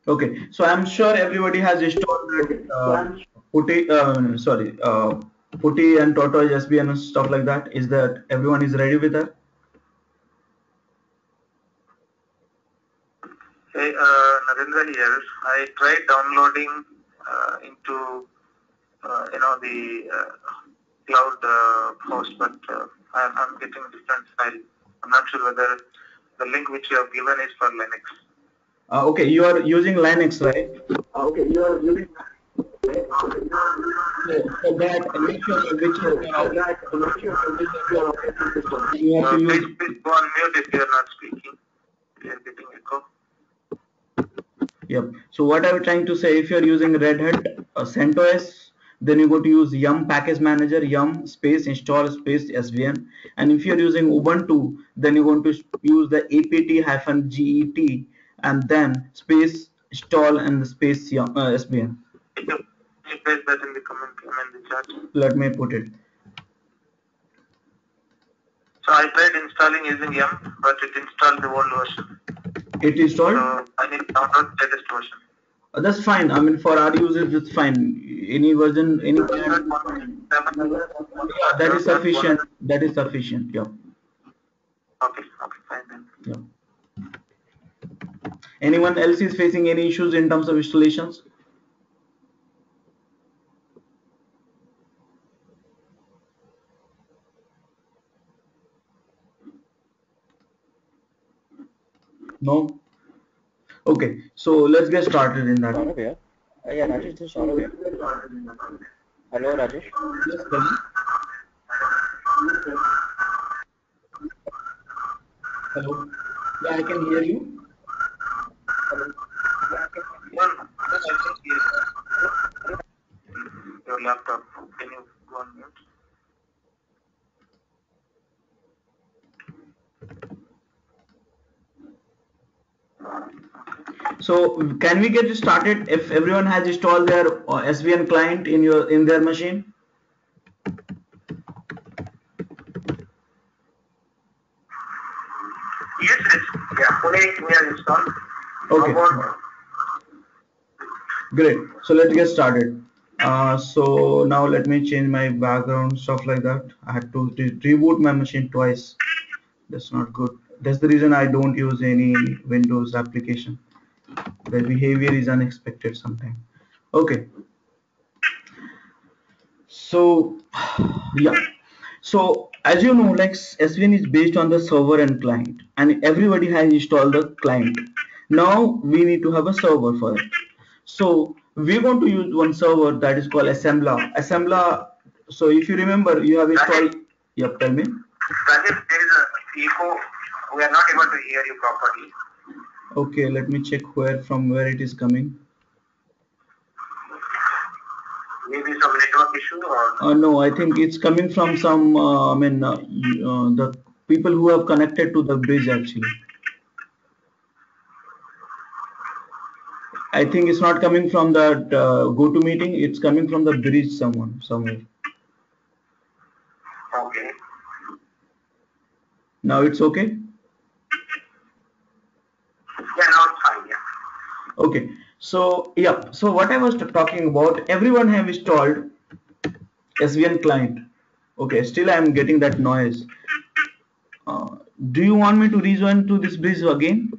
Okay, so I'm sure everybody has installed that Putty and Tortoise SBN and stuff like that. Is that everyone is ready with that? Hey, Narendra here. I tried downloading into the cloud host, but I'm getting different file. I'm not sure whether the link which you have given is for Linux. Okay, you are using Linux, right? Okay, you are using So for that, make sure that which is your operating system. And you have to use. please go on mute if you are not speaking. We are getting echo. Yep. So what I'm trying to say, if you're using Red Hat CentOS, then you go to use yum package manager, yum space install space svn. And if you're using Ubuntu, then you're going to use the apt-get and then space install and the space yum svn. Can you paste that in the comment in the chat? Let me put it. So I tried installing using yum, but it installed the old version. It installed? So I need to download the latest version. That's fine. I mean, for our users, it's fine. Any version, any. Yeah, that is sufficient. That is sufficient. Yeah. Okay, fine then. Yeah. Anyone else is facing any issues in terms of installations? No? Okay, so let's get started in that. Saurabh here. Yeah, Rajesh, this is Saurabh here. Hello, Rajesh. Yes, Kavi. Hello. Yeah, I can hear you. Hello. Your laptop, can you go on mute? So can we get started if everyone has installed their SVN client in their machine? Yes. Yeah, fully we are installed. Okay. Great. So let's get started. So now let me change my background, stuff like that. I had to reboot my machine twice. That's not good. That's the reason I don't use any Windows application. The behavior is unexpected sometimes. Okay. So yeah. So as you know, like SVN is based on the server and client, and everybody has installed the client. Now we need to have a server for it. So we're going to use one server that is called Assembler. Assembler. So if you remember, you have installed. Yep. Tell me. Rajesh, there is a echo. We are not able to hear you properly. Okay, let me check from where it is coming. Maybe some network issue or? No, I think it's coming from some. The people who have connected to the bridge actually. I think it's not coming from that GoToMeeting. It's coming from the bridge somewhere. Okay. Now it's okay? Yeah, now it's fine, yeah. Okay. So yeah. So what I was talking about, everyone have installed SVN client. Okay. Still I am getting that noise. Do you want me to rejoin to this bridge again?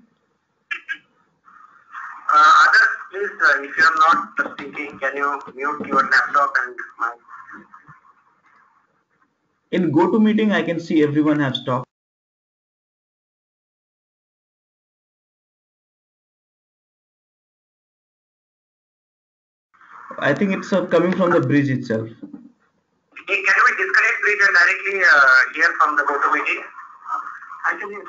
Others, please, if you are not speaking, can you mute your laptop and mic? In GoToMeeting, I can see everyone has talked. I think it's coming from the bridge itself. Hey, can we disconnect bridge and directly hear from the GoToMeeting? Actually,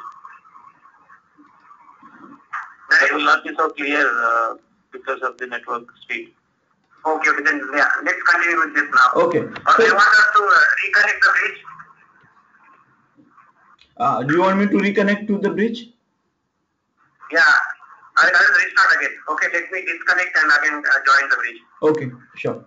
that will not be so clear because of the network speed. Okay, then yeah, let's continue with this now. Okay. So you want us to reconnect the bridge? Do you want me to reconnect to the bridge? Yeah, I will restart again. Okay, let me disconnect and again join the bridge. Okay, sure.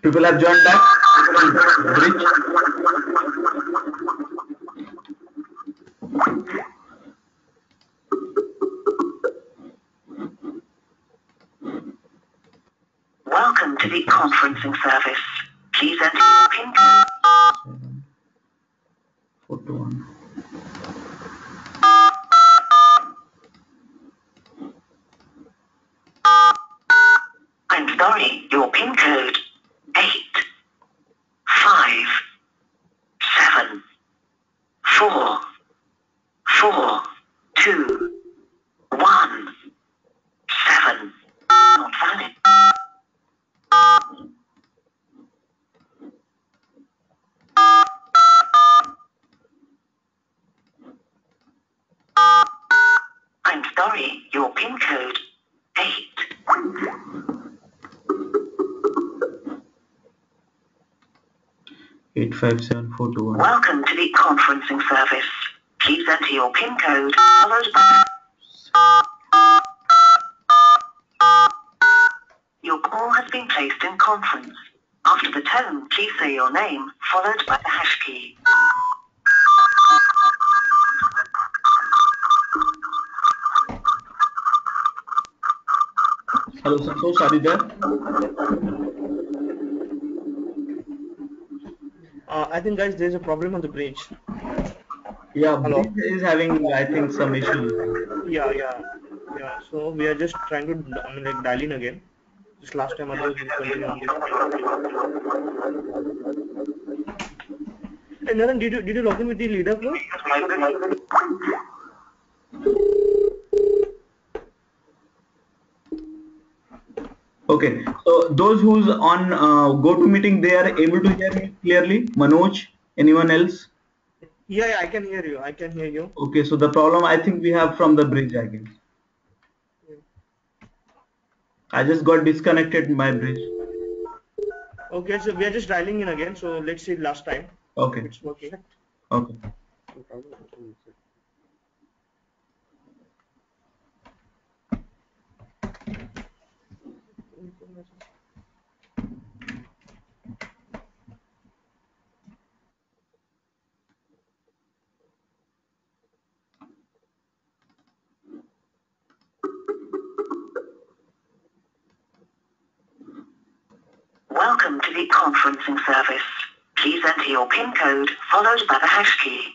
People have joined back bridge. Welcome to the conferencing service. Please enter your PIN code. 741. I'm sorry, your PIN code 8574217. Not valid. I'm sorry, your PIN code 85742. Welcome to the conferencing service. Please enter your PIN code followed by. Your call has been placed in conference. After the tone, please say your name followed by the hash key. Hello, Santosh, are you there? I think, guys, there's a problem on the bridge. Yeah, Hello. bridge is having, I think, some issue. Yeah. So we are just trying to, like dial in again. Just last time, otherwise we'll continue on this. Hey, Naren, did you log in with the leader flow? Okay, so those who's on GoToMeeting, they are able to hear me clearly. Manoj, anyone else? Yeah, I can hear you. Okay, so the problem I think we have from the bridge, I guess. I just got disconnected my bridge. Okay, so we are just dialing in again. So let's see last time. Okay. It's working. Okay. Welcome to the conferencing service. Please enter your PIN code followed by the hash key.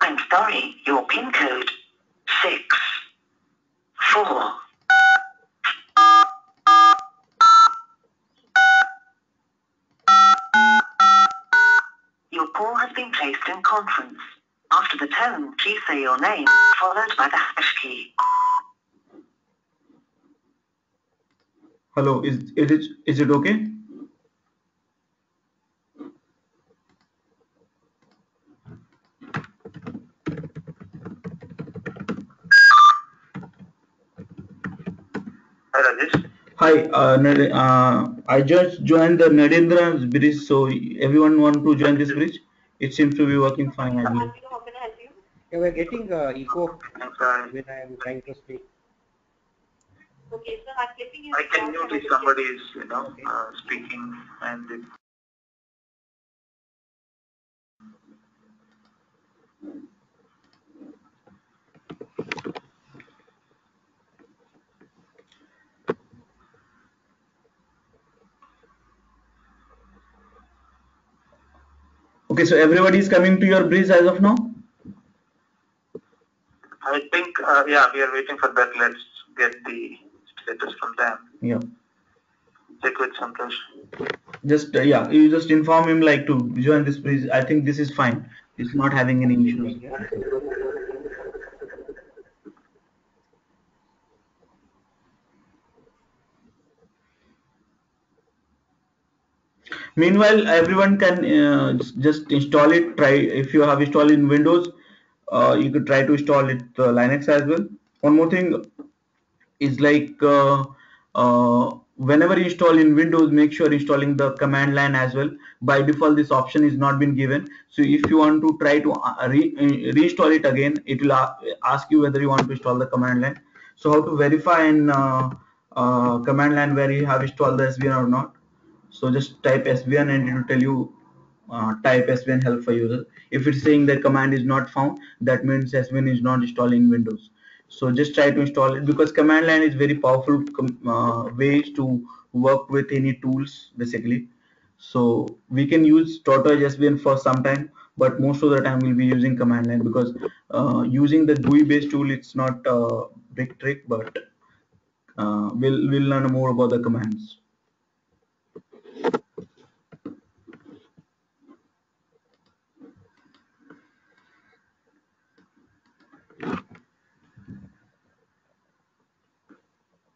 I'm sorry, your PIN code 64. Your call has been placed in conference. After the tone, please say your name followed by the hash key. Hello, is it okay? Hi, Rajesh. Hi, I just joined the Narendra's bridge, so everyone want to join this bridge? It seems to be working fine, I believe. How can I help you? Yeah, we're getting echo I'm sorry. when I am trying to speak. Okay, so I'm keeping you. I can mute if somebody is, speaking and Okay, so everybody is coming to your bridge as of now? I think, yeah, we are waiting for that. Let's get the status from them. Yeah. Check with Santosh. Just yeah, you just inform him like to join this bridge. I think this is fine. It's not having any issues. Meanwhile, everyone can just install it. Try if you have installed in Windows, you could try to install it Linux as well. One more thing is like whenever you install in Windows, make sure installing the command line as well. By default, this option is not been given. So if you want to try to reinstall it again, it will ask you whether you want to install the command line. So how to verify in command line where you have installed the SVN or not? So just type SVN and it will tell you type SVN help for user. If it's saying that command is not found, that means SVN is not installing Windows. So just try to install it, because command line is very powerful ways to work with any tools basically. So we can use Tortoise SVN for some time, but most of the time we'll be using command line, because using the GUI based tool, it's not a big trick, but we'll learn more about the commands.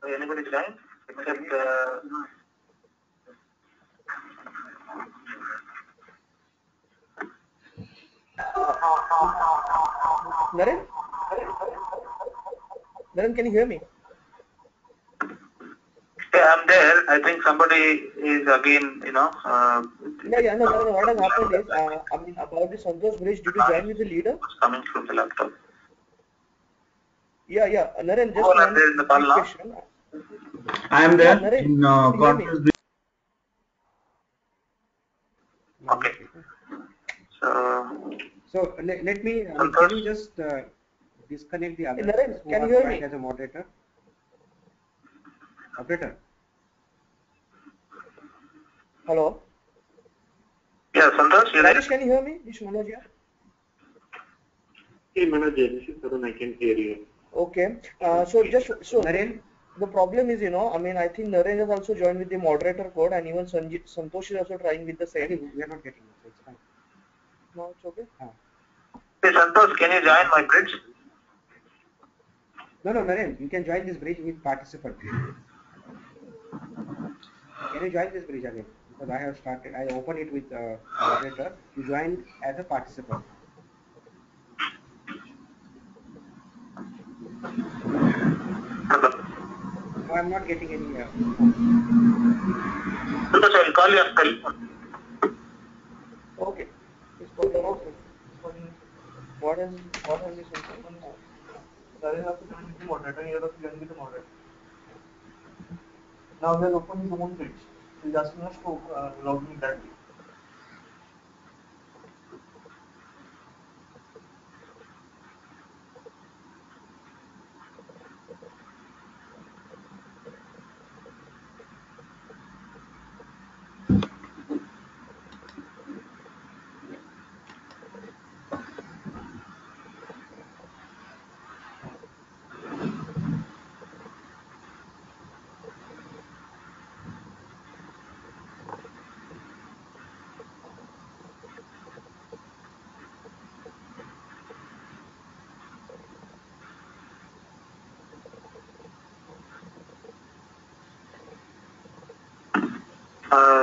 Anybody join? Except Naren? Naren, can you hear me? yeah, I'm there. I think somebody is again, No, what has happened is, about the Santosh Bridge, did you join with the leader? coming through the laptop. Yeah, Naren, just Who are one there in the call now? question. I am there Naren, in can you hear me? conference. Okay. So let me, Santosh? can you just disconnect the other Naren, who can are you hear joined me? as a moderator? Operator. Hello? yeah, Santosh, you there? Rajesh, can you hear me? This is Manoj here. Hey Manoj, this is Tarun, I can hear you. Okay. So Naren, the problem is, I think Naren has also joined with the moderator code, and even Santosh is also trying with the same. we are not getting it, so it's fine. No, it's okay. Hey Santosh, can you join my bridge? No, Naren, you can join this bridge with participant. Can you join this bridge again? Because I have started, I opened it with moderator. You join as a participant. Hello. No, I'm not getting any. Santosh, I will call you after. Okay. It's calling. What is this? Naren has to join with the moderator, and you have to join with the moderator. Now we are opening the own bridge. He's asking us to log in that.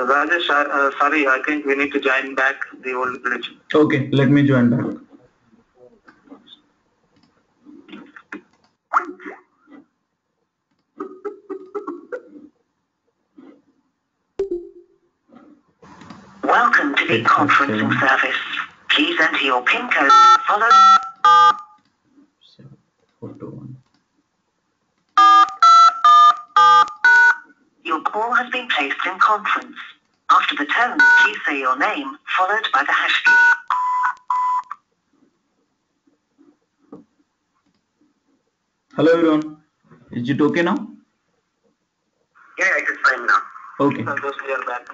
Rajesh, sorry, I think we need to join back the old bridge. Okay, let me join back. Welcome to the conferencing service. Please enter your PIN code followed. 741. Your call has been placed in conference. After the tone, please say your name followed by the hash key. Hello everyone. Is it okay now? Yeah, it is fine now. Okay. Santosh, we are back.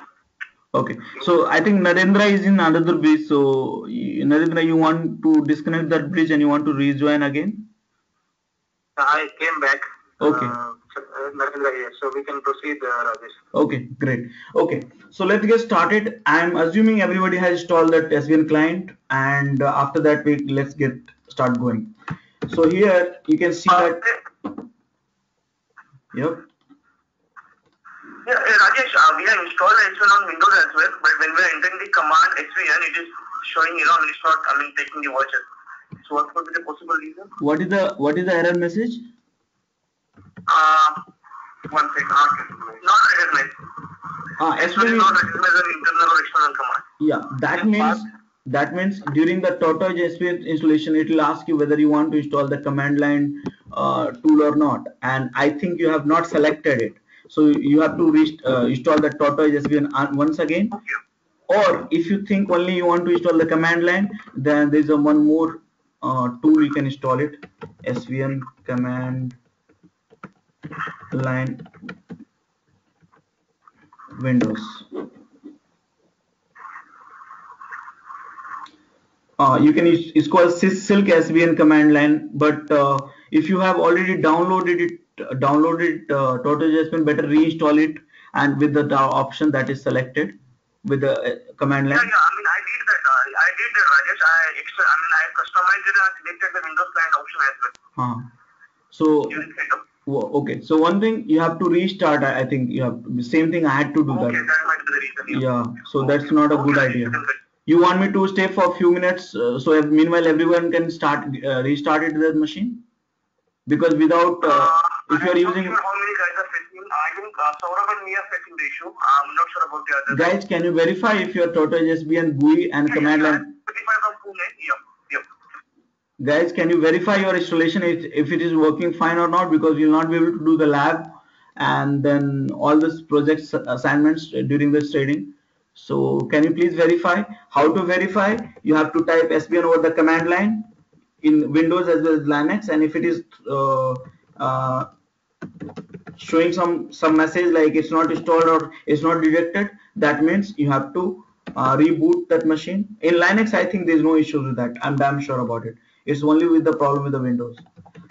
Okay. So I think Narendra is in another bridge. So Narendra, you want to disconnect that bridge and you want to rejoin again? I came back. Okay. Narendra here, so we can proceed, Rajesh. Okay, great. Okay, so let's get started. I'm assuming everybody has installed that SVN client, and after that let's start going. So here you can see that. Yep. Yeah, Rajesh, we have installed SVN on Windows as well, but when we are entering the command SVN, it is showing, it's not, taking the voucher. So what could be the possible reason? What is the error message? One second. Not recognized. SVN Not recognized an internal or external command. Yeah, that means during the Tortoise SVN installation, it will ask you whether you want to install the command line tool or not, and I think you have not selected it, so you have to install the Tortoise SVN once again. Or if you think only you want to install the command line, then there's a one more tool you can install it, SVN command line Windows. You can use, it's called Silk SVN command line, but if you have already downloaded Tortoise SVN, better reinstall it, and with the option that is selected with the command line. Yeah, I mean, I did that, Rajesh. I customized it and selected the Windows client option as well. So, Using setup. okay, so one thing you have to restart. I think you have the same thing. I had to do Okay, that. that might be the reason. Yeah, so that's not a good idea. You want me to stay for a few minutes, so meanwhile everyone can restart it the machine? Because without, if you are using, I'm not sure how many guys are facing. I think Saurabh and me are facing the issue. I'm not sure about the others. guys, can you verify if your Tortoise SVN GUI and command line? From Pune. Yep. Guys, can you verify your installation if it is working fine or not? Because you'll not be able to do the lab and then all this project assignments during this training. So can you please verify? How to verify? You have to type SVN over the command line in Windows as well as Linux, and if it is showing some message like it's not installed or it's not detected, that means you have to reboot that machine. In Linux, I think there's no issue with that. I'm damn sure about it. It's only with the problem with the Windows.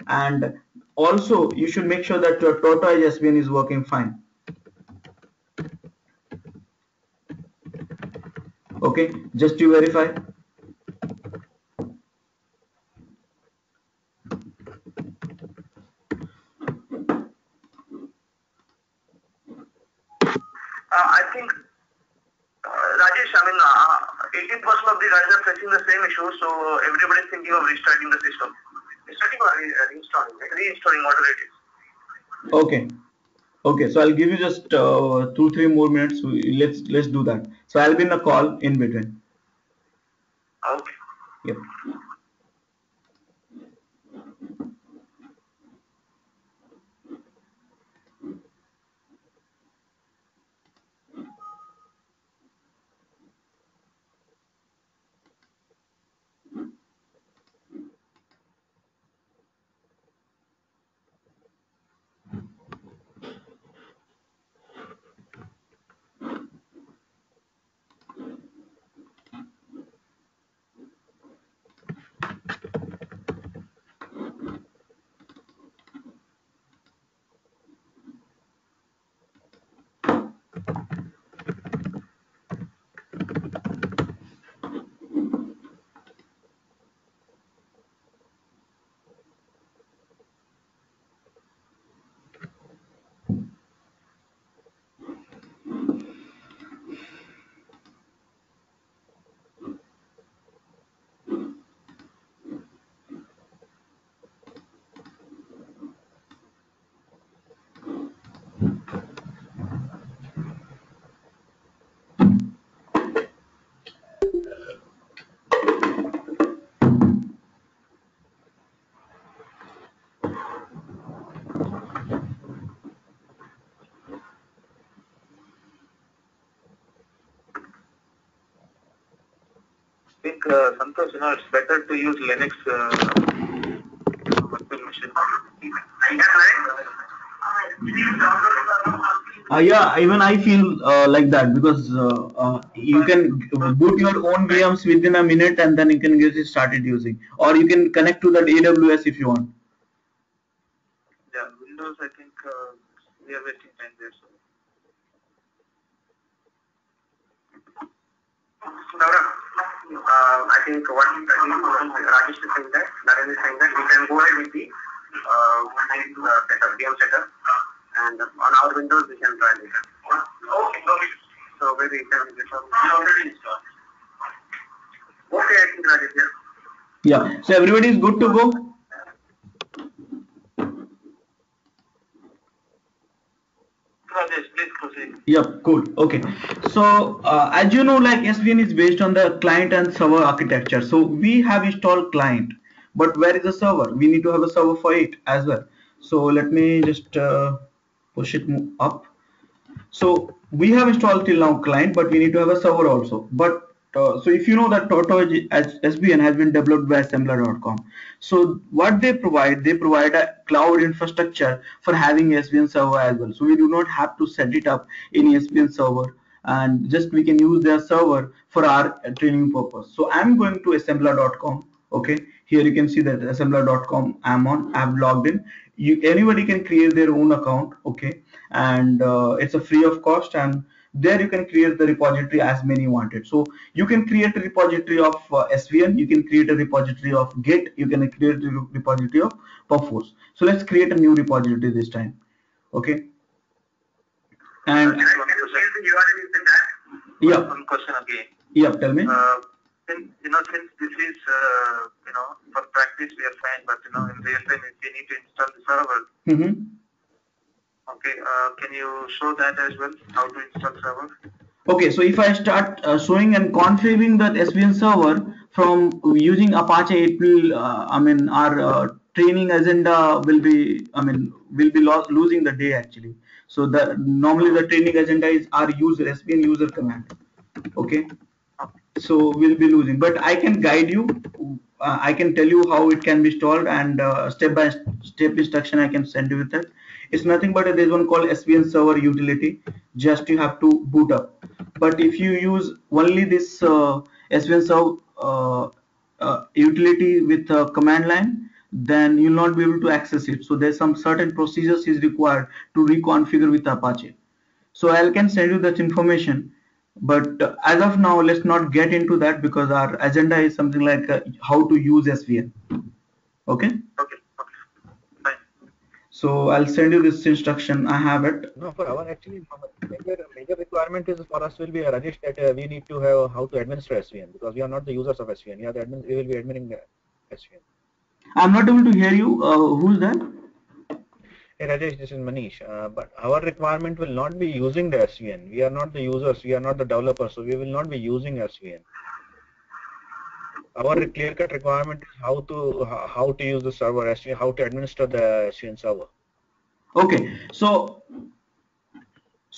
And also, you should make sure that your Tortoise SVN is working fine. Okay, just to verify. I think, Rajesh, 80% of the guys are facing the same issue, so everybody is thinking of restarting the system. Restarting or reinstalling? Reinstalling, whatever it is. Okay, so I'll give you just 2-3 more minutes. Let's do that. So I'll be in a call in between. Okay. Yep. I think, Santosh, it's better to use Linux virtual machine. Yeah, even I feel like that, because you can boot your own VMs within a minute and then you can get it started using, or you can connect to that AWS if you want. Yeah, Windows, I think we are wasting time there. So. I think what Rajesh is saying that, Naren is saying that we can go ahead with the setup, VM setup, and on our Windows we can try later. Okay. So maybe we can get some. Already installed. Okay, I think Rajesh, Yeah, so everybody is good to go. Yep, cool. Okay. So, as you know, like SVN is based on the client and server architecture. So we have installed client, but where is the server? We need to have a server for it as well. So let me just push it up. So we have installed till now client, but we need to have a server also. But so if you know that Toto SVN has been developed by assembler.com. So what they provide a cloud infrastructure for having SVN server as well. So we do not have to set it up in SVN server, and just we can use their server for our training purpose. So I'm going to assembler.com. Okay, here you can see that assembler.com I'm on. I've logged in. Anybody can create their own account. Okay, and it's a free of cost, and there you can create the repository as many wanted. So you can create a repository of SVN, you can create a repository of Git, you can create a repository of Perforce. So let's create a new repository this time. Okay, and Can I change the URL in that? yeah, One question again. yeah, tell me. Since this is, for practice we are fine, but in real time, if we need to install the server, Mm-hmm. okay, can you show that as well? How to install server? Okay, so if I start showing and configuring that SVN server from using Apache, it will, our training agenda will be, losing the day actually. So normally the training agenda is our user SVN user command. Okay, so we'll be losing, but I can guide you. I can tell you how it can be installed, and step by step instruction I can send you with that. It's nothing but there's one called SVN server utility. Just you have to boot up. But if you use only this SVN server utility with command line, then you'll not be able to access it. So there's some certain procedures is required to reconfigure with Apache. So I can send you that information, but as of now let's not get into that because our agenda is something like how to use SVN. Okay, Okay, fine. so I'll send you this instruction. I have it. No, for our actually major requirement is for us will be Rajesh that we need to have how to administer SVN because we are not the users of SVN. We are the admin. We will be admitting SVN. I'm not able to hear you. Who's that? Hey Rajesh, this is Manish. But our requirement will not be using the SVN. We are not the users. We are not the developers. So we will not be using SVN. Our clear-cut requirement is how to use the server SVN, how to administer the SVN server. Okay, so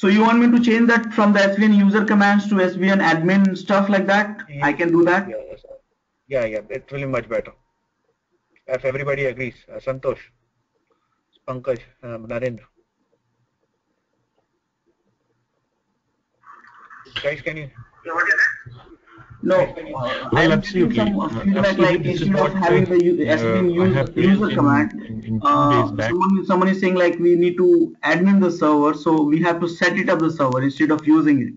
you want me to change that from the SVN user commands to SVN admin stuff like that? I can do that. Yeah, it will be much better. If everybody agrees, Santosh, Pankaj, Narendra. Guys, can you? Yeah, what is it? No, Well, absolutely. Some feedback like This is instead of what having the SVN I have user built command, in 2 days back. someone is saying like we need to admin the server, so we have to set it up the server instead of using it.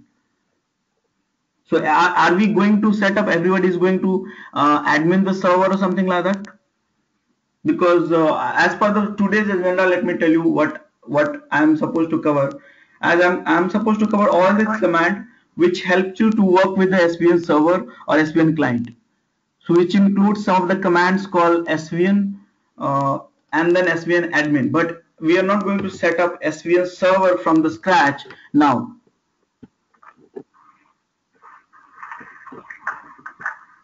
So are we going to set up? Everybody is going to admin the server or something like that? Because as per the today's agenda, let me tell you what I'm supposed to cover. As I'm supposed to cover all this command which helps you to work with the SVN server or SVN client. So which includes some of the commands called SVN and then SVN admin. But we are not going to set up SVN server from the scratch now.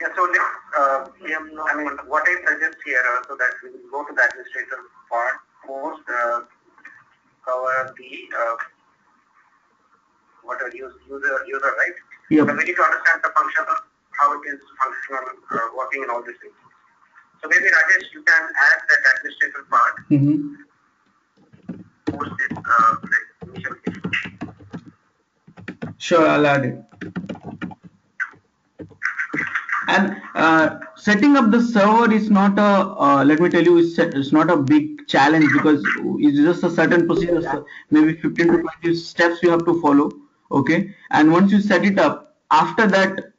Yeah, so let's, what I suggest here, so that we will go to the administrator part, first cover the whatever user, right? Yep. So we need to understand the function, how it is functional, working and all these things. So maybe Rajesh, you can add that administrator part. Post this initial case. Sure, I'll add it. And setting up the server is not a let me tell you, it's not a big challenge because it's just a certain procedure, maybe 15 to 20 steps you have to follow. Okay, and once you set it up, after that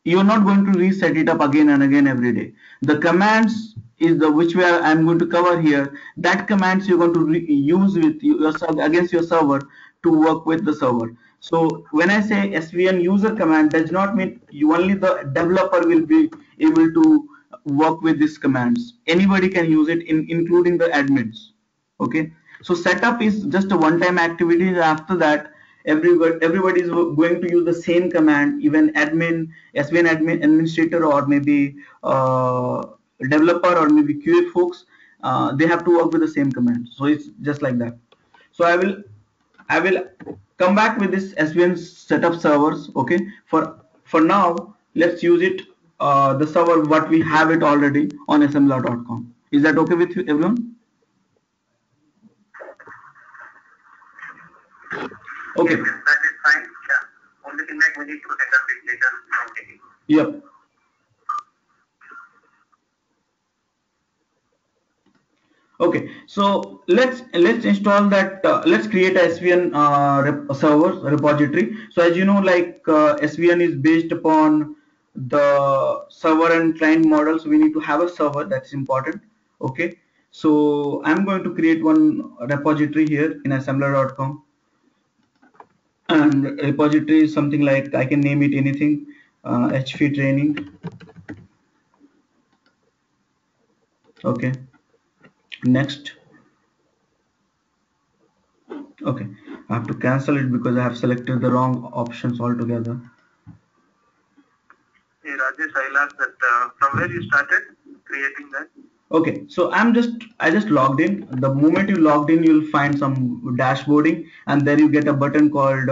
you're not going to reset it up again and again every day. The commands is the which way I'm going to cover here. That commands you're going to use with yourself against your server to work with the server. So when I say SVN user command, does not mean you only the developer will be able to work with these commands. Anybody can use it, including the admins. Okay, so setup is just a one-time activity. After that, everybody is going to use the same command, even admin, SVN admin administrator, or maybe developer, or maybe QA folks, they have to work with the same command. So it's just like that. So I will come back with this SVN setup servers. Okay, for now let's use it, the server what we have it already on assembler.com. Is that okay with you, everyone? Okay. Yes, that is fine. Yeah. Only thing like we need to set up it later. Okay. Yep. Okay, so let's install that. Let's create a SVN server repository. So as you know, like SVN is based upon the server and client model, so we need to have a server. That's important. Okay, so I'm going to create one repository here in assembler.com, and repository is something like, I can name it anything, HV training. Okay, next. Okay, I have to cancel it because I have selected the wrong options altogether. Hey Rajesh, I'll ask that from where you started creating that. Okay, so I just logged in. The moment you logged in, you'll find some dashboarding, and there you get a button called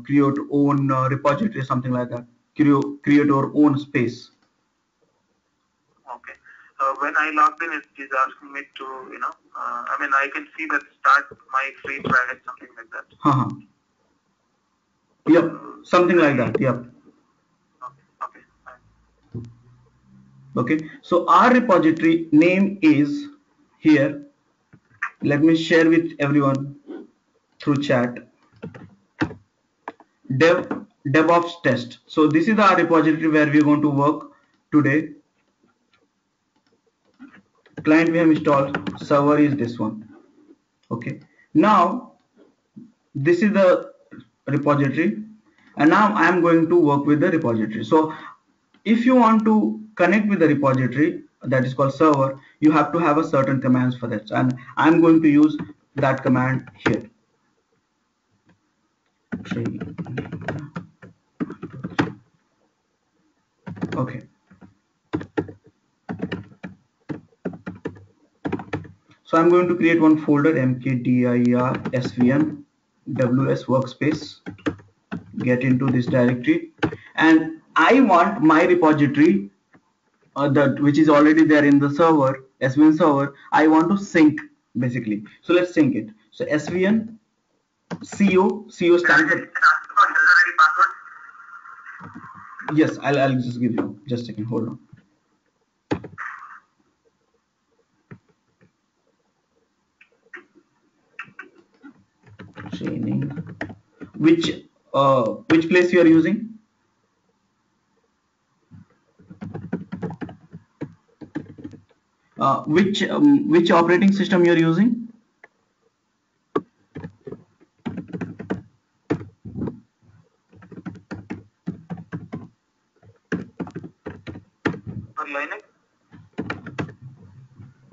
create own repository, something like that. Create your own space. Okay. When I logged in, it is asking me to, I mean, I can see that start my free trial, something like that. Yep, something like that. Yep. Okay, fine. Okay, so our repository name is here. Let me share with everyone through chat. DevOps test. So this is our repository where we are going to work today. Client we have installed, server is this one. Okay, now this is the repository, and now I am going to work with the repository. So if you want to connect with the repository that is called server, you have to have a certain commands for that, and I'm going to use that command here. Okay, so I'm going to create one folder, mkdir svn ws workspace, get into this directory, and I want my repository which is already there in the server, SVN server, I want to sync basically. So let's sync it. So SVN CO stands for, yes, I'll just give you just a second, hold on. Training, which place you are using? Which operating system you are using? Linux.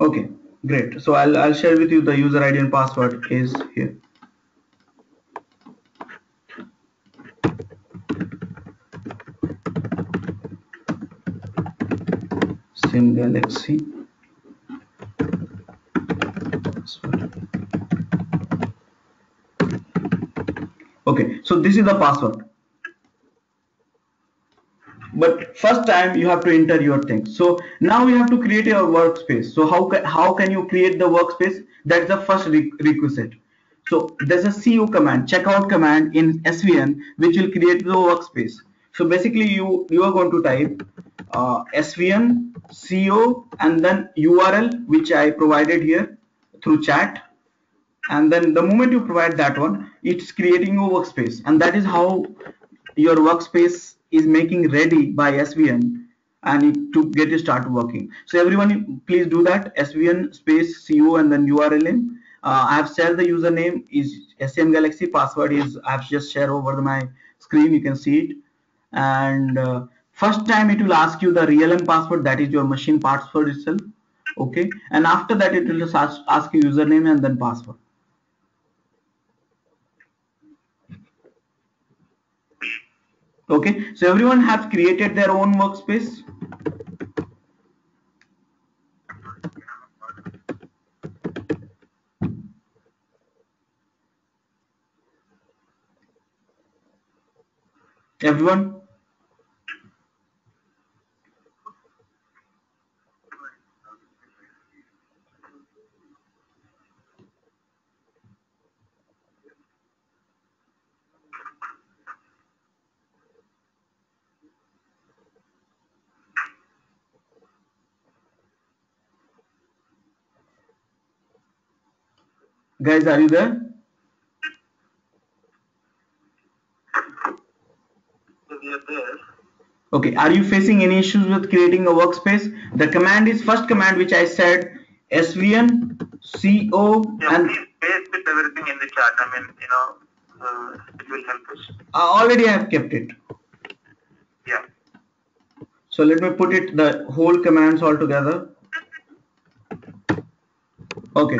Okay, great. So I'll share with you the user ID and password is here. SimGalaxy. Okay, so this is the password. But first time you have to enter your things. So now you have to create your workspace. So how can you create the workspace? That's the first requisite. So there's a co command, checkout command in SVN, which will create the workspace. So basically you are going to type SVN co and then URL, which I provided here through chat. And then the moment you provide that one, it's creating your workspace, and that is how your workspace is making ready by SVN and to get you start working. So everyone please do that, SVN space co and then URL name. I have shared the username is SMGalaxy, password is I have just shared over my screen, you can see it. And first time it will ask you the real password, that is your machine password itself. Okay, and after that it will just ask you username and then password. Okay, so everyone has created their own workspace. Everyone? Guys, are you there? So we are there. Okay, are you facing any issues with creating a workspace? The command is first command which I said svn co Yeah, and please paste with everything in the chat. I mean, it will help us. already I have kept it. Yeah. So let me put it the whole commands all together. Okay.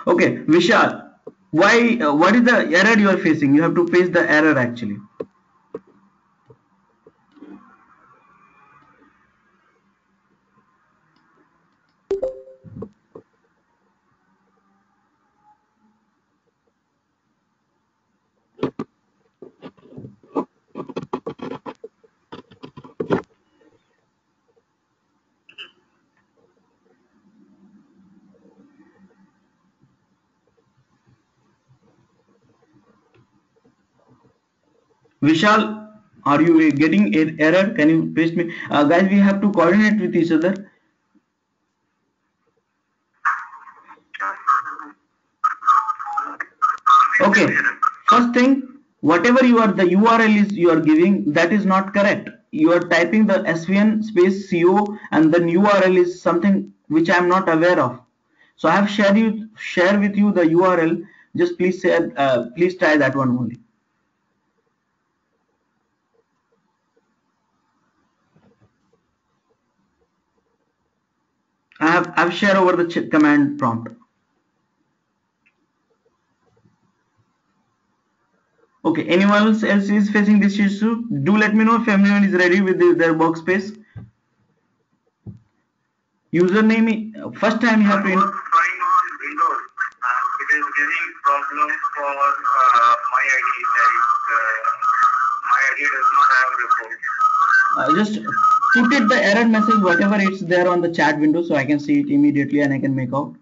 Okay, Vishal, why? What is the error you are facing? You have to face the error actually. Vishal, are you getting error? Can you paste me? Guys, we have to coordinate with each other. Okay, first thing, whatever the URL is you are giving, that is not correct. You are typing the svn space co and then URL is something which I am not aware of. So I have share with you the URL. Just please please try that one only. I've shared over the command prompt. Okay, anyone else is facing this issue? Do let me know if everyone is ready with their workspace. Username, first time you have to. Trying on Windows, it is giving problem for my ID. My ID does not have report. Just put it the error message, whatever it's there on the chat window, so I can see it immediately and I can make out.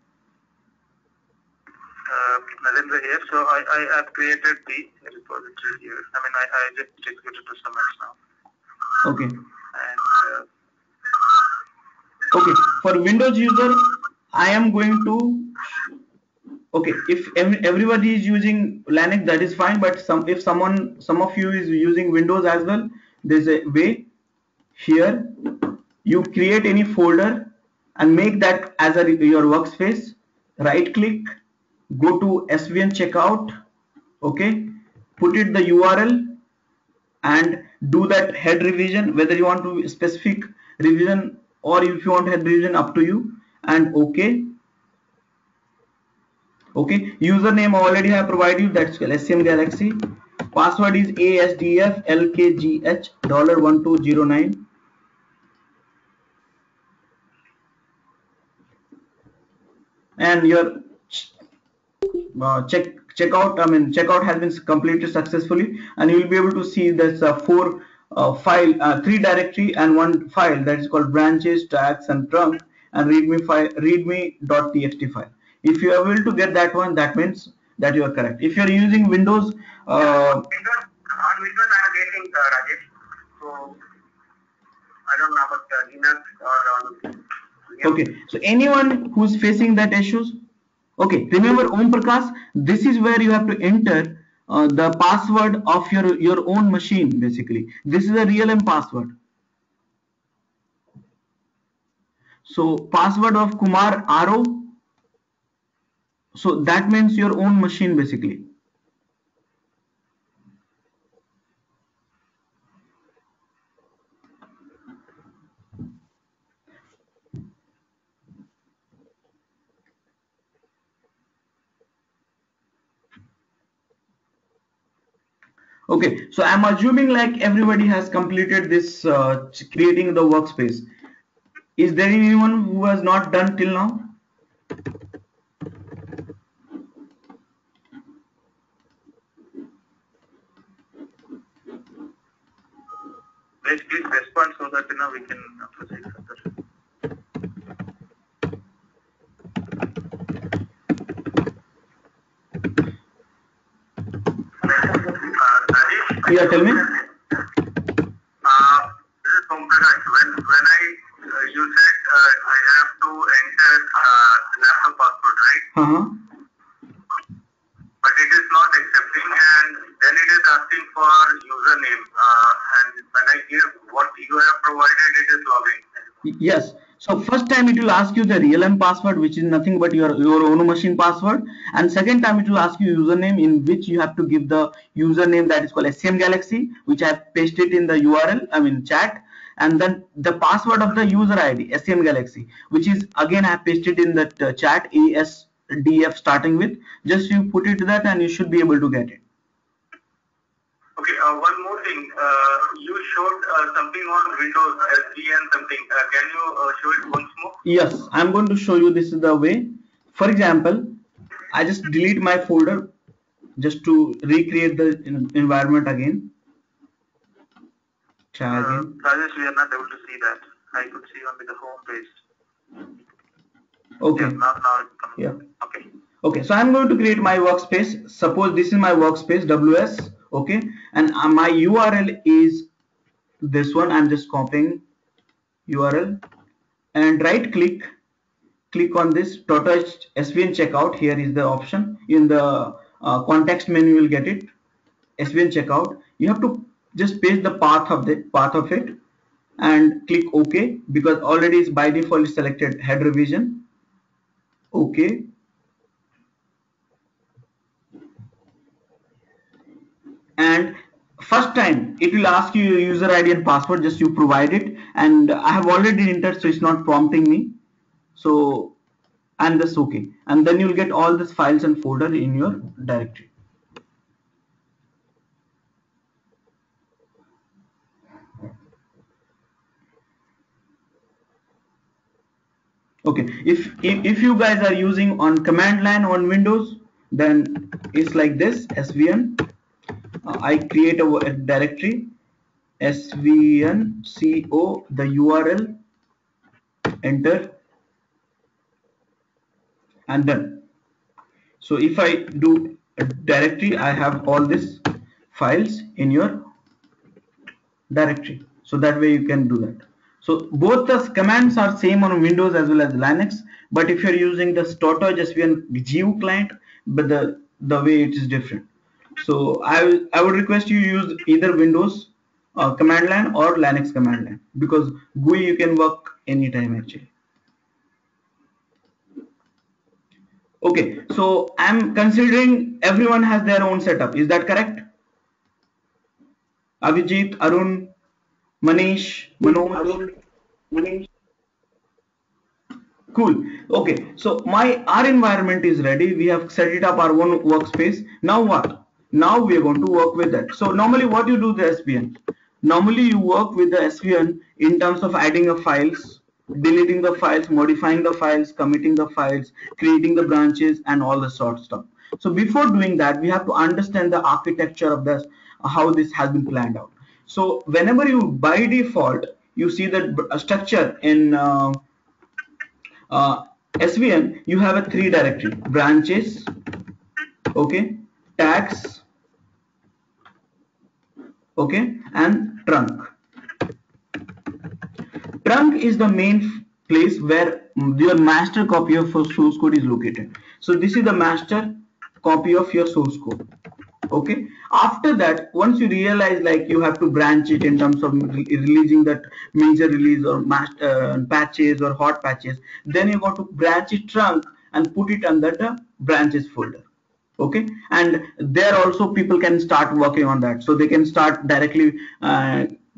Narendra here. So I have created the repository here. I mean, I just executed the summons now. Okay. And okay, for Windows user, I am going to. Okay, if everybody is using Linux, that is fine. But some of you is using Windows as well, there's a way. Here, you create any folder and make that as your workspace. Right click, go to svn checkout. Okay, put it the URL and do that head revision, whether you want to specific revision or if you want head revision, up to you. And okay. Okay, username already have provided you, that's SCM Galaxy. Password is ASDF LKGH $1209. And your checkout has been completed successfully, and you will be able to see there's three directory and one file that is called branches, tags, and trunk, and readme.txt file. If you are able to get that one, that means that you are correct. If you are using Windows, on Windows I am getting Rajesh. So I don't know about Linux or on. Okay, so anyone who's facing that issues, okay, remember Om Prakash, this is where you have to enter the password of your own machine. Basically, this is a real name password. So password of Kumar Aro, so that means your own machine basically. Okay, so I'm assuming like everybody has completed this creating the workspace. Is there anyone who has not done till now? Please respond so that we can proceed further. Rajesh? Yeah, tell me. This is Pankaj. When you said I have to enter laptop password, right? But it is not accepting, and then it is asking for username. And when I hear what you have provided, it is logging. Yes. So first time it will ask you the real password, which is nothing but your own machine password, and second time it will ask you username, in which you have to give the username that is called SCM Galaxy, which I have pasted in the URL, I mean chat, and then the password of the user ID SCM Galaxy, which is again I have pasted in that chat ASDF starting with. Just you put it to that and you should be able to get it. Okay, one more thing. You showed something on Windows SVN something. Can you show it once more? Yes, I'm going to show you. This is the way. For example, I just delete my folder just to recreate the environment again. Try again. Rajesh, we are not able to see that. I could see only the home page. Okay. Yeah, now it's coming. Yeah. Okay. Okay, so I'm going to create my workspace. Suppose this is my workspace WS. Okay, and my URL is this one. I'm just copying URL and right click on this Tortoise SVN checkout. Here is the option in the context menu. You will get it, SVN checkout. You have to just paste the path of it and click OK, because already is by default selected head revision. OK. And first time it will ask you your user ID and password. Just you provide it, and I have already entered, so it's not prompting me. So and this OK, and then you'll get all these files and folder in your directory. Okay, if you guys are using on command line on Windows, then it's like this SVN. I create a directory svnco, the URL, enter, and done. So if I do a directory, I have all these files in your directory. So that way you can do that. So both the commands are same on Windows as well as Linux, but if you're using the Tortoise SVN GU client, but the way it is different. So I would request you use either Windows command line or Linux command line, because GUI you can work anytime actually. Okay, so I'm considering everyone has their own setup. Is that correct? Avijit, Arun, Manish, Manoj. Cool. Okay, so our environment is ready. We have set it up our own workspace. Now what? Now we are going to work with that. So normally what you do the SVN? Normally you work with the SVN in terms of adding a files, deleting the files, modifying the files, committing the files, creating the branches, and all the sort of stuff. So before doing that, we have to understand the architecture of this, how this has been planned out. So whenever you by default you see the structure in SVN, you have a 3 directory: branches, okay, tags, okay, and trunk. Trunk is the main place where your master copy of your source code is located. So this is the master copy of your source code. Okay, after that, once you realize like you have to branch it in terms of releasing that major release or patches or hot patches, then you got to branch it trunk and put it under the branches folder. Okay, and there also people can start working on that, so they can start directly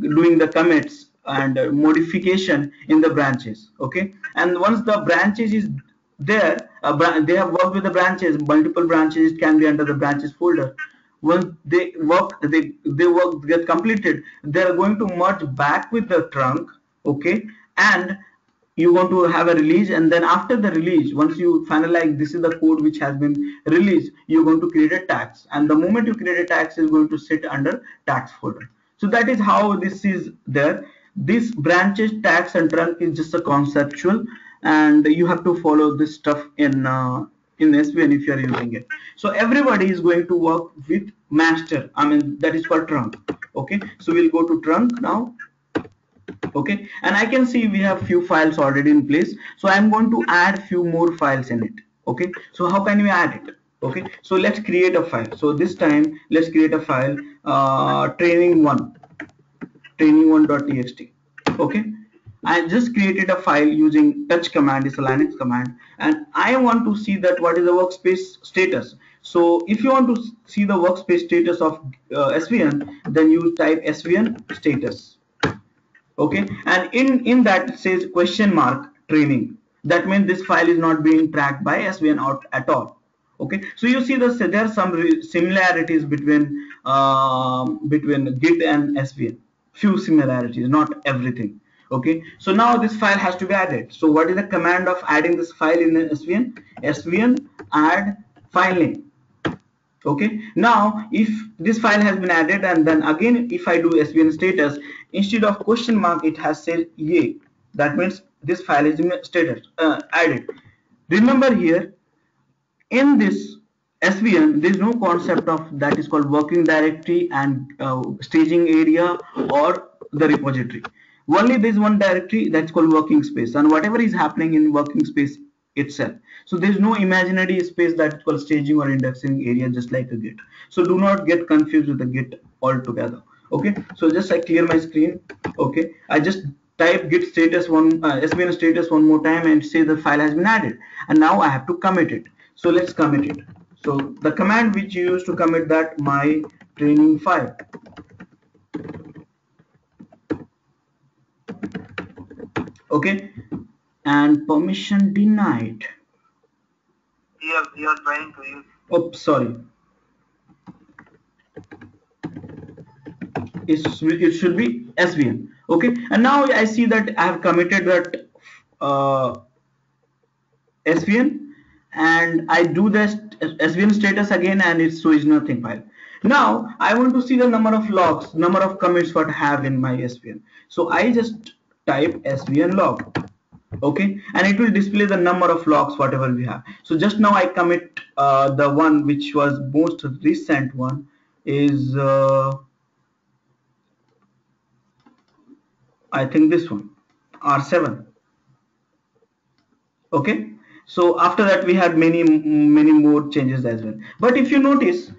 doing the commits and modification in the branches. Okay, and once the branches is there, they have worked with the branches, multiple branches, it can be under the branches folder. once they work get completed, they are going to merge back with the trunk. Okay, and you want to have a release, and then after the release, once you finalize this is the code which has been released, you're going to create a tags, and the moment you create a tags is going to sit under tags folder. So that is how this is there. This branches, tags and trunk is just a conceptual, and you have to follow this stuff in SVN if you are using it. So everybody is going to work with master, I mean that is called trunk. Okay, so we'll go to trunk now. Okay, and I can see we have few files already in place, so I'm going to add few more files in it. Okay, so how can we add it? Okay, so let's create a file. So this time let's create a file, training1.txt. okay, I just created a file using touch command, it's a Linux command, and I want to see that what is the workspace status. So if you want to see the workspace status of SVN, then you type SVN status. Okay, and in that it says question mark training. That means this file is not being tracked by SVN out at all. Okay, so you see that there are some similarities between Git and SVN. Few similarities, not everything. Okay, so now this file has to be added. So what is the command of adding this file in SVN? SVN add file name. Okay, now if this file has been added, and then again if I do SVN status, instead of question mark it has said yay. That means this file is status added. Remember here in this SVN there is no concept of that is called working directory and staging area or the repository. Only there is one directory that's called working space, and whatever is happening in working space itself. So there is no imaginary space that's called staging or indexing area, just like a Git. So do not get confused with the Git altogether. Okay, so just I clear my screen. Okay, I just type git status SVN status one more time and say the file has been added, and now I have to commit it. So let's commit it. So the command which you use to commit that, my training file. Okay, and permission denied. You are trying to use. Oops, sorry. It should be SVN. Okay, and now I see that I have committed that SVN, and I do this SVN status again, and it shows nothing file. Now I want to see the number of logs, number of commits what I have in my SVN. So I just type SVN log. Okay, and it will display the number of logs whatever we have. So just now I commit the one which was most recent one is I think this one, R7. Okay, so after that we had many more changes as well. But if you notice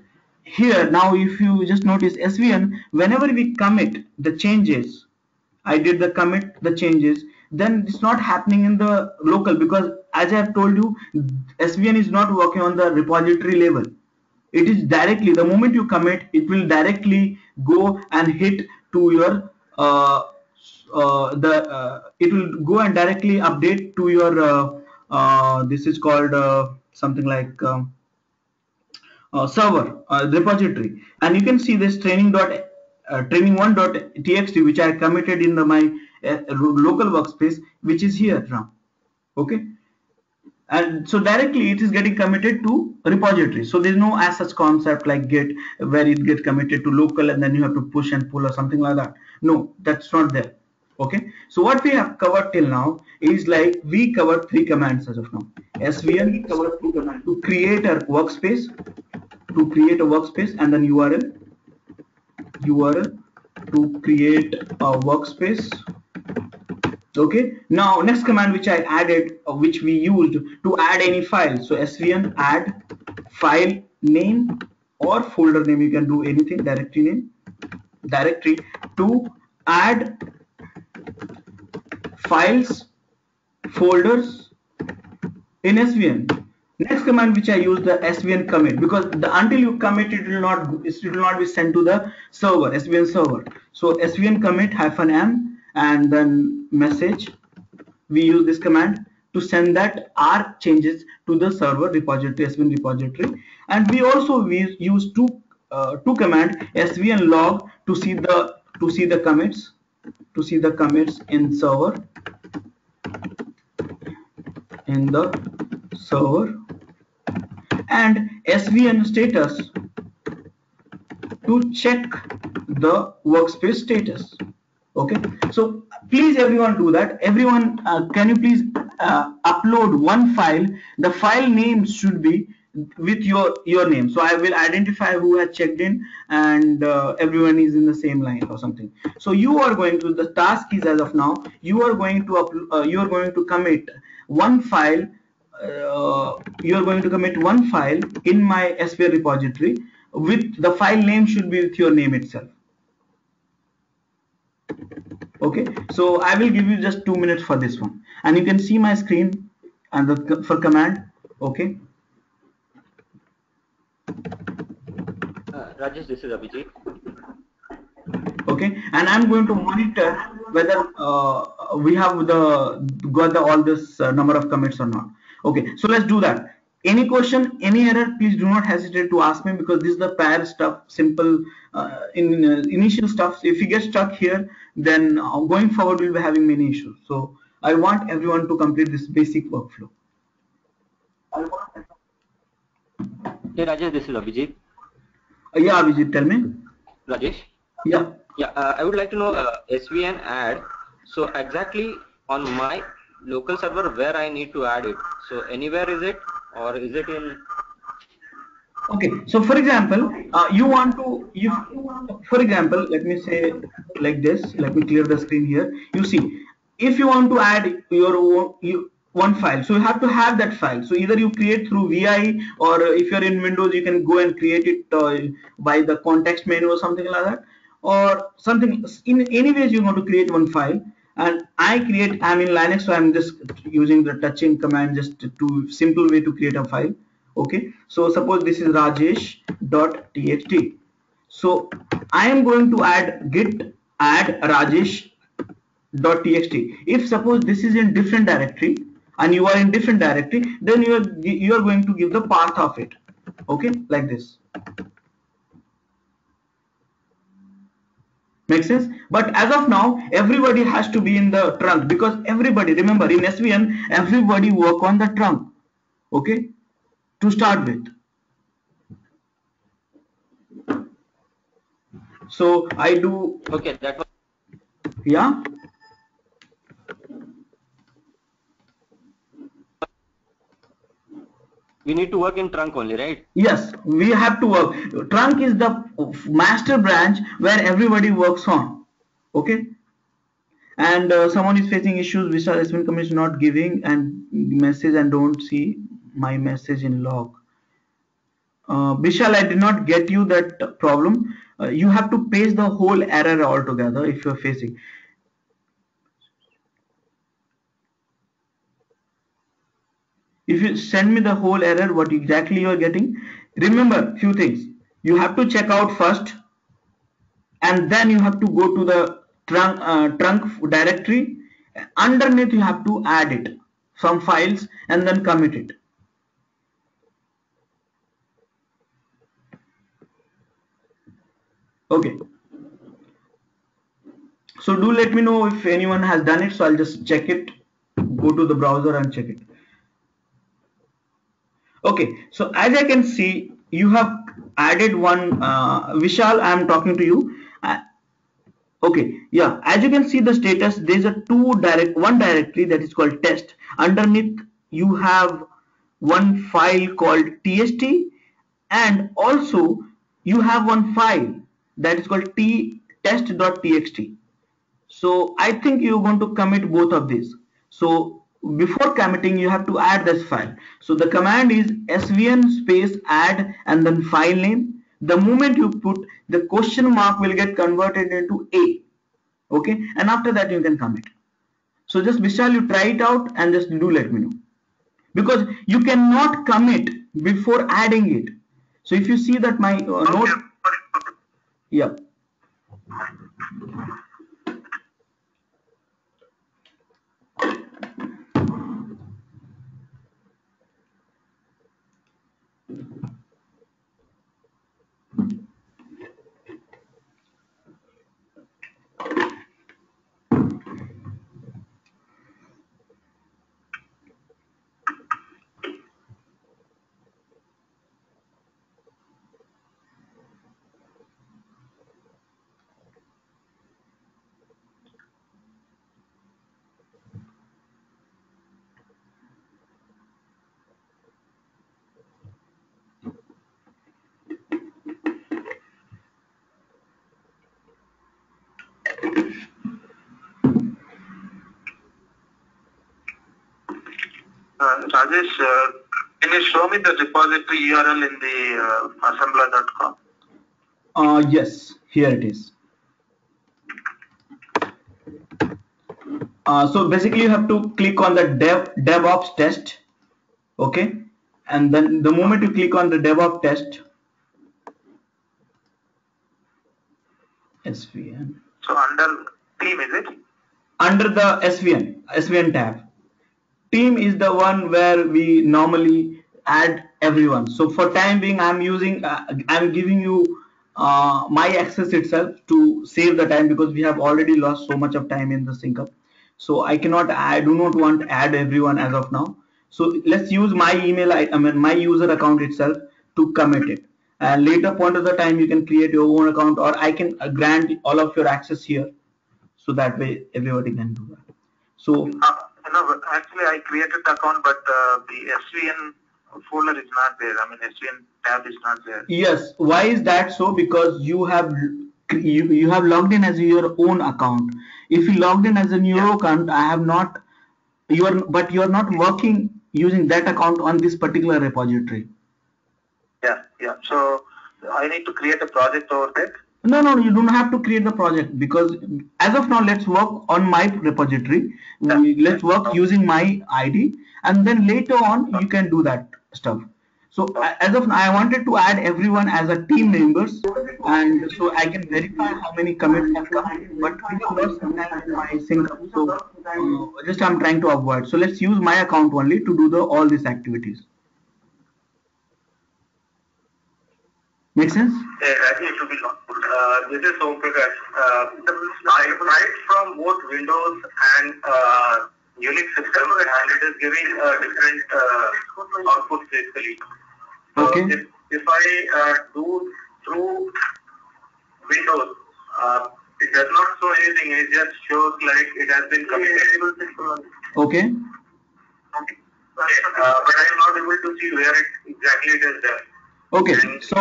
here now, if you just notice SVN, whenever we commit the changes, I did the commit the changes, then it's not happening in the local, because as I have told you, SVN is not working on the repository level. It is directly, the moment you commit, it will directly go and hit to your it will go and directly update to your this is called something like server repository, and you can see this training1.txt which I committed in my local workspace, which is here now. Okay, and so directly it is getting committed to repository. So there is no as such concept like Git where it gets committed to local and then you have to push and pull or something like that. No, that's not there. Okay, so what we have covered till now is like we covered 3 commands as of now. SVN to create a workspace, and then URL to create a workspace. Okay, now next command which I added, which we used to add any file. So SVN add file name or folder name, you can do anything, directory name, directory to add files, folders in SVN. Next command which I use, the SVN commit, because until you commit it will not be sent to the server, SVN server. So SVN commit -m and then message. We use this command to send that our changes to the server repository, SVN repository, and we also use to two command svn log to see the commits in the server, and svn status to check the workspace status. Okay, so please everyone do that. Everyone, can you please upload one file? The file name should be with your name, so I will identify who has checked in, and everyone is in the same line or something. So you are going to, the task is, as of now, you are going to commit one file. You are going to commit one file in my SVN repository. With the file name should be with your name itself. Okay, so I will give you just 2 minutes for this one, and you can see my screen and the for command. Okay, Rajesh, this is Abhijit. okay, and I'm going to monitor whether we have got all this number of commits or not. Okay, so let's do that. Any question, any error, please do not hesitate to ask me, because this is the pair stuff, simple initial stuff. If you get stuck here, then going forward we'll be having many issues. So I want everyone to complete this basic workflow. Hey Rajesh, this is Abhijit. Yeah, Abhijit, tell me. Rajesh? Yeah. Yeah, I would like to know SVN add. So exactly on my local server where I need to add it. So anywhere is it, or is it in? Okay, so for example, you want to, for example, let me say like this. Let me clear the screen here. You see, if you want to add your one file, so you have to have that file. So either you create through VI, or if you're in Windows, you can go and create it by the context menu or something like that, or something. In any ways, you want to create one file. And I'm in Linux, so I'm just using the touching command, just to simple way to create a file. Okay, so suppose this is rajesh.txt. So I am going to add git add rajesh.txt. If suppose this is in different directory and you are in different directory, then you are going to give the path of it. Okay, like this. Makes sense? But as of now, everybody has to be in the trunk, because everybody, remember, in SVN everybody work on the trunk. Okay, to start with. So I do. Okay, that was. Yeah. We need to work in trunk only, right? Yes, we have to work. Trunk is the master branch where everybody works on. Okay. And someone is facing issues. Vishal SVN commit is not giving and message and don't see my message in log. Vishal, I did not get you that problem. You have to paste the whole error altogether if you're facing. If you send me the whole error, what exactly you are getting, remember few things. You have to check out first, and then you have to go to the trunk directory. Underneath you have to add it, some files, and then commit it. Okay. So do let me know if anyone has done it. So I'll just check it. Go to the browser and check it. Okay, so as I can see, you have added one. Vishal, I am talking to you. Okay, yeah, as you can see the status, there's a one directory that is called test. Underneath you have one file called tst, and also you have one file that is called test.txt. So I think you're going to commit both of these. So before committing, you have to add this file. So the command is svn space add and then file name. The moment you put, the question mark will get converted into A. Okay, and after that you can commit. So just Vishal, you try it out and just do let me know, because you cannot commit before adding it. So if you see that my note, yeah. Rajesh, can you show me the repository URL in the assembler.com? Yes, here it is. So basically you have to click on the DevOps test, okay, and then the moment you click on the DevOps test, SVN. So under team, is it? Under the SVN tab. Team is the one where we normally add everyone. So for time being, I'm giving you my access itself to save the time, because we have already lost so much of time in the sync up. So I do not want to add everyone as of now. So let's use my email, my user account itself to commit it. And later point of the time, you can create your own account, or I can grant all of your access here. So that way everybody can do that. So no, actually I created the account, but the SVN folder is not there. I mean, SVN tab is not there. Yes, why is that so? Because you have logged in as your own account. If you logged in as a new account, you are not working using that account on this particular repository. Yeah. So I need to create a project over there. No, you don't have to create the project, because as of now, let's work on my repository. Let's work using my ID, and then later on you can do that stuff. So as of now, I wanted to add everyone as a team members, and so I can verify how many commits have come. But we have lost some time in my sync up, so just I'm trying to avoid. So let's use my account only to do all these activities. Make sense? Actually, it should be not. This is Om Prakash. I tried from both Windows and Unix system, and it is giving different outputs basically. Okay. If I do through Windows, it does not show anything. It just shows like it has been committed. Okay. But I am not able to see where exactly it is there. Okay, and so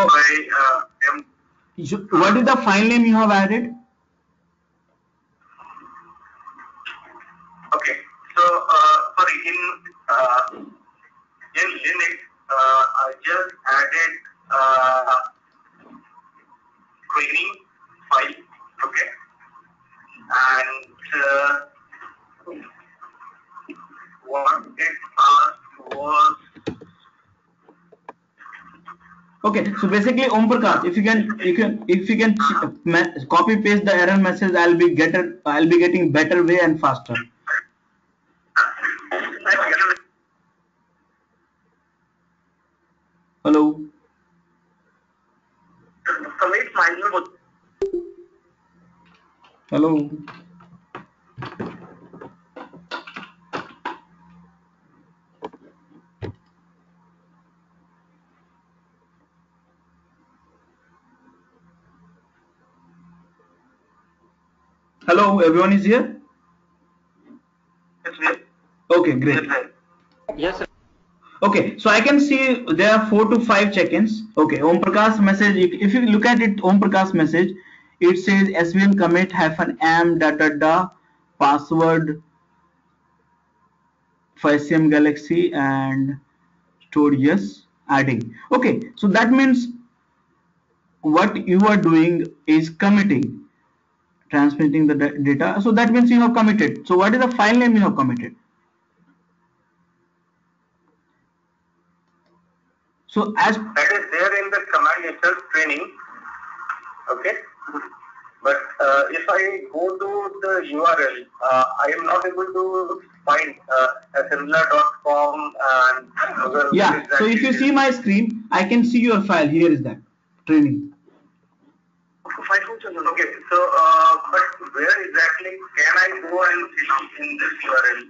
what is the file name you have added? Okay, so sorry, in Linux, I just added training file, okay, and what it asked was. Okay, so basically, Om Prakash, if you can copy paste the error message, I'll be getting better way and faster. Hello. Hello. Hello, everyone is here? Okay, great. Yes, sir. Okay, so I can see there are 4 to 5 check-ins. Okay, Om Prakash message, if you look at it, Om Prakash message, it says SVN commit -am password for SCM Galaxy and stored yes, adding. Okay, so that means what you are doing is committing, transmitting the data. So that means you have committed. So what is the file name you have committed? So as that is there in the command itself, training. Okay. But if I go to the URL, I am not able to find assembler.com and yeah. So if you see my screen, I can see your file. Here is that training. Okay. So, but where exactly can I go and in this URL?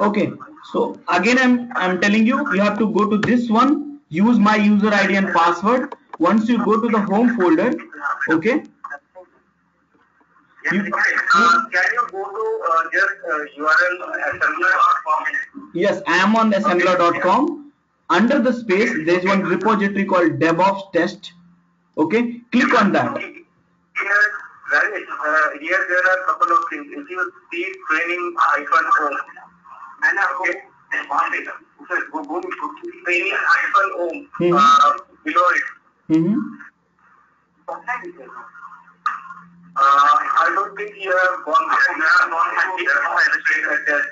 Okay. So again, I'm telling you, you have to go to this one. Use my user ID and password. Once you go to the home folder, okay. Can you go to just URL assembler.com? Yes, I am on assembler.com. Under the space, there is one repository called DevOps test. Okay, click on that. Here there are a couple of things. If you see training icon, okay, training-ohm below it. I don't think you have gone there.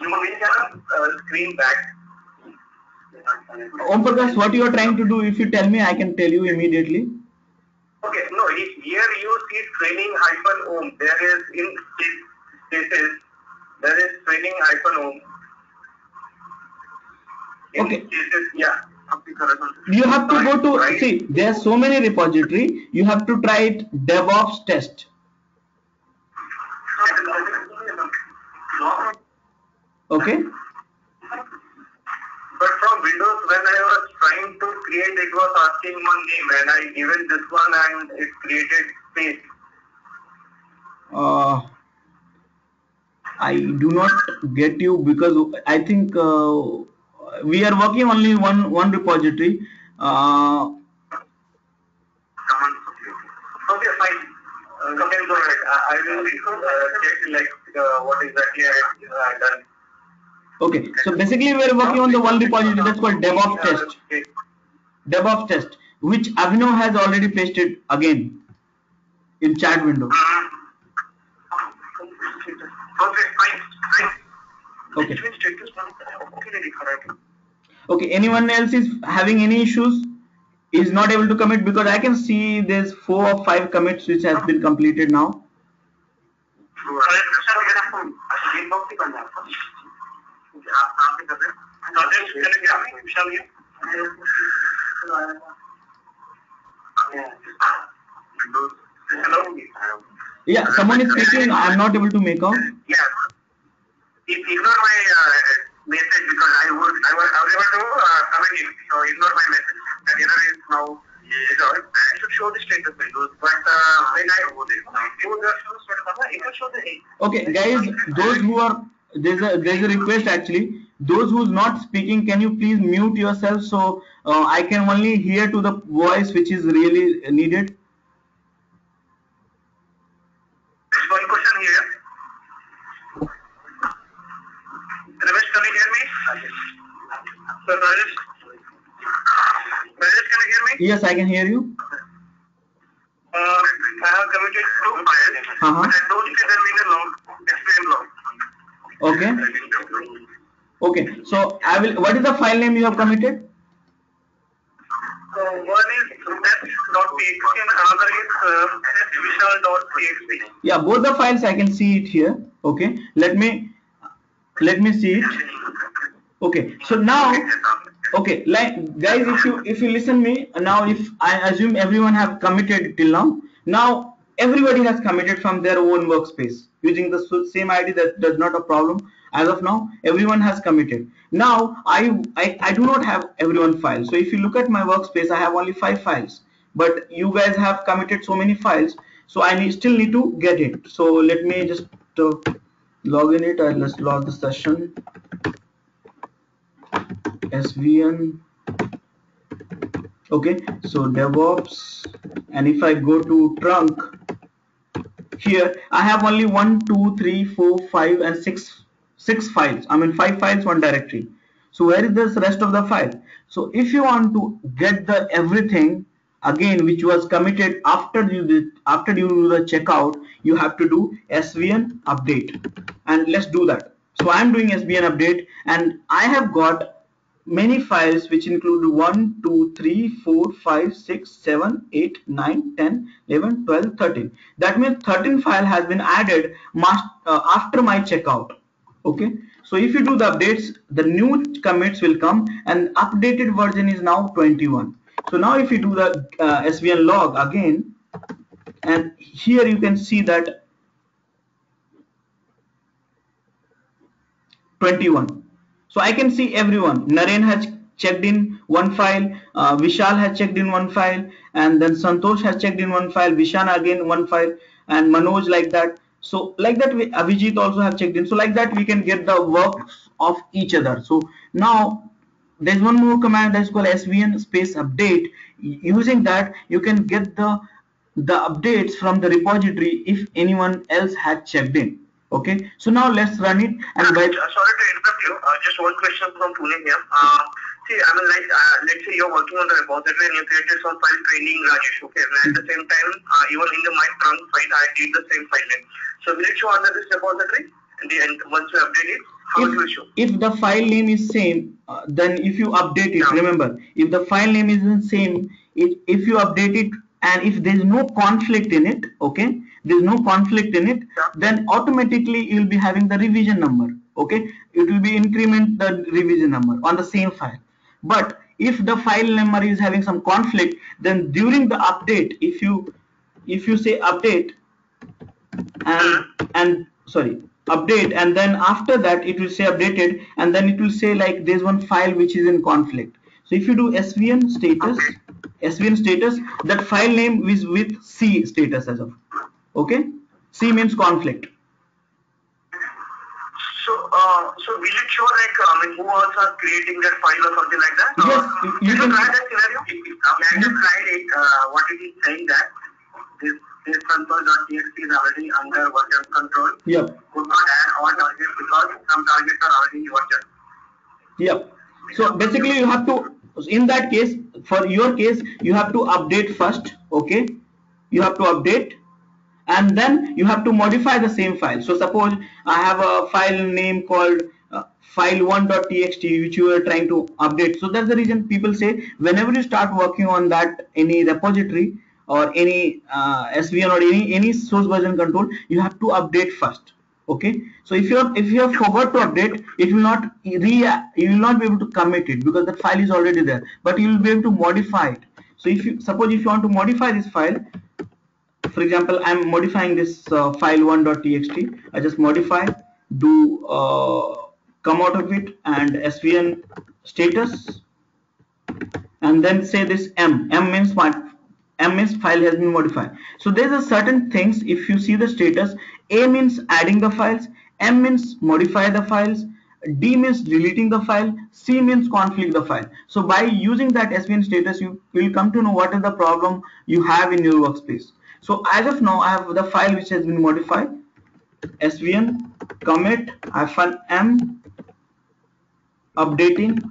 You can screen back. Om Prakash, what you are trying to do, if you tell me, I can tell you immediately. Okay, no, here you see training-ohm. There is in spaces, there is training-ohm. Okay. Cases, yeah. You have to go to, see, there are so many repository, you have to try it DevOps test. Okay. But from Windows, when I was trying to create, it was asking one name, and I given this one, and it created space. I do not get you, because I think we are working only one repository. Okay, fine. Okay, go ahead. I will check what exactly I have done. Okay, so basically we are working on the one repository that's called DevOps test. DevOps test, which Avino has already pasted again in chat window. Okay, fine. Okay. Okay, anyone else is having any issues? Is not able to commit, because I can see there's 4 or 5 commits which has been completed now. Hello? Yeah, someone is speaking, I'm not able to make out. Yeah. Ignore my message, because I was able to comment it. So ignore my message. And error is now resolved. I should show the status windows, but when I Okay, guys, those who are, there's a request actually. Those who's not speaking, can you please mute yourself, so I can only hear to the voice which is really needed. There's one question here. Ramesh, can you hear me? So Rajesh, can you hear me? Yes, I can hear you. I have committed 2 files. And don't see them in the log, SVN log. Okay. Okay. So I will. What is the file name you have committed? One is test.txt and another is testvishal.txt. Yeah, both the files I can see it here. Okay. Let me see it. Okay. So now, okay, like guys, if you listen me now, if I assume everyone have committed till now everybody has committed from their own workspace using the same ID. That does not a problem. As of now, everyone has committed. Now I do not have everyone files. So if you look at my workspace, I have only 5 files, but you guys have committed so many files, so I still need to get it. So let me just log in it. Let's log the session. SVN. Okay, so DevOps, and if I go to trunk, here I have only 1, 2, 3, 4, 5 and 6 files. I mean 5 files, 1 directory. So where is this rest of the file? So if you want to get the everything again which was committed after you do the checkout, you have to do SVN update, and let's do that. So I'm doing SVN update, and I have got many files which include 1, 2, 3, 4, 5, 6, 7, 8, 9, 10, 11, 12, 13. That means 13 file has been added after my checkout. Okay, so if you do the updates, the new commits will come, and updated version is now 21. So now if you do the SVN log again, and here you can see that 21. So I can see everyone. Naren has checked in 1 file, Vishal has checked in 1 file, and then Santosh has checked in 1 file, Vishan again 1 file, and Manoj like that. So like that, Avijit also have checked in. So like that we can get the works of each other. So now there's one more command that's called SVN space update. Using that you can get the updates from the repository if anyone else had checked in. Okay, so now let's run it. And by Sorry to interrupt you. Just one question from Pune here. See, I mean, like, let's say you're working on the repository and you created some file training Rajesh. Okay, and at the same time, even in the my trunk file, I did the same file name. So will it show under this repository? And once you update it, how it will show? if the file name is same, then if you update it, remember, if the file name is the same, if you update it and if there is no conflict in it, okay, there is no conflict in it, then automatically you will be having the revision number. Okay, it will be increment the revision number on the same file. But if the file number is having some conflict, then during the update, if you say update and sorry, update, and then after that it will say updated, and then it will say like there's one file which is in conflict. So if you do svn status, that file name is with C status as of. Okay, C means conflict. So will it show like I mean who else are creating that file or something like that? Yes, you can try that scenario. I just tried it. What it is saying that this console.txt is already under version control. Yep. Could not add all targets because some targets are already version. Yep. So basically you have to, in that case, for your case, you have to update first. Okay, you have to update and then you have to modify the same file. So suppose I have a file name called file1.txt which you are trying to update. So that's the reason people say whenever you start working on that any repository or any SVN or any source version control, you have to update first. Okay, so if you have forgot to update, it will not you will not be able to commit it because that file is already there, but you will be able to modify it. So if you want to modify this file, for example, I'm modifying this file1.txt. I just modify, do come out of it and svn status, and then say this m means file has been modified. So there's a certain things. If you see the status, A means adding the files, M means modify the files, D means deleting the file, C means conflict the file. So by using that svn status, you will come to know what is the problem you have in your workspace. So as of now, I have the file which has been modified, svn commit -m updating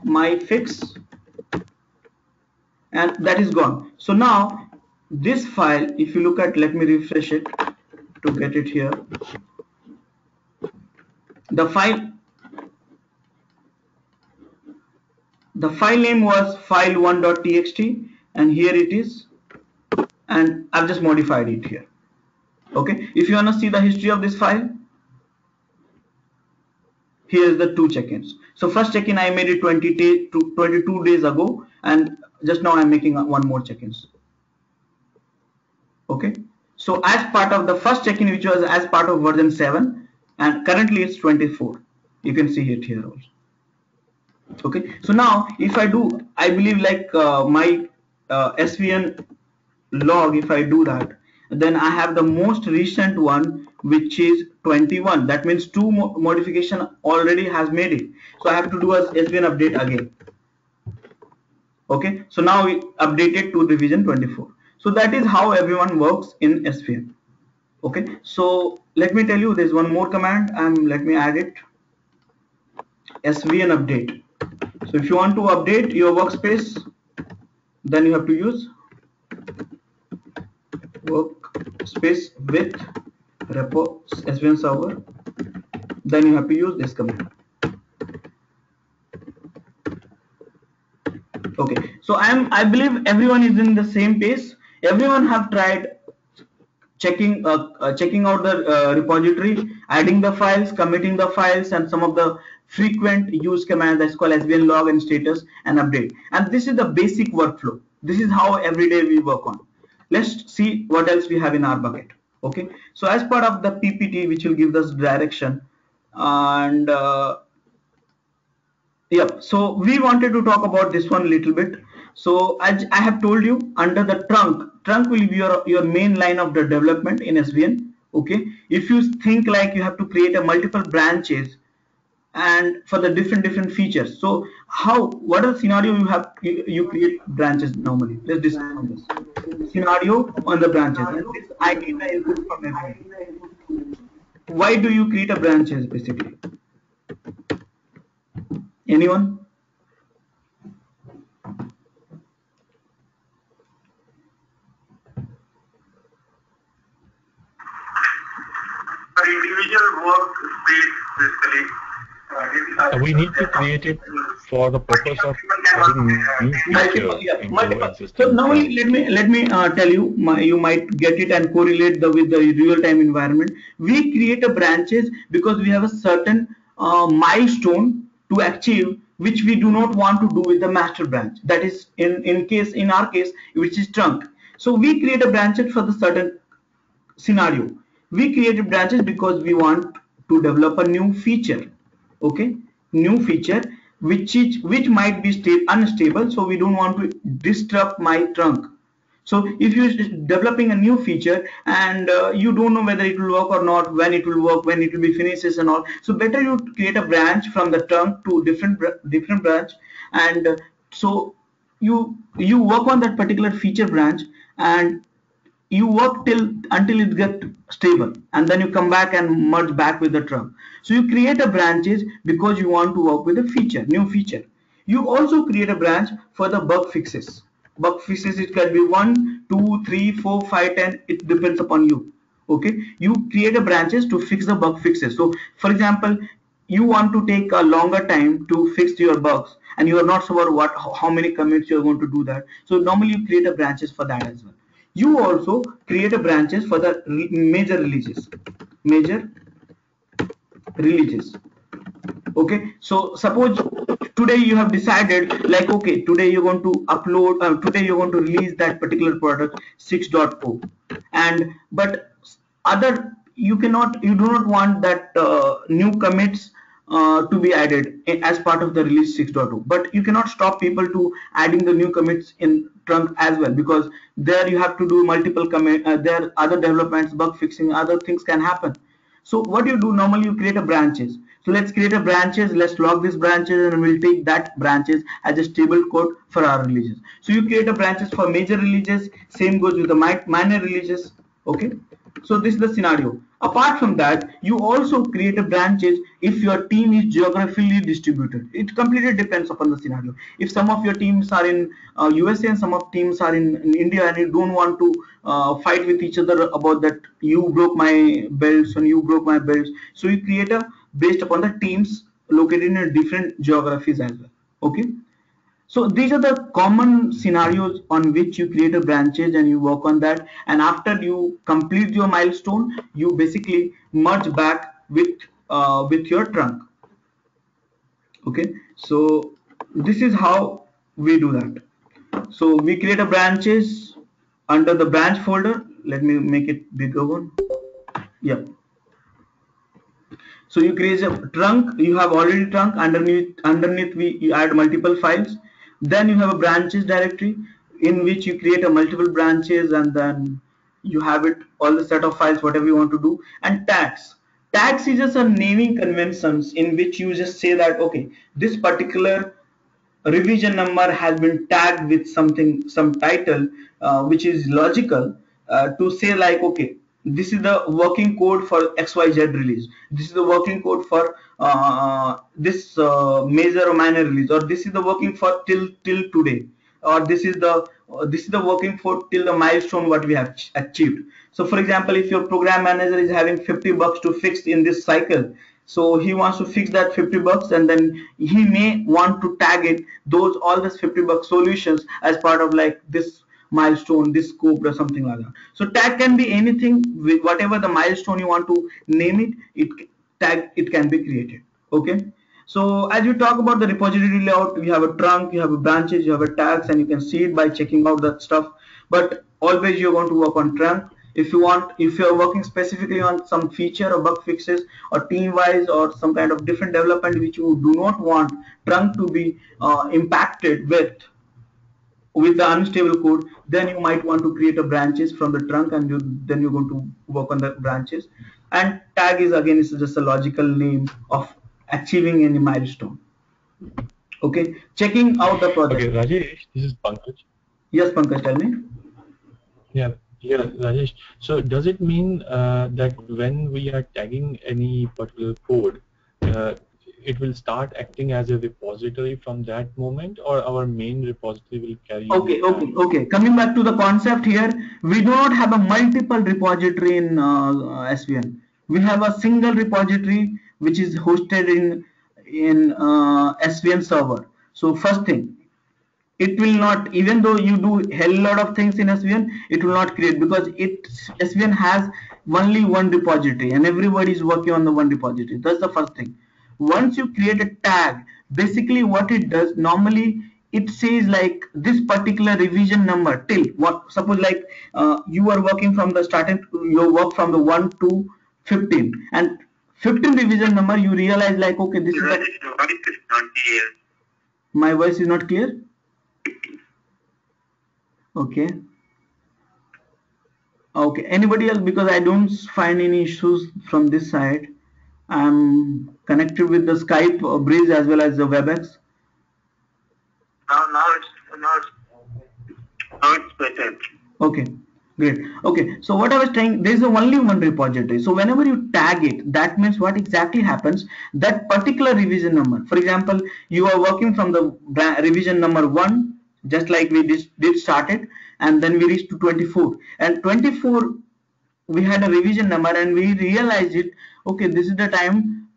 my fix, and that is gone. So now this file, if you look at, let me refresh it to get it here. The file name was file1.txt and here it is, and I've just modified it here. Okay, if you want to see the history of this file, here is the 2 check-ins. So first check-in I made it 22 days ago, and just now I'm making one more check-ins. Okay, so as part of the first check-in, which was as part of version 7, and currently it's 24. You can see it here also. Okay, so now if I do, I believe like my svn log, if I do that, then I have the most recent one which is 21. That means 2 modification already has made it. So I have to do a svn update again. Okay, so now we updated to revision 24. So that is how everyone works in svn. Okay, so let me tell you, there's one more command, let me add it, svn update. So if you want to update your workspace, then you have to use workspace with repo svn server, then you have to use this command. Okay, so I believe everyone is in the same pace. Everyone have tried checking out the repository, adding the files, committing the files, and some of the frequent use commands that's called svn log and status and update. And this is the basic workflow. This is how every day we work on. Let's see what else we have in our bucket. Okay, so as part of the PPT, which will give us direction, and yep, so we wanted to talk about this one a little bit. So as I have told you, under the trunk will be your main line of the development in svn. Okay, if you think like you have to create a multiple branches and for the different features, so what are the scenario you create branches normally? Let's discuss on this scenario on the branches, and this I get the input from everyone. why do you create a branches basically? Anyone? For individual work space, basically. We need to create it for the purpose of adding new features into existing. So now let me tell you, you might get it and correlate with the real time environment. We create a branches because we have a certain milestone to achieve, which we do not want to do with the master branch. That is in our case, which is trunk. So we create a branches for the certain scenario. We created branches because we want to develop a new feature. Okay, new feature which might be unstable, so we don't want to disrupt my trunk. So if you're developing a new feature and you don't know whether it will work or not, when it will work, when it will be finishes and all, so better you create a branch from the trunk to different branch, and so you work on that particular feature branch, and you work until it gets stable, and then you come back and merge back with the trunk. So you create a branches because you want to work with a feature, new feature. You also create a branch for the bug fixes. Bug fixes, it can be 1, 2, 3, 4, 5, 10, it depends upon you. Okay, you create a branches to fix the bug fixes. So for example, you want to take a longer time to fix your bugs and you are not sure how many commits you are going to do that, so normally you create a branches for that as well. You also create a branches for the major releases. Okay, so suppose today you have decided, like, okay, today you're going to upload, today you're going to release that particular product 6.0, and but other you do not want that new commits to be added as part of the release 6.0, but you cannot stop people to adding the new commits in trunk as well, because there you have to do multiple commit, there are other developments, bug fixing, other things can happen. So what you do normally, you create a branches. So let's create a branches, let's log these branches, and we'll take that branches as a stable code for our releases. So you create a branches for major releases, same goes with the minor releases. Okay, so this is the scenario. Apart from that, you also create a branches if your team is geographically distributed. It completely depends upon the scenario. If some of your teams are in USA and some of teams are in India, and you don't want to fight with each other about that you broke my belts and you broke my belts, so you create a based upon the teams located in different geographies as well. Okay, so these are the common scenarios on which you create a branches and you work on that, and after you complete your milestone, you basically merge back with your trunk. Okay, so this is how we do that. So we create a branches under the branch folder. Let me make it bigger one. Yeah, so you create a trunk, you have already trunk, underneath you add multiple files, then you have a branches directory in which you create a multiple branches, and then you have it all the set of files whatever you want to do. And tags is just a naming conventions in which you just say that, okay, this particular revision number has been tagged with some title which is logical, to say like, okay, this is the working code for XYZ release, this is the working code for this major or minor release, or this is the working for till today, or this is the working for till the milestone what we have achieved. So for example, if your program manager is having 50 bugs to fix in this cycle, so he wants to fix that 50 bugs, and then he may want to tag it those all these 50 bug solutions as part of like this milestone, this scope, or something like that. So tag can be anything, with whatever the milestone you want to name it can be created. Okay, so as you talk about the repository layout, you have a trunk, you have a branches, you have a tags, and you can see it by checking out that stuff. But always you're going to work on trunk. If you're working specifically on some feature or bug fixes or team wise or some kind of different development which you do not want trunk to be impacted with the unstable code, then you might want to create a branches from the trunk, and then you're going to work on the branches. And tag is again is just a logical name of achieving any milestone. Okay, checking out the project. Okay, Rajesh, this is Pankaj. Yes, Pankaj, tell me. Yeah, Yeah, Rajesh. So does it mean that when we are tagging any particular code, uh, it will start acting as a repository from that moment, or our main repository will carry the tag? Okay. Coming back to the concept here, we do not have a multiple repository in SVN. We have a single repository which is hosted in SVN server. So first thing, it will not, even though you do hell lot of things in SVN, it will not create, because SVN has only one repository and everybody is working on the one repository. That's the first thing. Once you create a tag, basically what it does normally, it says like this particular revision number till what, suppose like you are working from the starting, you work from the 1 to 15, and 15 revision number, you realize like, okay, this is the, my voice is not clear. Okay. Okay. Anybody else? Because I don't find any issues from this side. I'm connected with the Skype bridge as well as the WebEx. Now it's better. Okay. Great. Okay. So what I was saying, there is only one repository. So whenever you tag it, that means what exactly happens? That particular revision number. For example, you are working from the revision number 1, just like we did started, and then we reached to 24. And 24, we had a revision number and we realized it, okay, this is the time,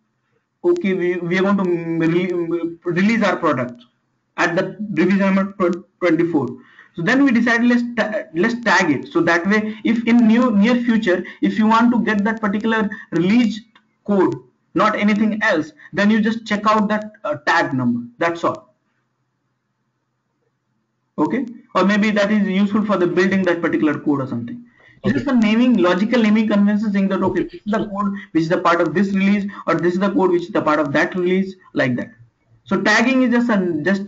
okay, we are going to release our product at the revision number 24. So then we decided, let's tag it, so that way if in near future, if you want to get that particular release code, not anything else, then you just check out that tag number, that's all. Okay, or maybe that is useful for the building that particular code or something. This is the naming, logical naming convention, saying that okay, this is the code which is the part of this release, or this is the code which is the part of that release, like that. So tagging is just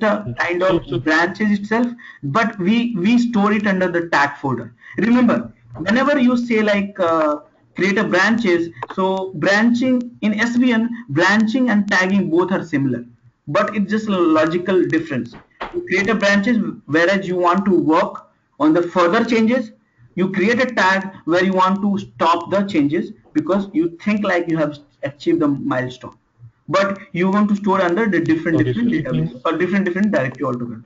a kind of branches itself, but we store it under the tag folder. Remember, whenever you say like create a branches, so branching in SVN, branching and tagging both are similar, but it's just a logical difference. You create a branches, whereas you want to work on the further changes. You create a tag where you want to stop the changes because you think like you have achieved the milestone, but you want to store under the different database or different directory altogether.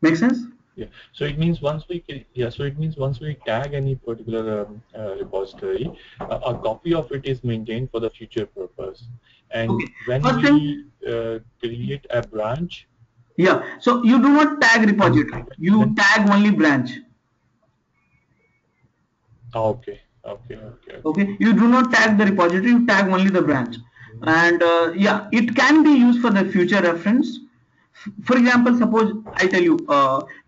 Make sense? Yeah. So it means once we tag any particular repository, a copy of it is maintained for the future purpose. And when we create a branch. Yeah. So you do not tag repository. You tag only branch. Okay. Okay. You do not tag the repository. You tag only the branch. And yeah, it can be used for the future reference. For example, suppose I tell you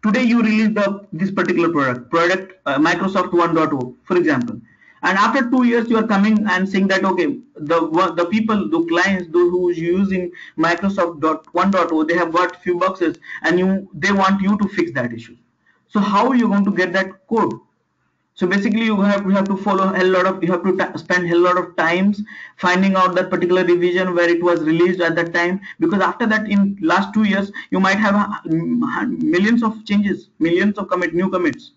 today you release this particular product Microsoft 1.0, for example, and after 2 years you are coming and saying that okay, the people, the clients, those who is using Microsoft 1.0, they have got few boxes and they want you to fix that issue. So how are you going to get that code? So basically you have to follow a lot of, you have to spend a lot of times finding out that particular revision where it was released at that time, because after that in last 2 years you might have millions of changes, millions of new commits,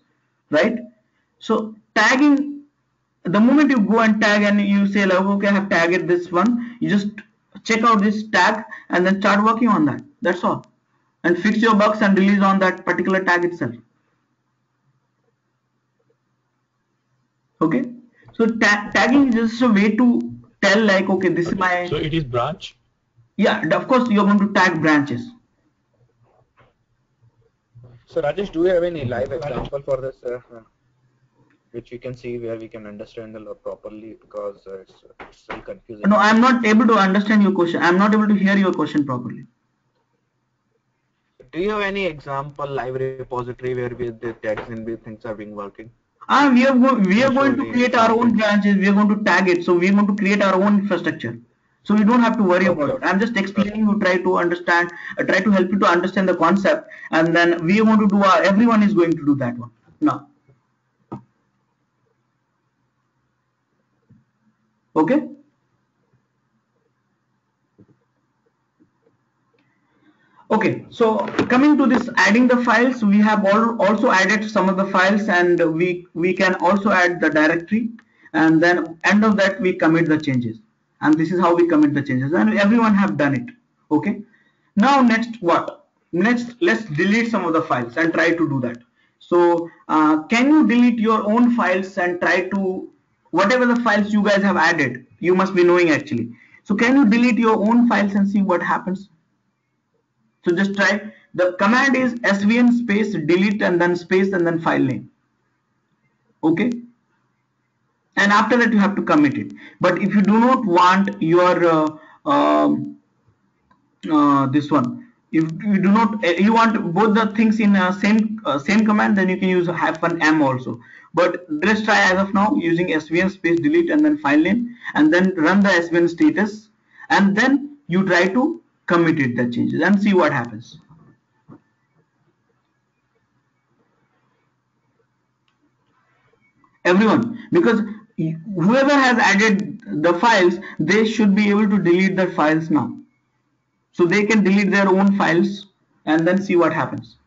right? So tagging, the moment you go and tag and you say like okay, I have tagged this one, you just check out this tag and then start working on that, that's all, and fix your bugs and release on that particular tag itself. Okay, so tagging is just a way to tell like okay, this is my, so it is branch. Yeah, of course you're going to tag branches. So Rajesh, do you have any live example for this which we can see where we can understand the law properly, because it's very confusing? No, I'm not able to understand your question. I'm not able to hear your question properly. Do you have any example live repository where with the tags and things are being working? We are going to create our own branches. We are going to tag it. So we are going to create our own infrastructure. So we don't have to worry about it. I'm just explaining you, try to understand, try to help you to understand the concept, and then we are going to do everyone is going to do that one now. Okay. Okay, so coming to this adding the files, we have also added some of the files, and we can also add the directory, and then end of that we commit the changes, and this is how we commit the changes, and everyone have done it. Okay, now next what? Next, let's delete some of the files and try to do that. So can you delete your own files and try to, whatever the files you guys have added, you must be knowing actually. So can you delete your own files and see what happens? So just try. The command is svn space delete and then space and then file name. Okay. And after that you have to commit it. But if you do not want your this one, if you do not you want both the things in same command, then you can use -m also. But let's try as of now using svn space delete and then file name, and then run the svn status, and then you try to commit it the changes and see what happens. Everyone, because whoever has added the files, they should be able to delete the files now, so they can delete their own files and then see what happens.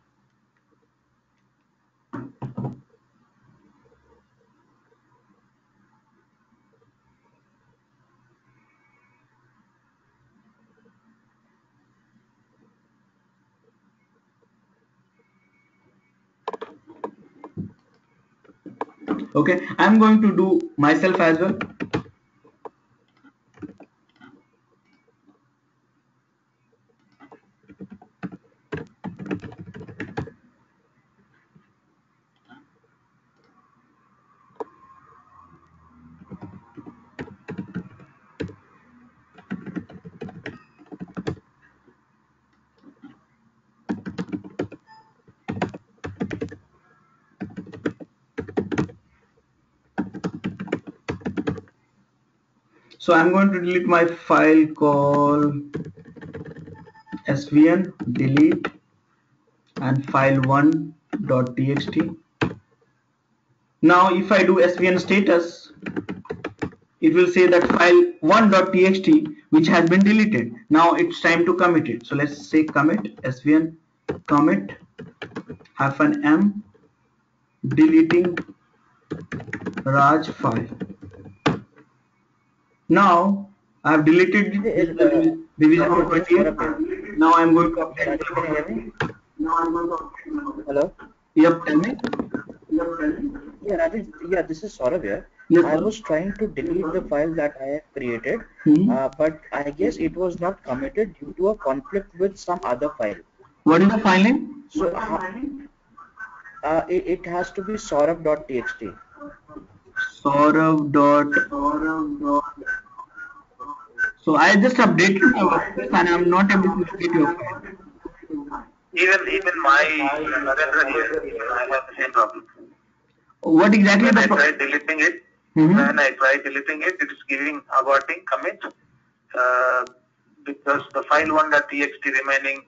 Okay, I'm going to do myself as well. So I'm going to delete my file called svn delete and file1.txt. Now if I do svn status, it will say that file1.txt which has been deleted. Now it's time to commit it. So let's say commit svn commit -m deleting Raj file. Now I have deleted division of 28. Now I am going to update. Hello? Yep, tell me. Yeah, Rajesh, yeah, this is Saurabh here. Yes, I sir. was trying to delete the file that I have created, Mhm. but I guess it was not committed due to a conflict with some other file. What is the file name? So it has to be saurabh.txt. Saurav dot. So I just updated my workspace and I'm not able to locate your file. Even my Narendra here, I have the same problem. What exactly When the I try deleting it, it is giving aborting commit because the file 1.txt remaining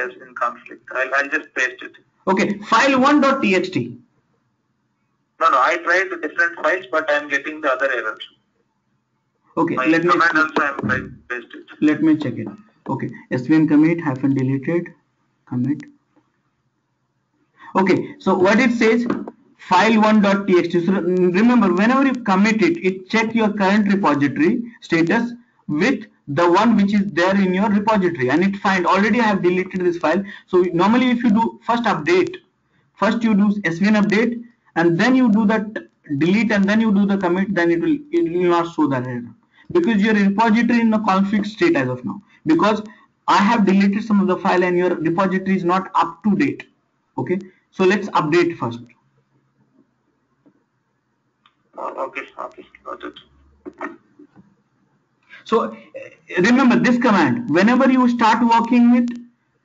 is in conflict. I'll just paste it. Okay, file1.txt. No, I tried the different files, but I'm getting the other errors. Okay, My let me command also I'm trying to paste it. let me check it. Okay, svn commit -deleted commit. Okay, so what it says, file1.txt. So remember, whenever you commit it, it check your current repository status with the one which is there in your repository, and it find already I have deleted this file. So normally if you do first update, first you do svn update and then you do that delete and then you do the commit, then it will not show that error, because your repository in the conflict state as of now, because I have deleted some of the file and your repository is not up to date. Okay, so let's update first. Okay, got it. So remember this command, whenever you start working with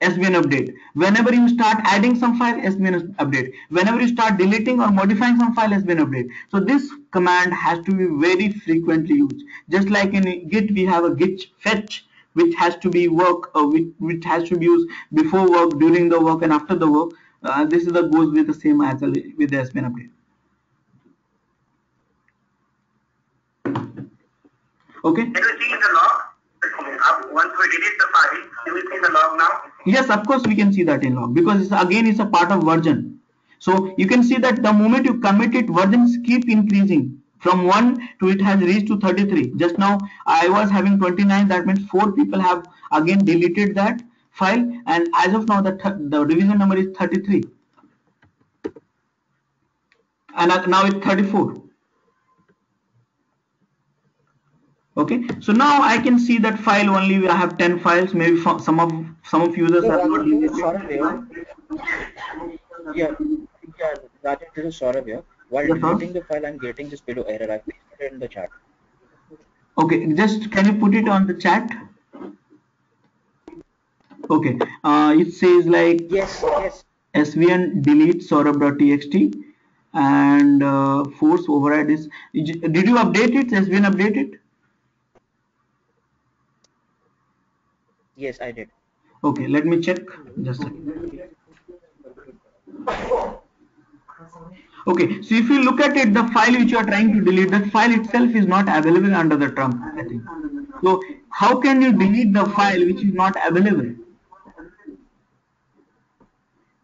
svn update, whenever you start adding some file, svn update, whenever you start deleting or modifying some file, svn update. So this command has to be very frequently used. Just like in git we have a git fetch which has to be which has to be used before work, during the work and after the work. This is the goes with the same as with the svn update. Okay. Can we see in the log? Once we delete the file, can we see the log now? Yes, of course we can see that in log because it's again a part of version. So you can see that the moment you commit it, versions keep increasing from 1 to it has reached to 33. Just now I was having 29. That means 4 people have again deleted that file, and as of now the revision number is 33, and now it's 34. Okay, so now I can see that file only. I have 10 files. Maybe some of users So have not Rajan, this is deleted. Saurabh here. Yeah, Rajan, this is Saurabh here. While Yes, sir. deleting the file, I'm getting this below error. I pasted it in the chat. Okay, just can you put it on the chat? Okay, it says like Yes. svn delete saurabh.txt and force override is. Did you update it? Svn update it? Yes, I did. Okay, let me check. Just a second. Okay, so if you look at it, the file which you are trying to delete, that file itself is not available under the trunk, I think. So how can you delete the file which is not available?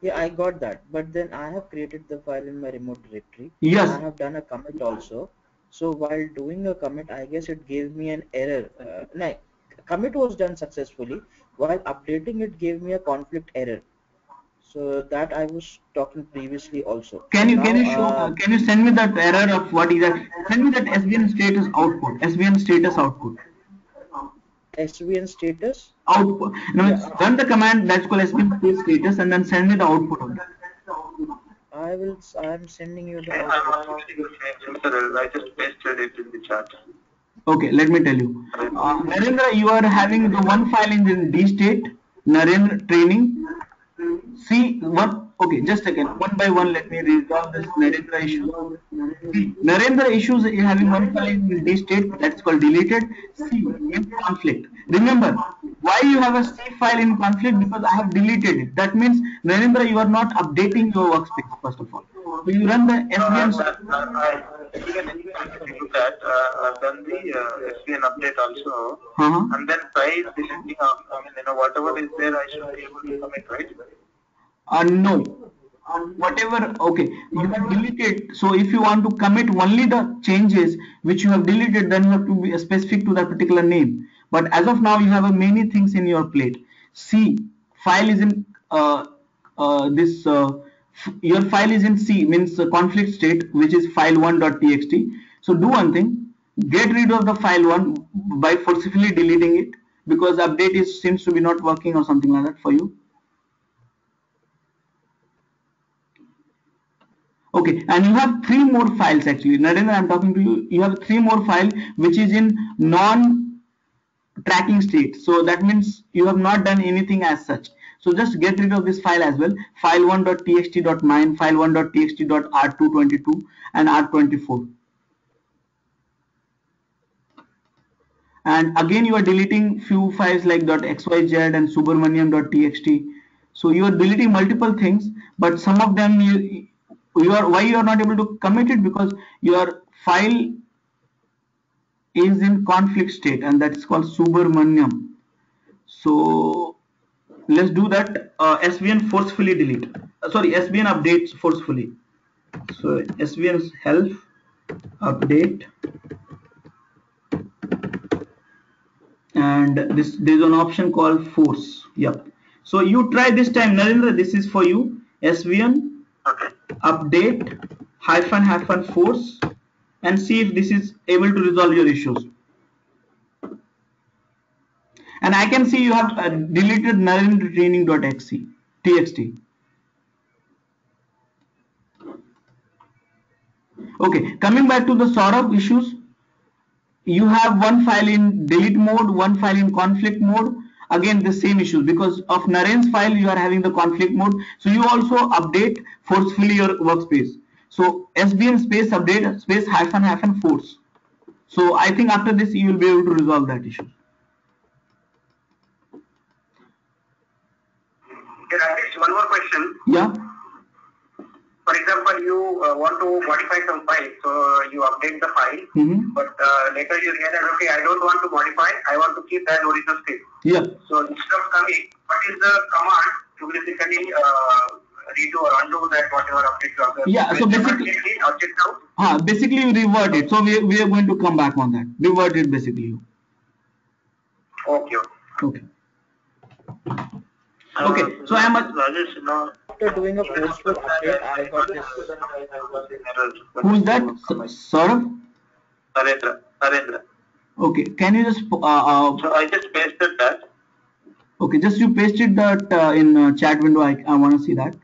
Yeah, I got that. But then I have created the file in my remote directory. Yes. I have done a commit also. So while doing a commit, I guess it gave me an error. No, commit was done successfully. While updating, it gave me a conflict error. So that I was talking previously also. Can So you now, can you send me that error of what is that? Send me that SVN status output. SVN status output. SVN status? Output. Now Yeah, run the command that's called SVN space status and then send me the output of that. I'm sending you the I'm output. also using the same URL. I just pasted it in the chat. Okay, let me tell you. Narendra, you are having the one file in D state, Narendra training. See one. Okay, just a second. One by one, let me resolve this Narendra issue. See, Narendra issues is having one file in D state that's called deleted. C in conflict. Remember, why you have a C file in conflict? Because I have deleted it. That means Narendra, you are not updating your workspace first of all. So you run the SVN. Even if you do that, I've done the SVN update also, Uh-huh. and then try deleting whatever is there, I should be able to commit, right? No. Whatever, okay, you have deleted. So if you want to commit only the changes which you have deleted, then you have to be specific to that particular name. But as of now, you have many things in your plate. C file is in your file is in C, means conflict state, which is file1.txt. So do one thing, get rid of the file1 by forcibly deleting it, because update seems to be not working or something like that for you. Okay, and you have 3 more files actually. Narendra, I'm talking to you. You have 3 more files which is in non-tracking state. So that means you have not done anything as such. So just get rid of this file as well. File1.txt.mine, file1.txt.r222 and r24. And again you are deleting few files like .xyz and subramaniam.txt. So you are deleting multiple things, but some of them why you are not able to commit it, because your file is in conflict state, and that's called Subramaniam. So let's do that. SVN forcefully delete. Sorry, SVN updates forcefully. So SVN help update, and there's an option called force. Yep. So you try this time, Narendra. This is for you. SVN update -- force, and see if this is able to resolve your issues. And I can see you have deleted narendratraining.txt. Okay, coming back to the Saurabh issues, you have one file in delete mode, one file in conflict mode. Again, the same issues because of Naren's file, you are having the conflict mode. So you also update forcefully your workspace. So SVN space update space -- force. So I think after this you will be able to resolve that issue. Rakesh, one more question. Yeah. for example, you want to modify some file, so you update the file, but later you realize, okay, I don't want to modify, I want to keep that original state. Yeah. So instead of coming, what is the command to basically redo or undo that whatever update you have done? Yeah, so basically, object out. Basically you revert it. So we are going to come back on that. Revert it basically. Okay. Okay. Okay. So I am. Rajesh, After doing a forceful update, I got this. Who's that? Saurabh? Narendra. Okay. Can you just? So I just pasted that. Okay. Just you pasted that in chat window. I want to see that.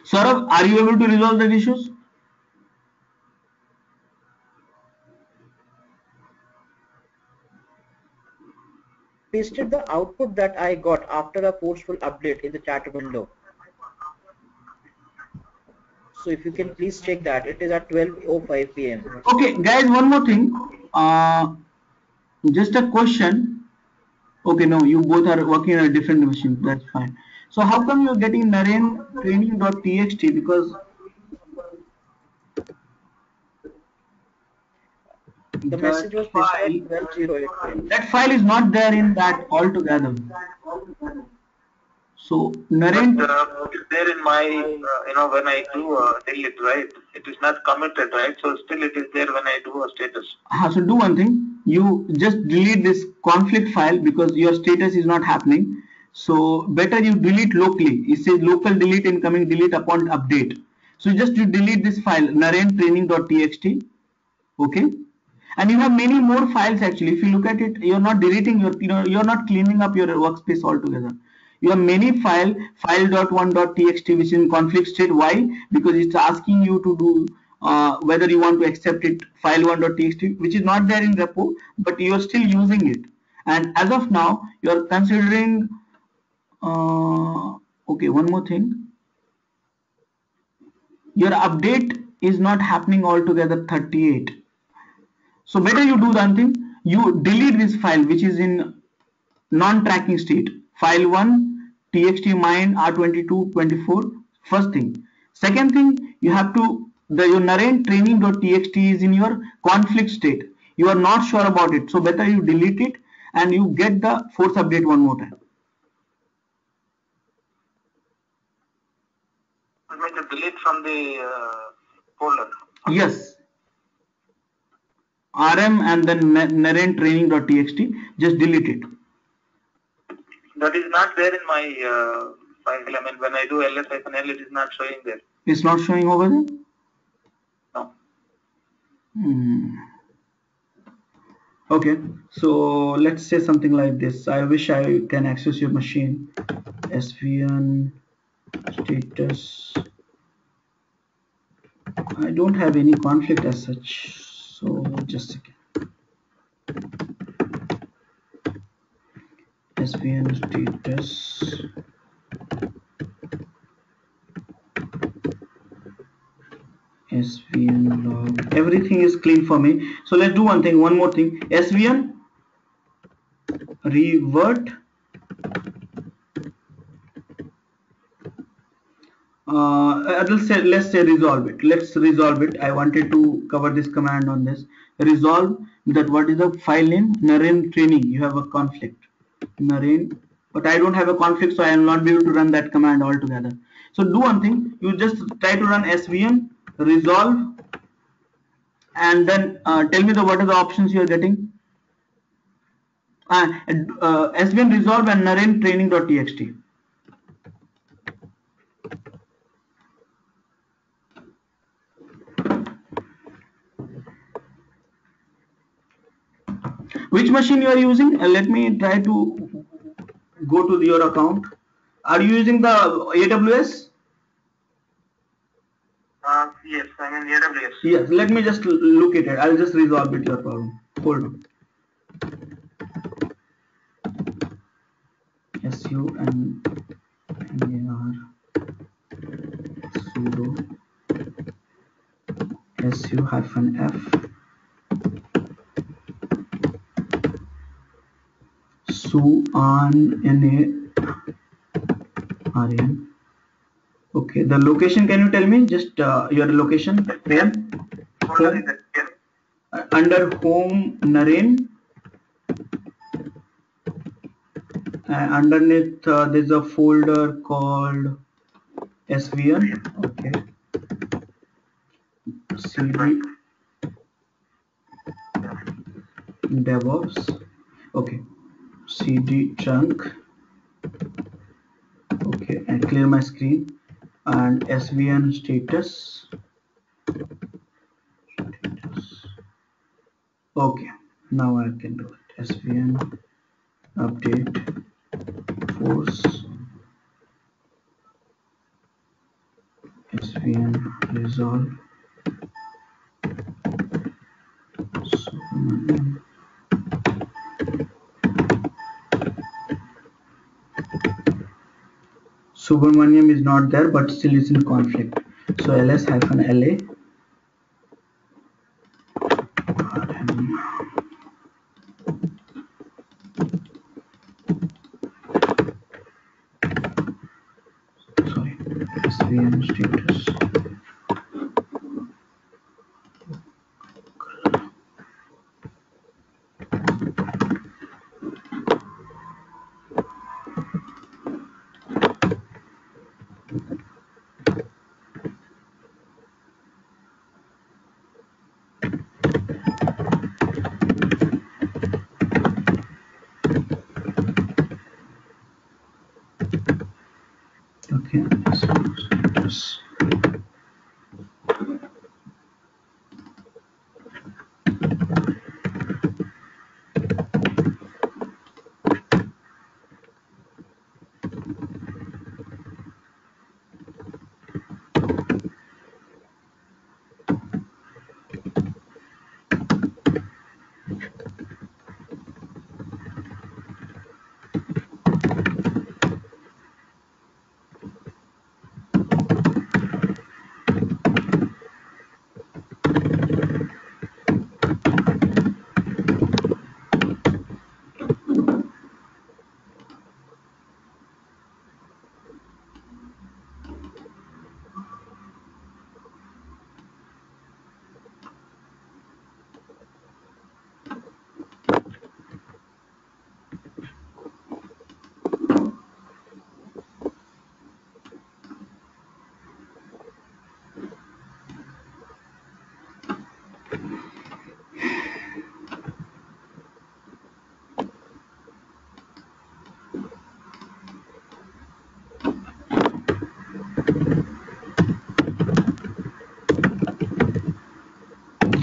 Saurabh, are you able to resolve the issues? Pasted the output that I got after a forceful update in the chat window. So if you can please check that, it is at 12:05 p.m. Okay, guys, one more thing. Just a question. Okay, no, you both are working on a different machine. That's fine. So how come you're getting Naren training.txt? Because the message was pasted at 12:08 p.m. that file is not there in that altogether. So Naren, it is there in my, when I do delete, right? It is not committed, right? So still it is there when I do a status. So do one thing. You just delete this conflict file because your status is not happening. So better you delete locally. It says local delete incoming delete upon update. So just you delete this file Naren training.txt. Okay. And you have many more files actually. If you look at it, you're not deleting your, you're not cleaning up your workspace altogether. You have many file.1.txt which is in conflict state. Why? Because it's asking you to do whether you want to accept it file1.txt, which is not there in repo, but you are still using it. And as of now, you are considering. Okay, one more thing. Your update is not happening altogether 38. So better you do one thing. You delete this file which is in non-tracking state. File1 txt mine r2224. First thing. Second thing, you have to your Naren training.txt is in your conflict state. You are not sure about it, so better you delete it and you get the force update one more time. I mean to delete from the folder. Yes. RM and then Naren training.txt. Just delete it. That is not there in my file. I mean, when I do ls-l, it is not showing there. It's not showing over there? No. Okay, so let's say something like this. I wish I can access your machine. SVN status. I don't have any conflict as such. So just a second. SVN status. SVN log. Everything is clean for me. So let's do one thing, one more thing. SVN revert let's say resolve it. Let's resolve it. I wanted to cover this command on this. Resolve that. What is the file name? Naren training. You have a conflict. Naren, but I don't have a conflict, so I will not be able to run that command altogether. So do one thing. You just try to run SVN resolve, and then tell me what are the options you are getting. SVN resolve and Naren training.txt. Which machine you are using? Let me try to go to your account. Are you using the AWS? Yes, I'm in AWS. Yes, let me just look at it. I'll just resolve it your problem. Hold on. SUNNAR sudo su-f Aryan. Okay, the location, can you tell me just your location? Home? Folder is here. Under home, Naren. Underneath there's a folder called SVN. Okay. CD DevOps. Okay. CD trunk. Okay, and clear my screen. And SVN status. Okay, now I can do it. SVN update force SVN resolve Subramaniam. Subramaniam is not there, but still is in conflict. So ls-la sorry, SVN status. Okay, status.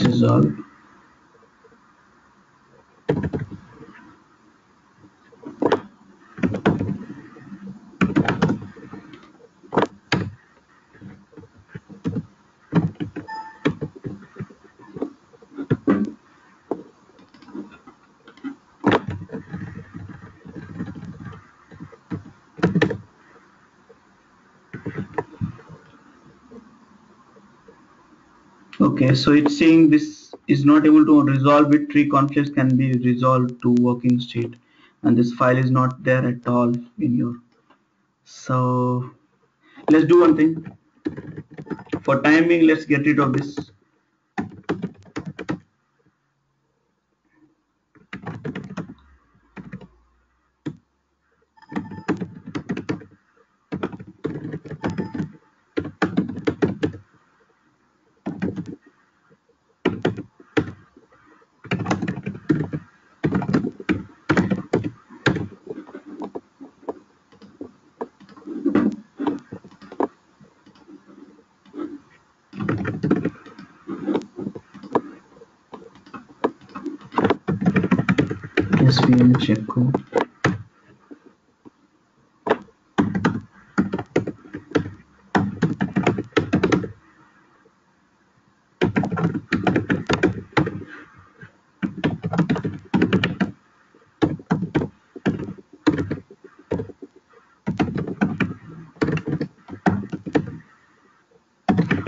Resolve. Okay, so it's saying this is not able to resolve it. Tree conflicts can be resolved to working state, and this file is not there at all in your. So let's do one thing. For time being, let's get rid of this. SVN check code.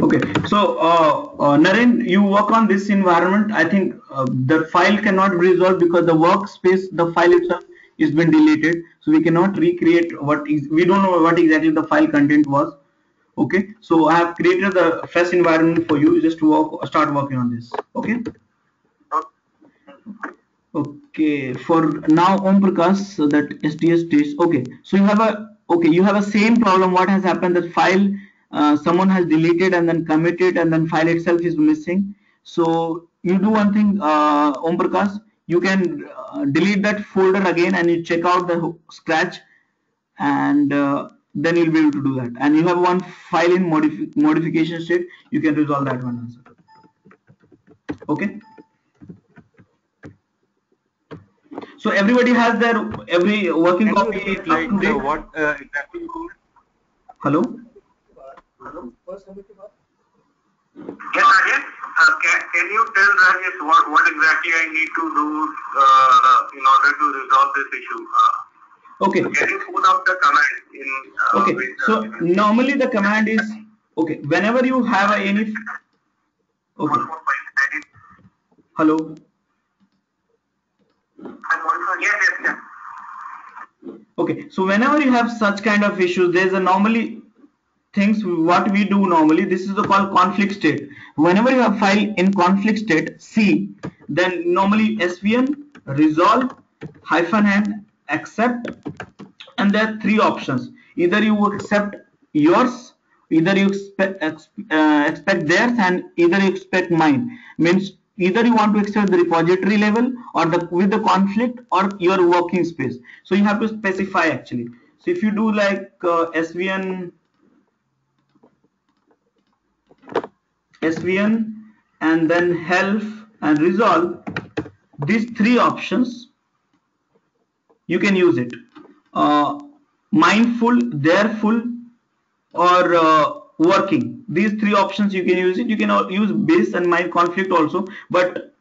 Okay, so Naren, you work on this environment. I think the file cannot be resolved because the workspace, the file itself is been deleted. So we cannot recreate what is, we don't know what exactly the file content was. Okay, so I have created the fresh environment for you just to start working on this. Okay. Okay, for now, Om Prakash, so that STS stage. Okay, so you have a same problem. What has happened? That file someone has deleted and then committed, and then file itself is missing. So you do one thing, Om Prakash. You can delete that folder again, and you check out the scratch, and then you'll be able to do that. And you have one file in modification state. You can resolve that one also. Okay. So everybody has their every working copy up to date. What exactly? Hello. Yes, Rajesh. Can you tell Rajesh what exactly I need to do in order to resolve this issue? Okay. Can you put up the command in? Okay. So normally the command is okay. Whenever you have any. Okay. Hello. Yes. Okay. So whenever you have such kind of issues, there's a normally things what we do normally. This is the called conflict state. Whenever you have file in conflict state C, then normally SVN resolve -n accept, and there are three options. Either you accept yours, either you expect theirs, and either you expect mine. Means either you want to accept the repository level or with the conflict or your working space. So you have to specify actually. So if you do like SVN and then health and resolve, these three options you can use it. Mindful, thereful, or working. These three options you can use it. You can use base and mind conflict also, but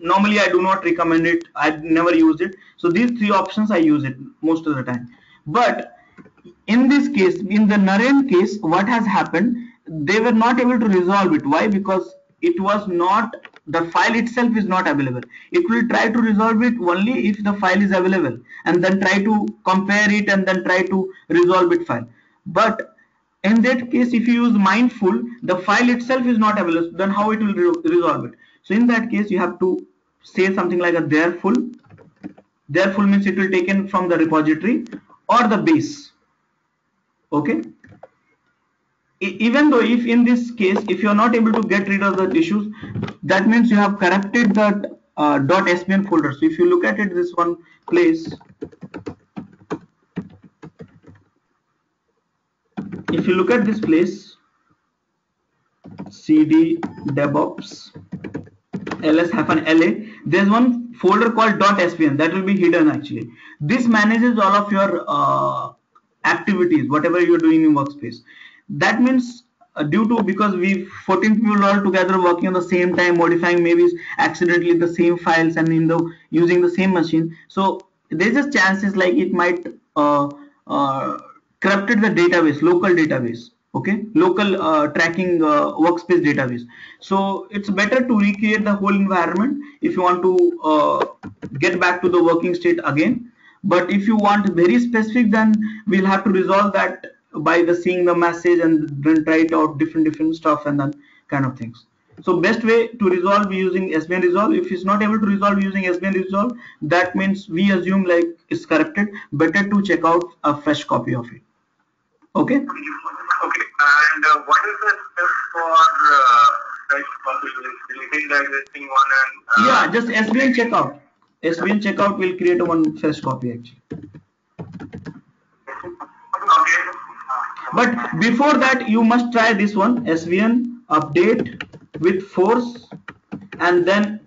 normally I do not recommend it. I never used it. So these three options I use it most of the time. But in this case, in the Naren case, what has happened? They were not able to resolve it. Why? Because it was not, the file itself is not available. It will try to resolve it only if the file is available, and then try to compare it and then try to resolve it file. But in that case, if you use mindful, the file itself is not available, then how it will resolve it? So in that case, you have to say something like a thereful. Thereful means it will taken from the repository or the base. Okay. Even though if in this case, if you are not able to get rid of the issues, that means you have corrupted the .svn folder. So if you look at it, this one place, if you look at this place, cd devops ls-la, there's one folder called .svn that will be hidden actually. This manages all of your activities, whatever you're doing in workspace. That means because we 14 people all together working on the same time, modifying maybe accidentally the same files and using the same machine. So there's just chances like it might corrupted the database, local database. Okay, local tracking workspace database. So it's better to recreate the whole environment if you want to get back to the working state again. But if you want very specific, then we'll have to resolve that by seeing the message and then try it out different stuff and then kind of things. So best way to resolve using SVN resolve. If it's not able to resolve using SVN resolve, that means we assume like it's corrupted. Better to check out a fresh copy of it. Okay. Okay. And what is the step for fresh copy? Deleting the existing one and yeah, just SVN checkout. SVN checkout will create one fresh copy actually. Okay. But before that, you must try this one, SVN update with force, and then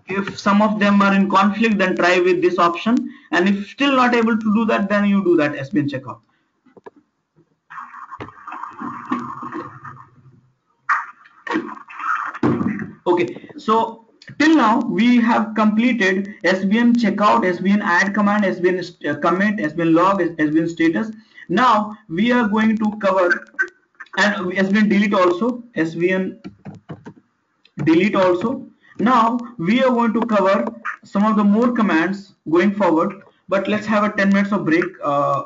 if some of them are in conflict, then try with this option, and if still not able to do that, then you do that SVN checkout. Okay, so till now we have completed SVN checkout, SVN add command, SVN commit, SVN log, SVN status. Now we are going to cover and SVN delete also, SVN delete also. Now we are going to cover some of the more commands going forward, but let's have a 10 minutes of break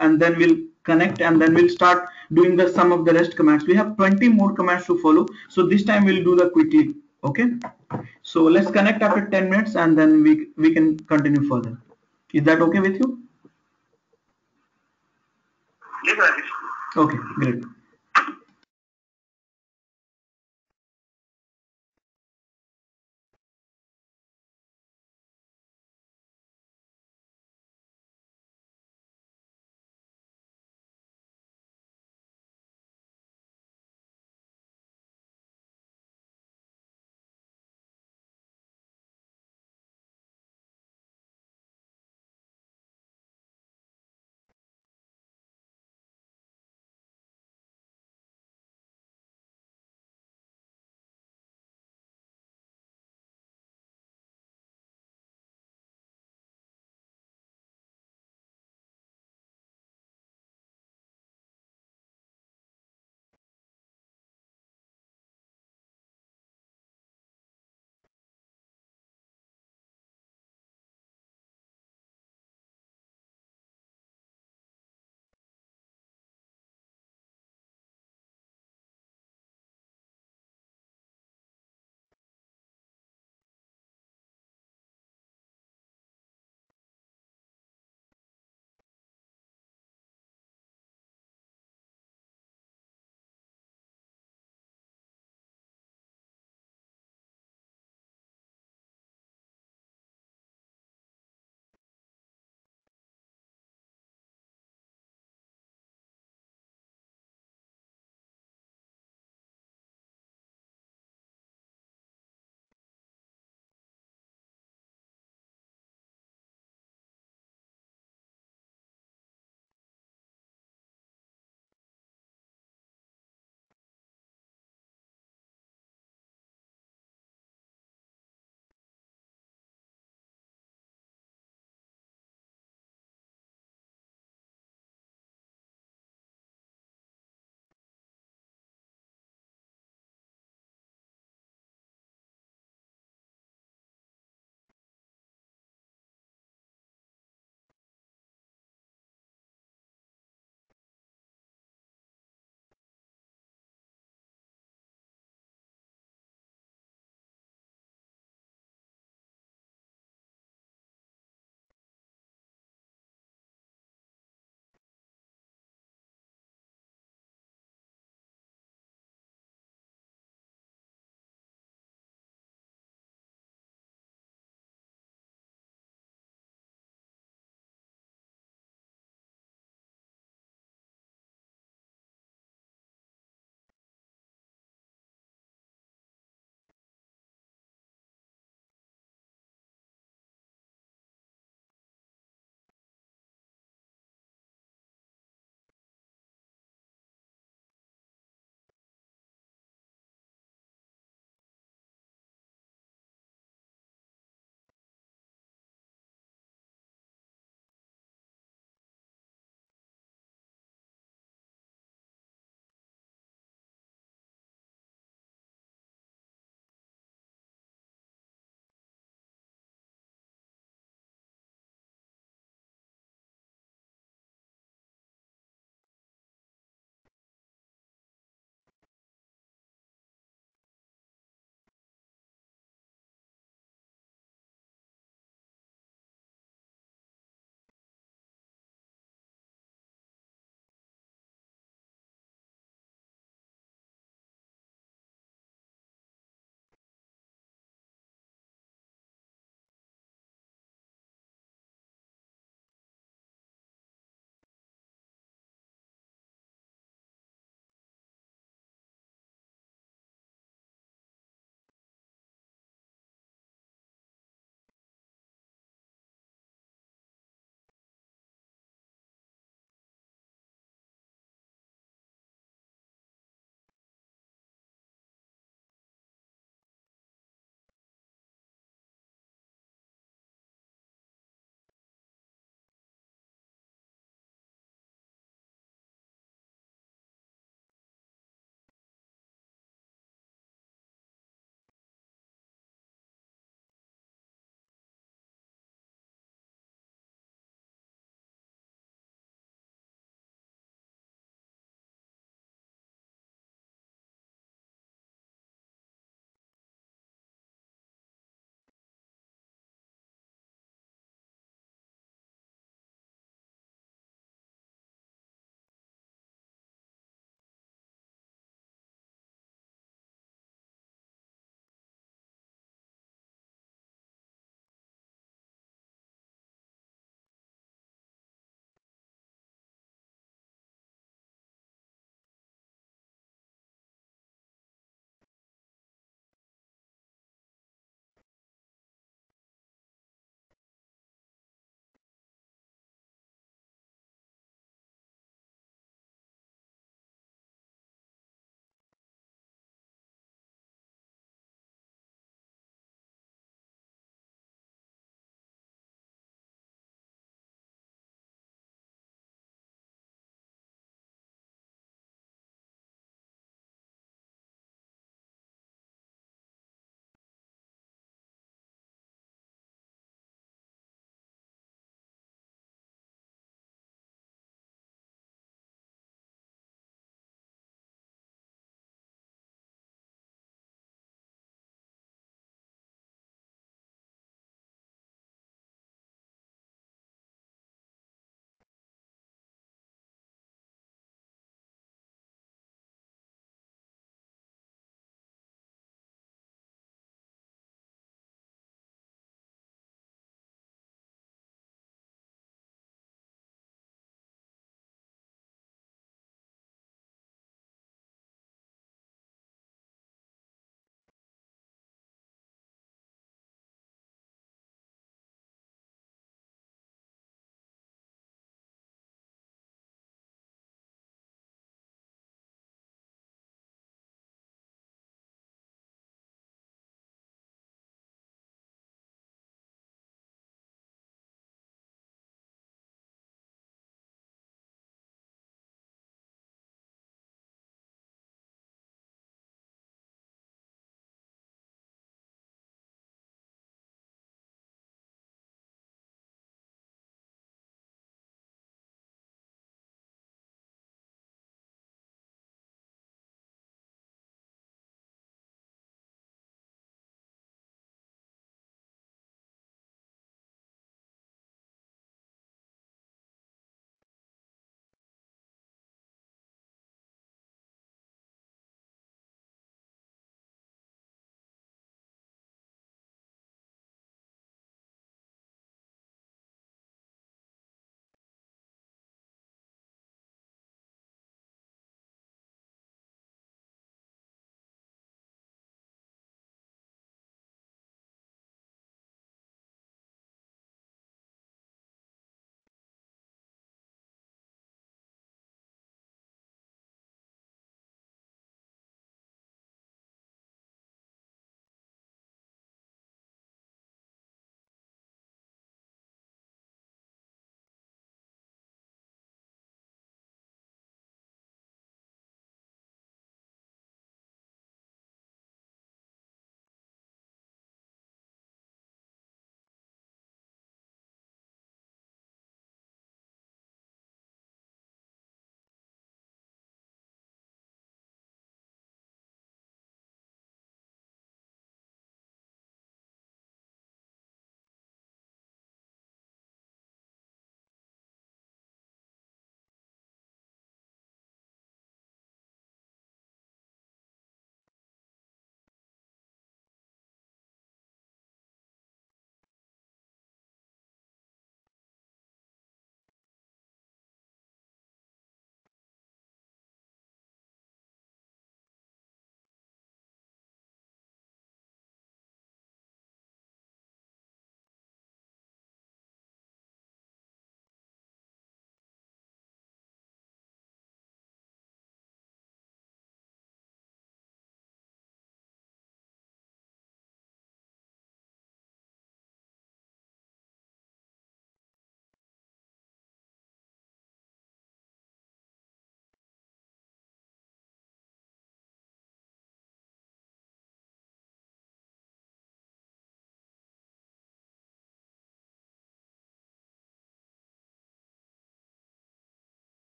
and then we'll connect and then we'll start doing the some of the rest commands. We have 20 more commands to follow, so this time we'll do the quickly. Okay, so let's connect after 10 minutes and then we can continue further. Is that okay with you? Yes, Rajesh. Okay, great.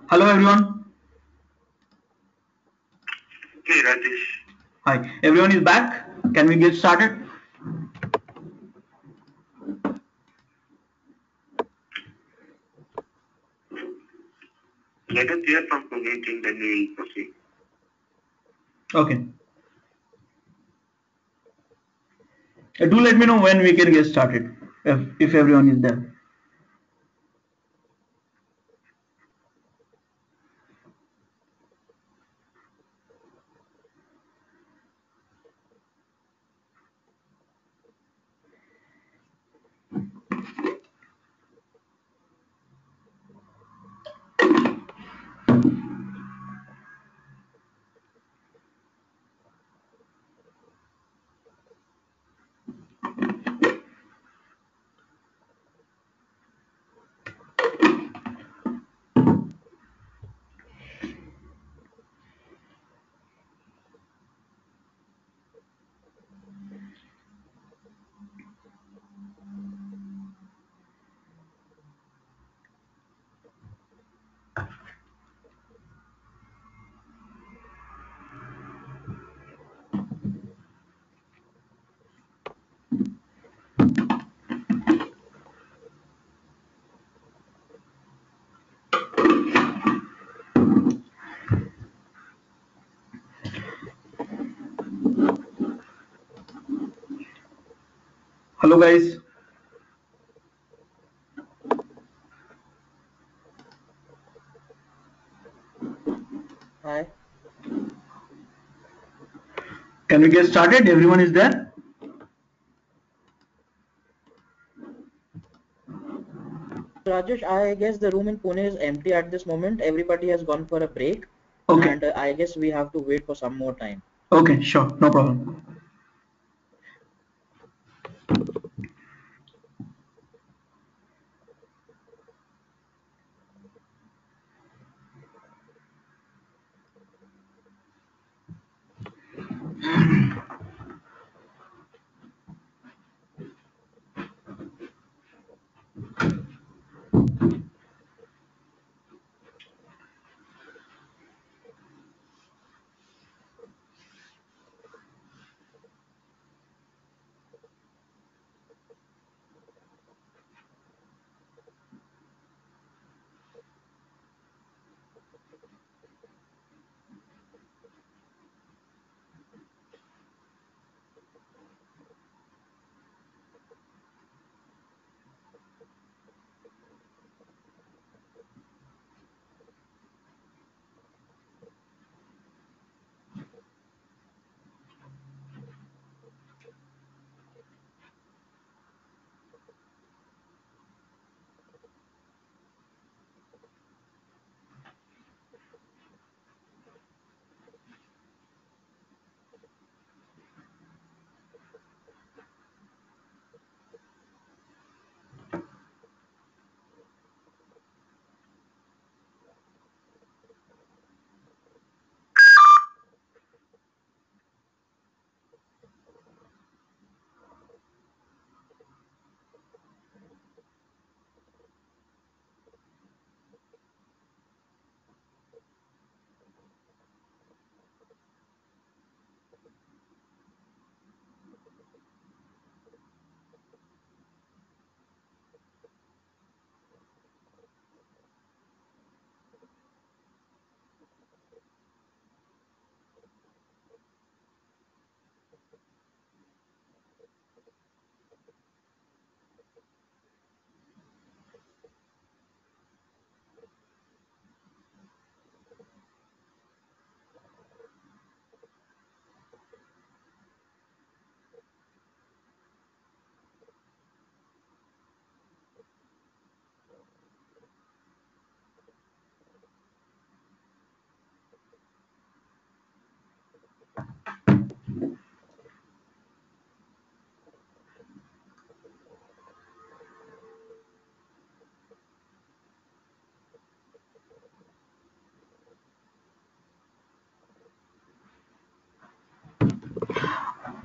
Hello everyone. Okay, Rajesh. Hi. Everyone is back. Can we get started? Let us hear from Puneet, then we will proceed. Okay. Do let me know when we can get started, if everyone is there. Hello guys. Hi. Can we get started? Everyone is there? Rajesh, I guess the room in Pune is empty at this moment. Everybody has gone for a break, Okay. and I guess we have to wait for some more time. Okay, sure. No problem.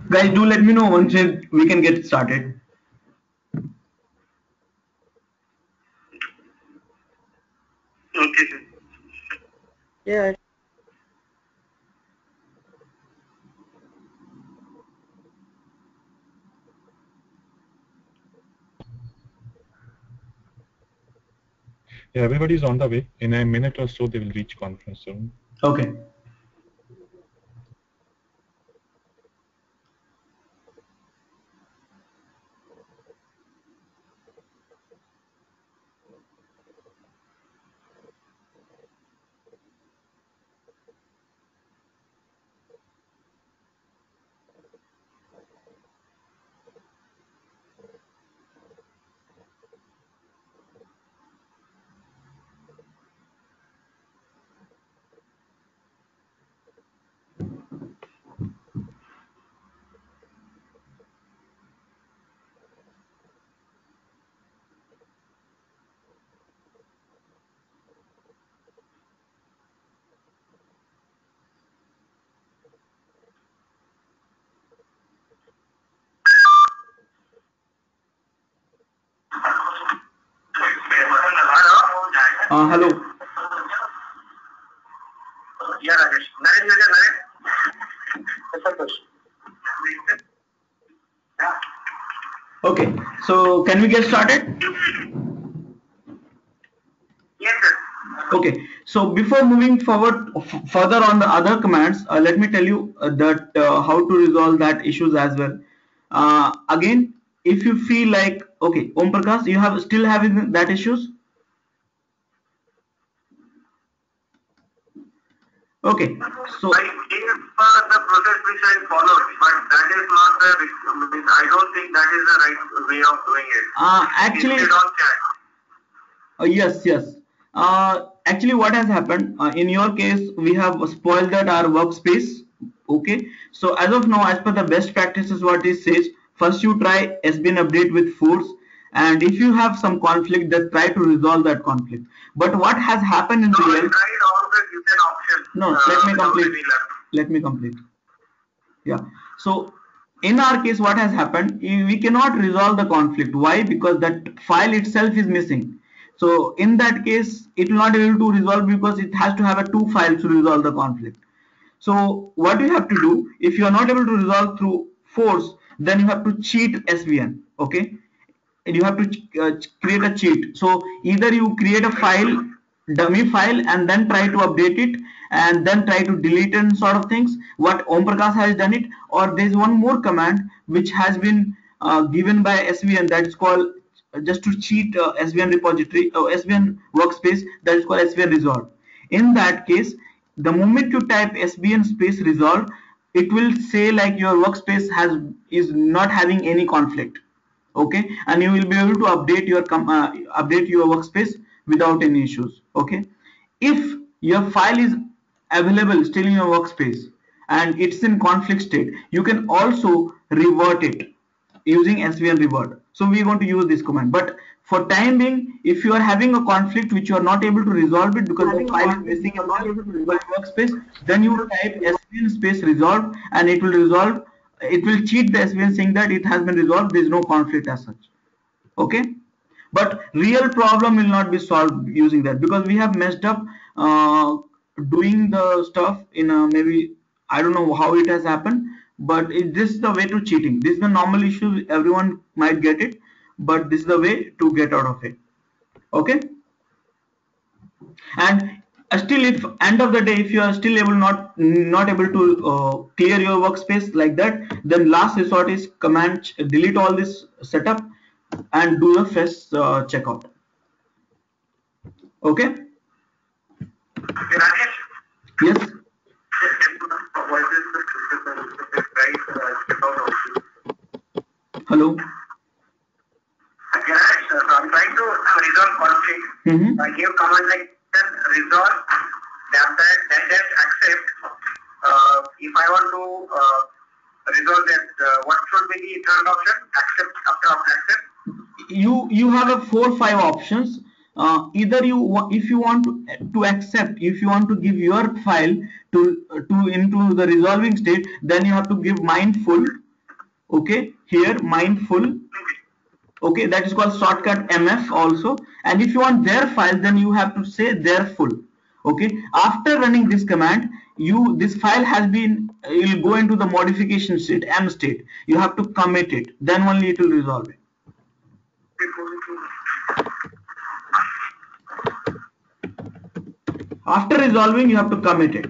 Guys, do let me know once we can get started. Okay, sir. Yeah. Yeah, everybody's on the way. In a minute or so, they will reach conference room. Okay. Hello. Yeah, Rajesh. Naresh, is there Naresh? Okay. So can we get started? Yes, sir. Okay. So before moving forward further on the other commands, let me tell you that how to resolve that issues as well. Again, if you feel like okay, Om Prakash, you have still having that issues. Okay. So I gave the process which I followed, but that is not the. I don't think that is the right way of doing it. actually. Instead of chat. Yes, yes. Actually, what has happened in your case, we have spoiled that our workspace. Okay. So as of now, as per the best practices, what it says, first you try SBN update with force, and if you have some conflict, then try to resolve that conflict. But what has happened in No, I real? tried all the given options. No, let me without complete. any luck. Let me complete. Yeah. So in our case, what has happened, we cannot resolve the conflict. Why? Because that file itself is missing. So in that case, it will not be able to resolve because it has to have a two files to resolve the conflict. So what you have to do, if you are not able to resolve through force, then you have to cheat SVN. Okay, and you have to create a cheat. So either you create a file, dummy file, and then try to update it, and then try to delete and sort of things, what Om Prakash has done it, or there's one more command which has been given by SVN, that is called just to cheat SVN repository or SVN workspace, that is called SVN resolve. In that case, the moment you type SVN space resolve, it will say like your workspace is not having any conflict. Okay, and you will be able to update your workspace without any issues. Okay, if your file is available still in your workspace and it's in conflict state, you can also revert it using svn revert. So we are going to use this command, but for time being, if you are having a conflict which you are not able to resolve it because the file is missing in the workspace, then you type svn space resolve and it will resolve. It will cheat the SVN saying that it has been resolved, there is no conflict as such. Okay, but real problem will not be solved using that because we have messed up doing the stuff in a maybe, I don't know how it has happened, but this is the way to cheating. This is the normal issue, everyone might get it, but this is the way to get out of it. Okay, and still, if end of the day, if you are still not able to clear your workspace like that, then last resort is command delete all this setup and do the fresh checkout. Okay. Rajesh? Yes. What is the right Hello. I'm trying to resolve conflict. I give command like resolve dash accept. If I want to resolve that, what should be the third option? Accept after accept. You have a 4-5 options. Either if you want to accept, if you want to give your file to into the resolving state, then you have to give mindful. Okay, here mindful. Okay, that is called shortcut MF also. And if you want their file, then you have to say their full. Okay, after running this command, this file has been, will go into the modification state, M state. You have to commit it, then only it will resolve it. After resolving, you have to commit it.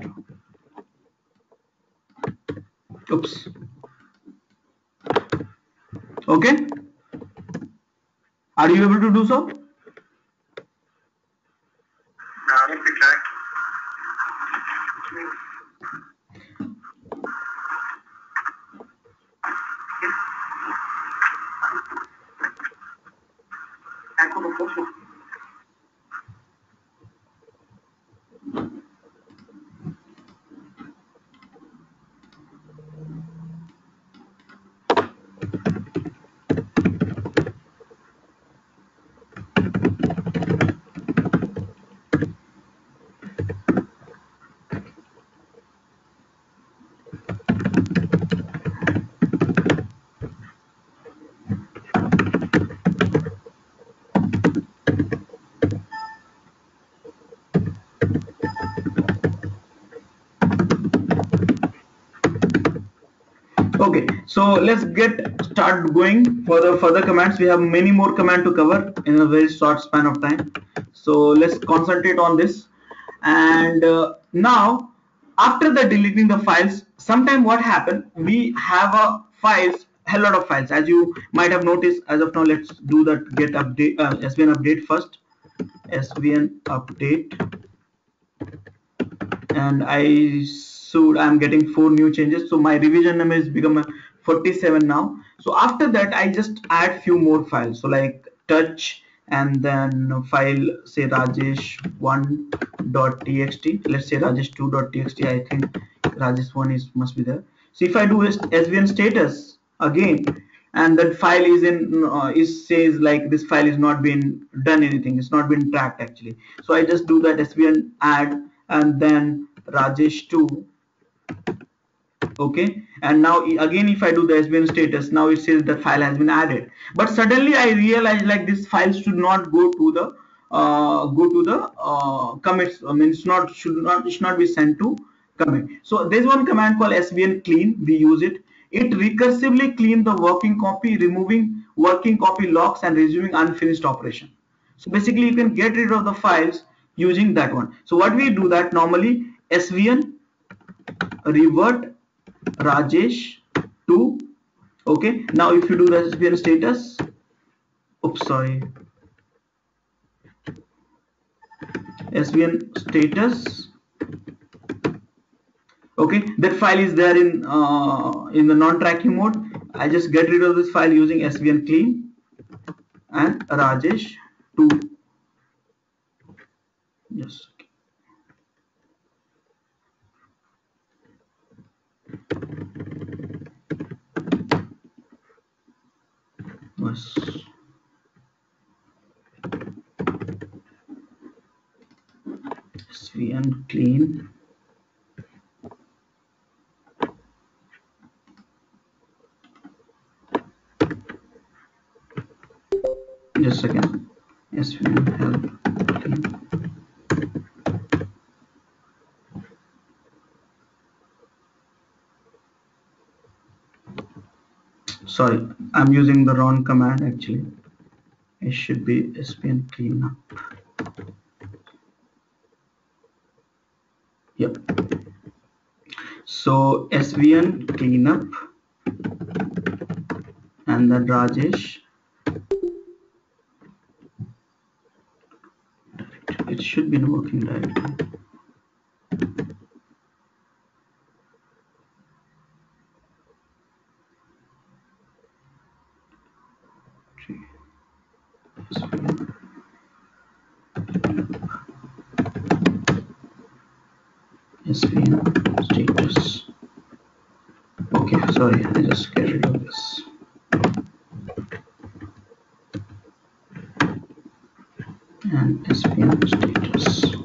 Oops. Okay, are you able to do so? Okay, so let's start going for the further commands. We have many more commands to cover in a very short span of time. So let's concentrate on this. And now, after the deleting the files, sometime what happened? We have a lot of files. As you might have noticed, as of now, let's do that get update SVN update first. SVN update, and I'm getting 4 new changes, so my revision number is become 47 now. So after that, I just add few more files, so like touch, and then file say rajesh1.txt. let's say rajesh2.txt. I think rajesh1 must be there. So if I do SVN status again, and that file is in says like this file is not been done anything, it's not been tracked actually. So I just do that SVN add, and then Rajesh2. Okay, and now again if I do the SVN status, now it says the file has been added. But suddenly I realize like this file should not go to the commits. I mean, it should not be sent to commit. So there's one command called SVN clean. We use it. It recursively clean the working copy, removing working copy locks and resuming unfinished operation. So basically you can get rid of the files using that one. So what we do that normally, SVN revert Rajesh to. Okay, now if you do the SVN status, oops, sorry, SVN status. Okay, that file is there in the non-tracking mode. I just get rid of this file using SVN clean and Rajesh 2. Yes. Yes. SVN clean. Just a second. SVN help clean. Sorry, I'm using the wrong command actually. It should be SVN cleanup. Yep. So SVN cleanup and then Rajesh. It should be in working directory. SVN status. Okay, sorry, I just get rid of this. And SVN status.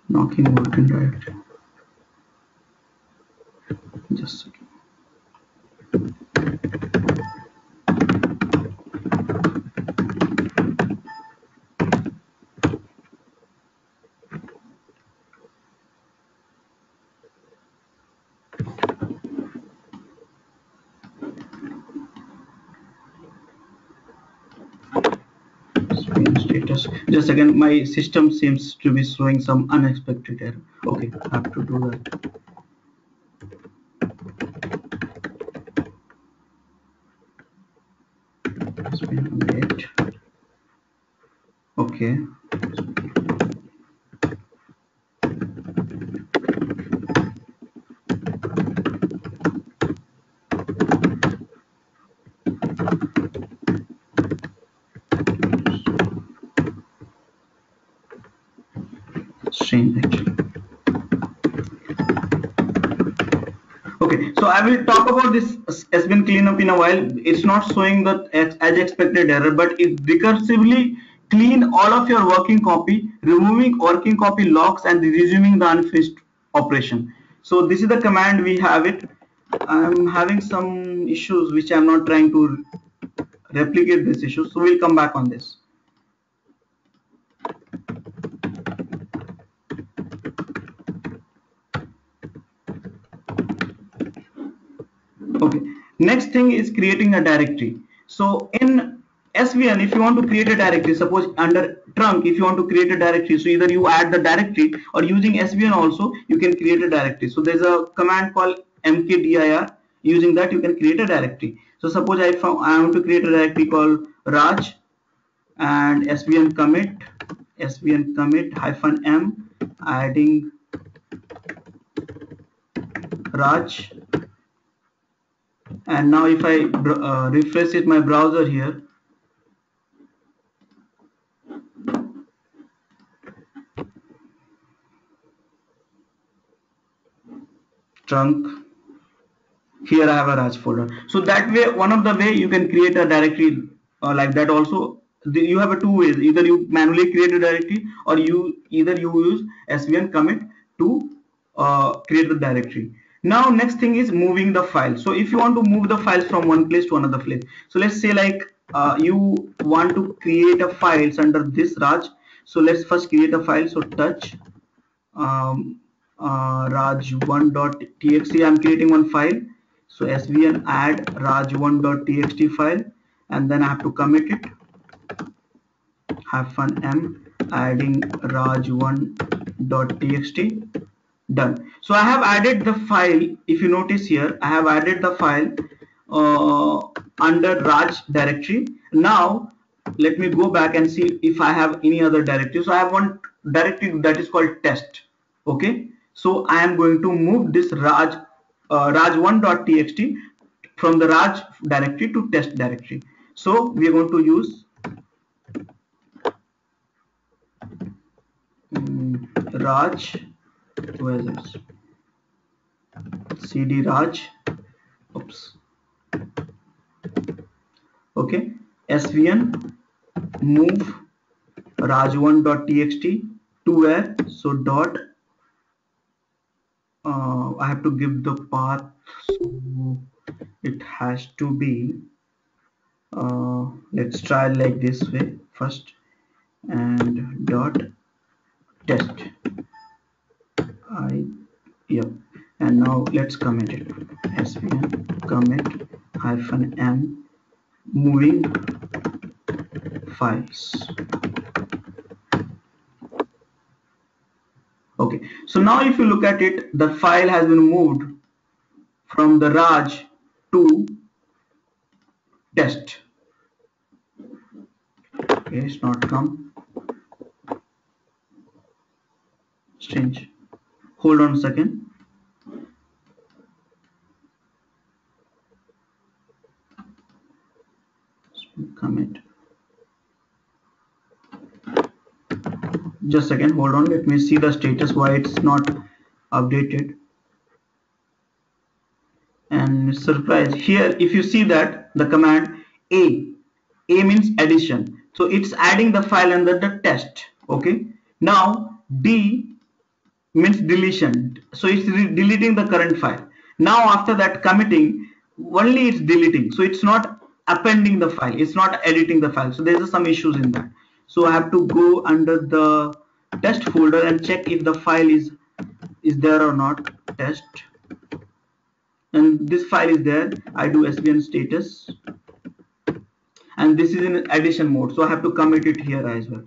Knocking working directory. Just a second, my system seems to be showing some unexpected error. Okay, I have to do that. Wait. Okay. Strange actually. Okay, so I will talk about this SVN cleanup in a while. It's not showing the as expected error, but it recursively clean all of your working copy, removing working copy locks and resuming the unfinished operation. So this is the command we have it. I'm having some issues which I'm not trying to replicate this issue, so we'll come back on this. Okay, next thing is creating a directory. So in SVN, if you want to create a directory, suppose under trunk, if you want to create a directory, so either you add the directory or using SVN also you can create a directory. So there's a command called mkdir. Using that you can create a directory. So suppose I want to create a directory called Raj and SVN commit -m adding Raj. And now if I refresh it my browser here, trunk, here I have a Raj folder. So that way, one of the way you can create a directory like that also. You have two ways: either you manually create a directory or you use SVN commit to create the directory. Now next thing is moving the file. So if you want to move the files from one place to another place, so let's say like you want to create a files under this Raj. So let's first create a file. So touch raj1.txt. I'm creating one file. So svn add raj1.txt file, and then I have to commit it -m adding raj1.txt. Done. So I have added the file. If you notice here, I have added the file under Raj directory. Now let me go back and see if I have any other directory. So I have one directory that is called test. Okay, so I am going to move this raj1.txt from the Raj directory to test directory. So we are going to use Raj, where is it? cd Raj, oops. Okay, svn move raj1.txt to where? So dot I have to give the path, so it has to be let's try like this way first, and dot test. Yep. And now let's commit it. svn commit -m moving files. Okay, so now if you look at it, the file has been moved from the Raj to test. Okay, it's not come. Strange. Hold on a second. Commit. Just a second, hold on, let me see the status why it's not updated. And surprise, here if you see that the command a means addition, so it's adding the file under the test. Okay, now d means deletion, so it's deleting the current file. Now after that committing, only it's deleting, so it's not appending the file, it's not editing the file. So there's some issues in that. So I have to go under the test folder and check if the file is there or not. Test, and this file is there. I do svn status, and this is in addition mode, so I have to commit it here as well.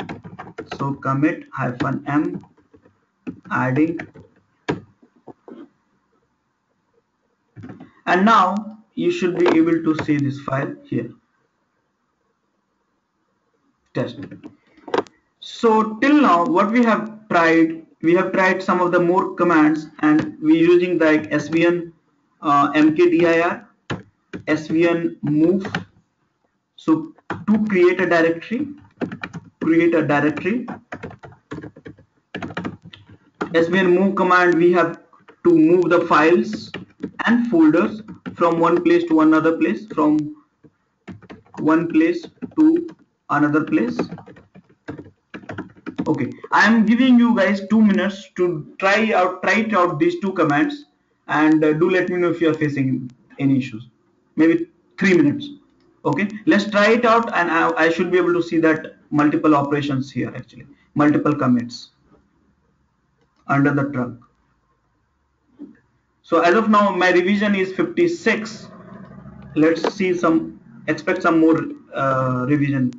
So commit -m adding, and now you should be able to see this file here, test. So till now what we have tried some of the more commands, and we're using like svn mkdir, svn move. So to create a directory, svn move command, we have to move the files and folders from one place to another place, from one place to another place. Okay, I am giving you guys 2 minutes to try it out these two commands, and do let me know if you are facing any issues. Maybe 3 minutes. Okay, let's try it out, and I should be able to see that multiple operations here, actually multiple commits under the trunk. So as of now my revision is 56. Let's see expect some more revision.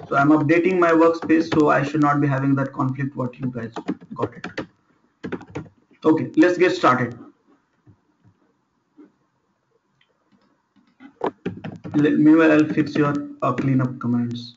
So I'm updating my workspace, so I should not be having that conflict what you guys got it. Okay, let's get started. Meanwhile, I'll fix your cleanup commands.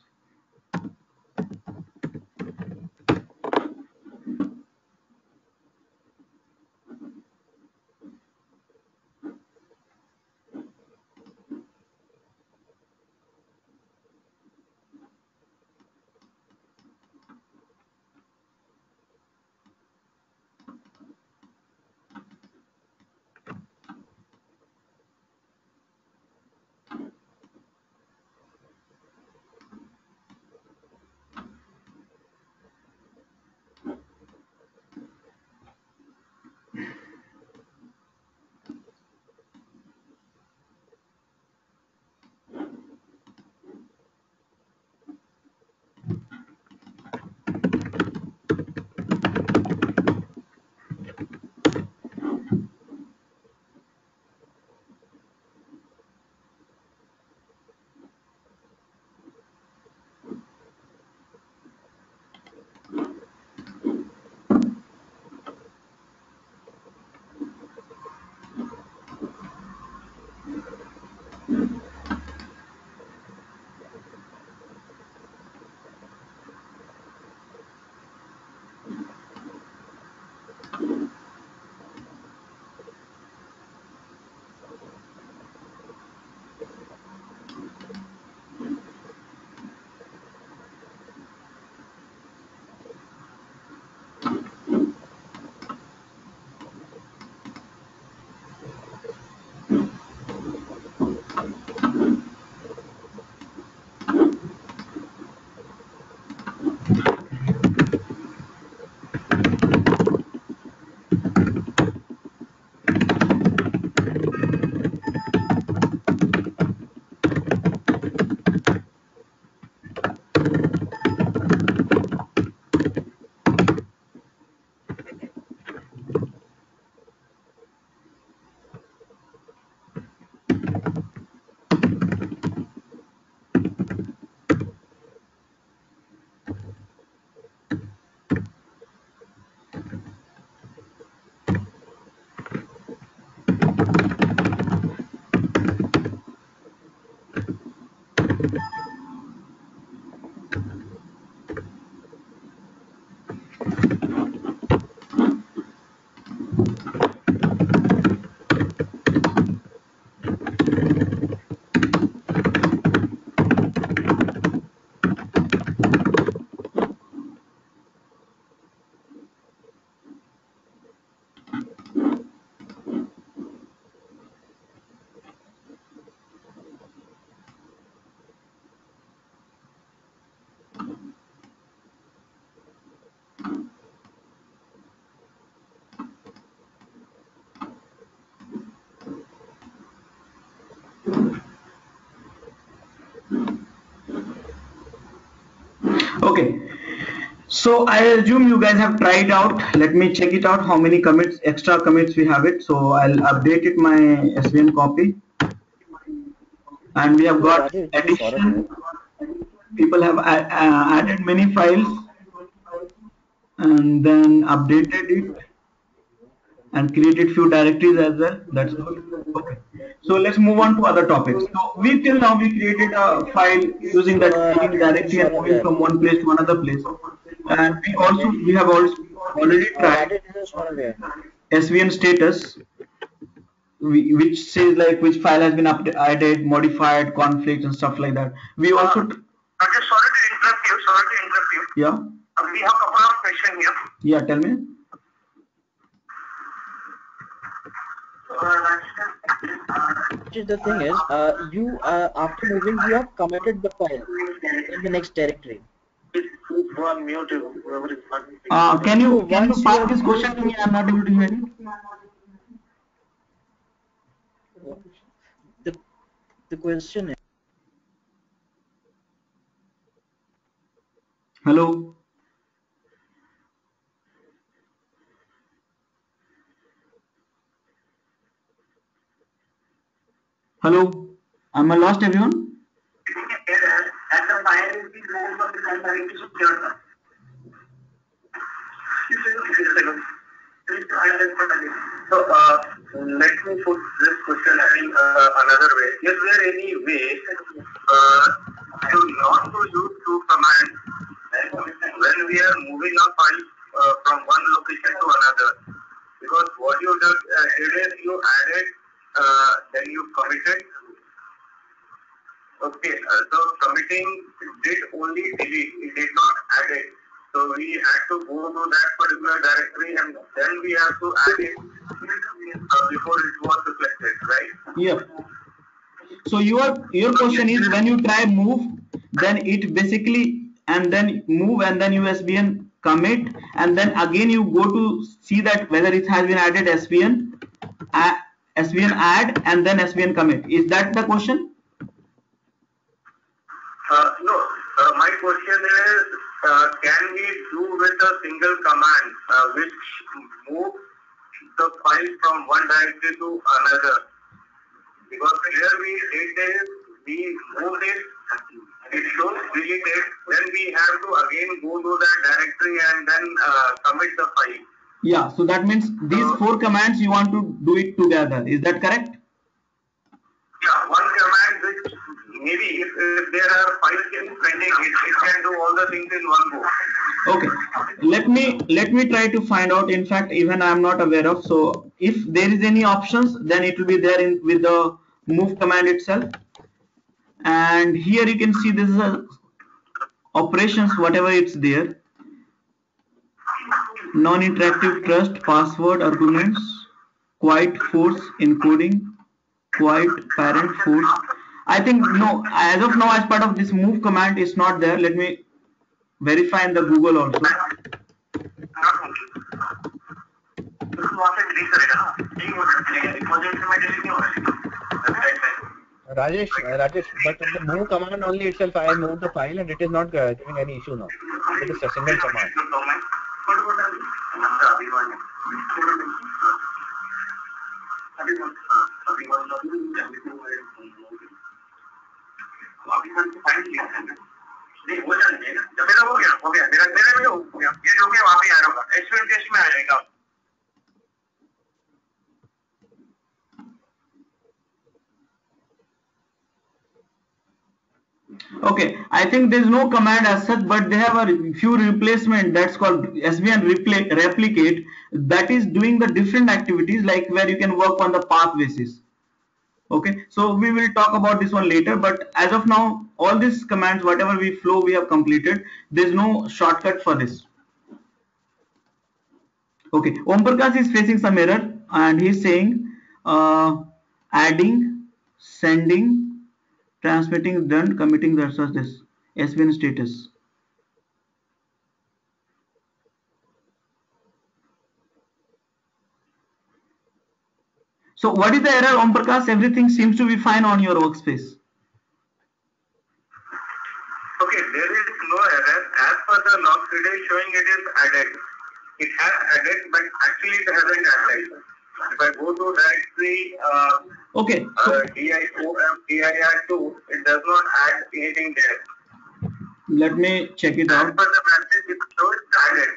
Okay, so I assume you guys have tried out. Let me check it out how many extra commits we have it. So I'll update it my SVN copy, and we have got addition. people have added many files and then updated it and created few directories as well. That's good. Okay. So let's move on to other topics. So we till now we created a file using that creating directory and moving from one place to another place. And we have also already tried SVN status, which says like which file has been added, modified, conflicts and stuff like that. We also. Okay, sorry to interrupt you. Sorry to interrupt you. Yeah. We have a couple of questions here. Yeah, tell me. The thing is, you after moving, you have committed the file in the next directory. Can you pass this question to me? I'm not able to hear you. The question is. Hello. Hello. Am I lost, everyone? So, let me put this question in another way. Is there any way to not to use two commands when we are moving a file from one location to another? Because what you just did is you added, then you committed. Okay, so committing did only delete, it did not add it. So we had to go to that particular directory and then we have to add it before it was reflected, right? Yeah. So your question is when you try move, then it basically and then move and then SVN commit and then again you go to see that whether it has been added SVN add and then SVN commit. Is that the question? No, my question is, can we do with a single command which moves the file from one directory to another? Because here we did this, we moved it, it shows deleted, then we have to again go to that directory and then commit the file. Yeah, so that means these 4 commands you want to do it together. Is that correct? Yeah, one command which maybe if there are 5 things pending, it can do all the things in one go. Okay, let me try to find out. In fact, even I am not aware of. So if there is any options, then it will be there with the move command itself. And here you can see this is a operations, whatever it's there. Non-interactive trust, password, arguments, quiet force encoding, quiet parent force. I think no, as of now, as part of this move command is not there. Let me verify in the Google also. Rajesh, but the move command only itself, I moved the file and it is not giving any issue now. It is a single command. मेरा हो गया मेरा भी हो गया ये जो कि वहां पे आ रहा होगा एचवीएन टेस्ट में आ जाएगा Okay, I think there is no command as such, but they have a few replacement that's called SVN replicate that is doing the different activities like where you can work on the path basis. Okay, so we will talk about this one later, but as of now, all these commands, whatever we have completed, there's no shortcut for this. Okay, Om Prakash is facing some error and he's saying adding, sending, transmitting done, committing versus this SVN status. So what is the error, Om Prakash? Everything seems to be fine on your workspace. Okay, there is no error. As per the log, it is showing it is added. It has added, but actually it hasn't added. If I go to directory okay, DIOM, DIR2, it does not add anything there. Let me check it out. As per the message, it shows added.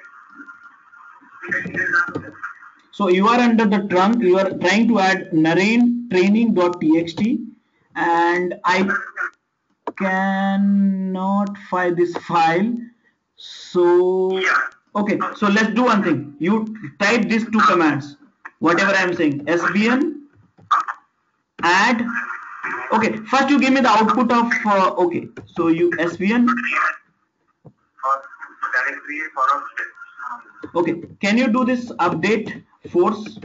So you are under the trunk, you are trying to add Naren training.txt, and I cannot find this file. So okay, so let's do one thing. You type these two commands, whatever I am saying, svn add. Okay, first you give me the output of okay, so you svn. Okay, can you do this update force?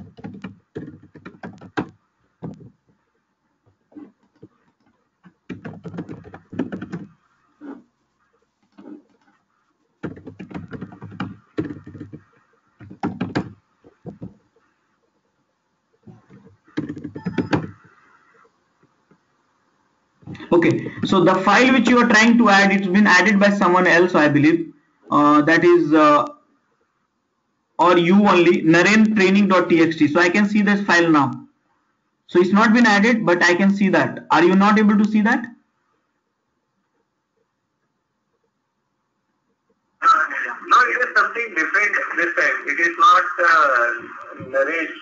Okay, so the file which you are trying to add, it's been added by someone else, I believe. That is or you only, Naren training.txt. So I can see this file now. So it's not been added, but I can see that. Are you not able to see that? No, it is something different this time. It is not Naresh.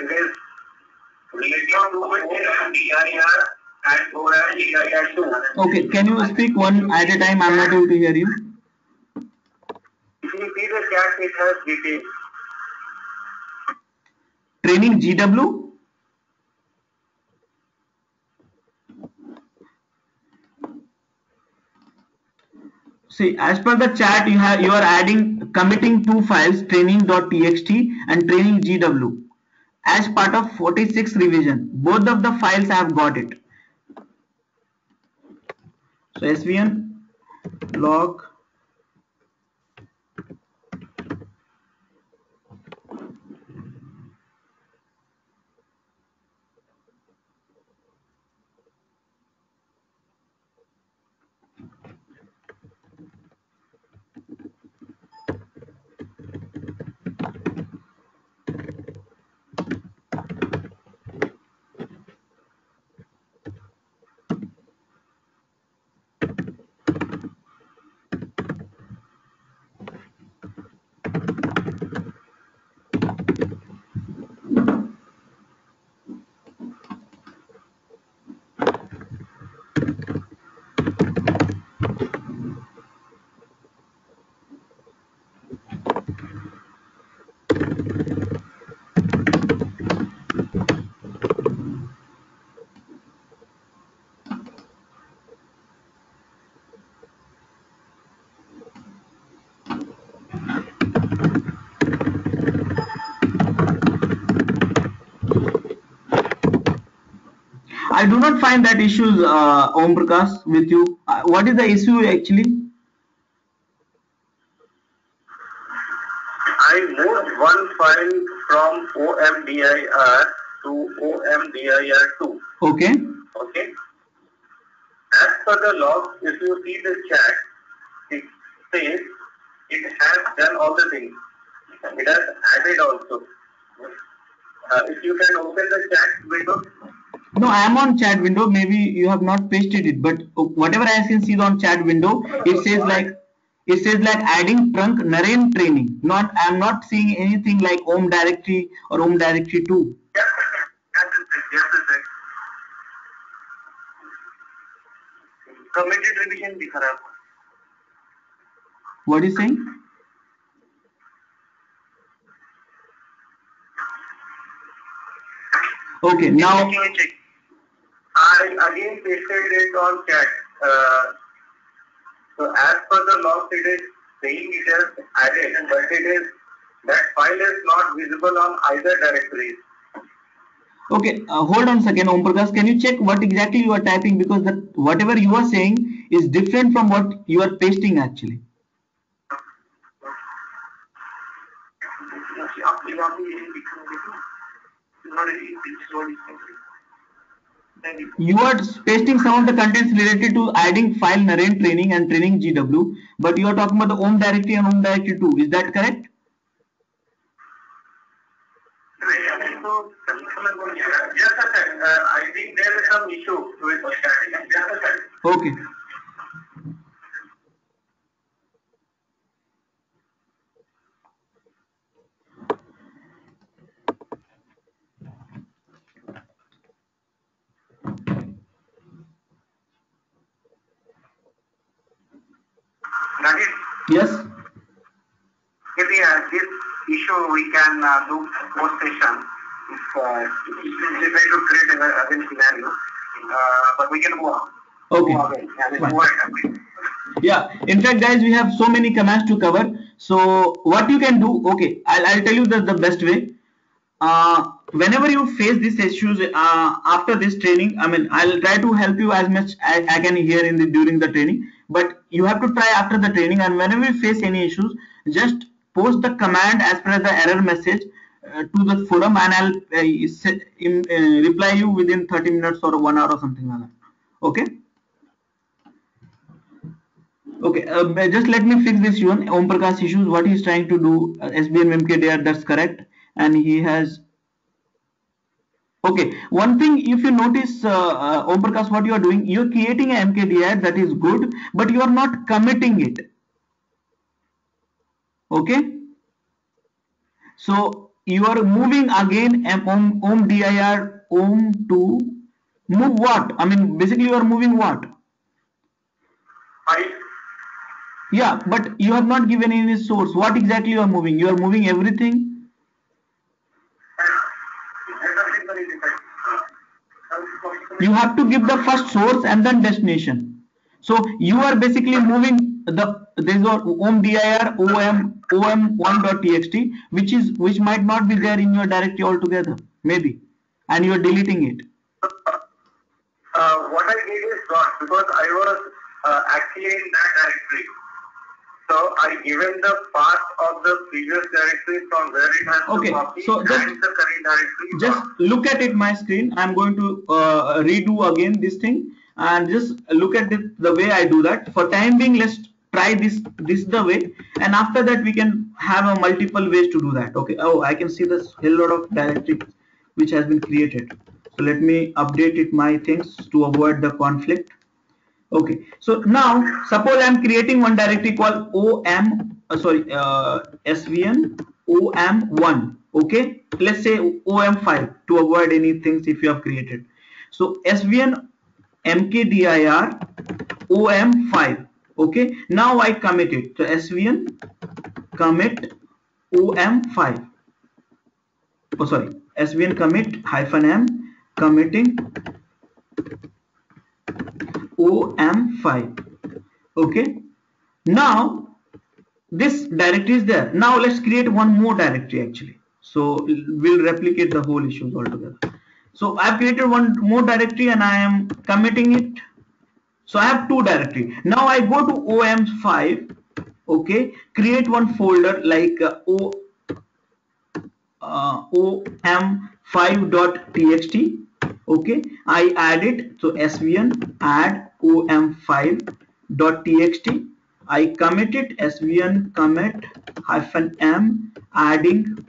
It is related to OMDIR and OMDIR2. Okay, can you speak one at a time? I'm not able to hear you. If you see the chat, it has details. Training GW? See, as per the chat, you are committing two files, training.txt and training GW, as part of 46 revision. Both of the files I have got it. So svn log I do not find that issues, Om Prakash, with you. What is the issue actually? I moved one file from OMDIR to OMDIR2. Okay. Okay. As per the log, if you see the chat, it says it has done all the things. It has added also. If you can open the chat window. No, I am on chat window. Maybe you have not pasted it, but whatever I can see on chat window, it says like adding trunk Naren training. Not, I am not seeing anything like Om directory or Om directory 2. Yes, sir. Committed revision दिखा रहा है. What is saying? Okay, now I again pasted it on chat. So as per the log, it is saying it is added, but it is that file is not visible on either directories. Okay, hold on a second, Om Prakash. Can you check what exactly you are typing, because whatever you are saying is different from what you are pasting actually. You are pasting some of the contents related to adding file Naren training and training GW, but you are talking about the Om directory and Om directory 2. Is that correct? Yes, sir. I think there is some issue with that. Yes, sir. Okay. Rajesh, Yes. if we have this issue, we can do post session if I should create a scenario, but we can go on. Okay. Go again. And then Fine. go ahead. Yeah, in fact guys, we have so many commands to cover. So what you can do, okay, I'll tell you the best way. Whenever you face these issues after this training, I mean, I'll try to help you as much as I can here in the during the training, but you have to try after the training, and whenever you face any issues, just post the command as per the error message to the forum, and I'll reply you within 30 minutes or 1 hour or something like that. Okay. Okay, just let me fix this one. Om Prakash issues, what he's trying to do, SBM MKDR, that's correct. And he has, okay, one thing, if you notice, Om Prakash, what you are doing, you're creating a MKDR, that is good, but you are not committing it. Okay. So you are moving again Om dir Om to move what? I mean, basically you are moving what? Yeah, but you have not given any source. What exactly you are moving? You are moving everything. You have to give the first source and then destination. So you are basically moving this is om dir om1.txt, which might not be there in your directory altogether, maybe, and you are deleting it. What I did is not, because I was actually in that directory. So I given the path of the previous directory from where it has to copy, so and the current directory. Just look at it, my screen. I'm going to redo again this thing, and just look at it the way I do that. For time being, let's try this the way, and after that we can have a multiple ways to do that. Okay. Oh, I can see this whole lot of directory which has been created. So let me update it my things to avoid the conflict. Okay, so now suppose I am creating one directory called svn om1. Okay, let's say om5 to avoid any things if you have created. So svn mkdir om5. Okay, now I commit it. So svn commit om5. Oh, sorry, svn commit -m committing om5. Okay, now this directory is there. Now let's create one more directory actually, so we'll replicate the whole issues altogether. So I've created one more directory and I am committing it. So I have two directory. Now I go to om5. Okay, create one folder like om5.txt. Okay, I add it. So svn add om5.txt. I commit it. Svn commit -m adding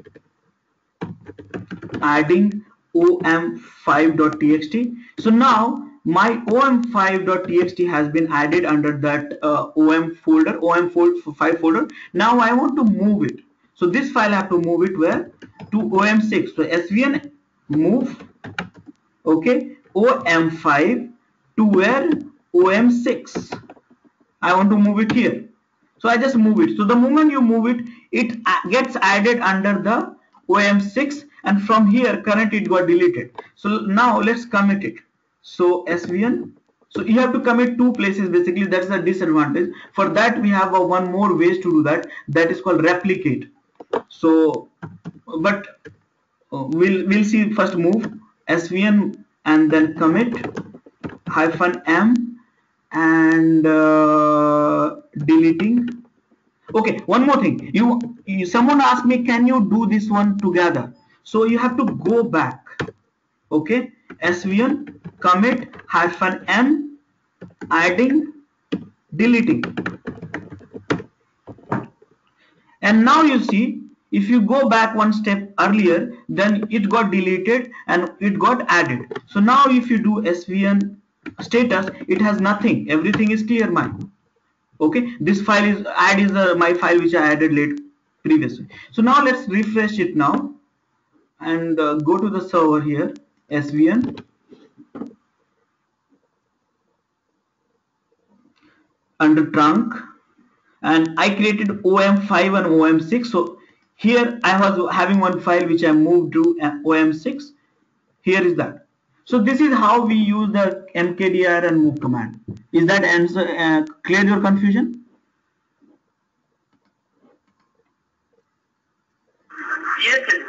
om5.txt. So now my om5.txt has been added under that om folder, om5 folder. Now I want to move it. So this file I have to move it where? To om6. So svn move, okay, om5 to where? om6. I want to move it here. So I just move it. So the moment you move it, it gets added under the om6, and from here current it got deleted. So now let's commit it. So svn, so you have to commit two places basically. That's a disadvantage. For that we have one more ways to do that. That is called replicate. So but we'll see. First move svn and then commit -m and deleting. Okay, one more thing. Someone asked me, can you do this one together? So you have to go back. Okay, svn commit -m adding deleting. And now you see, if you go back one step earlier, then it got deleted and it got added. So now if you do svn status, it has nothing. Everything is clear mine. Okay, this file is my file which I added late previously. So now let's refresh it now and go to the server here, svn under trunk, and I created OM5 and OM6. So here I was having one file which I moved to OM6. Here is that. So this is how we use the mkdir and move command. Is that answer clear your confusion? Yes, sir.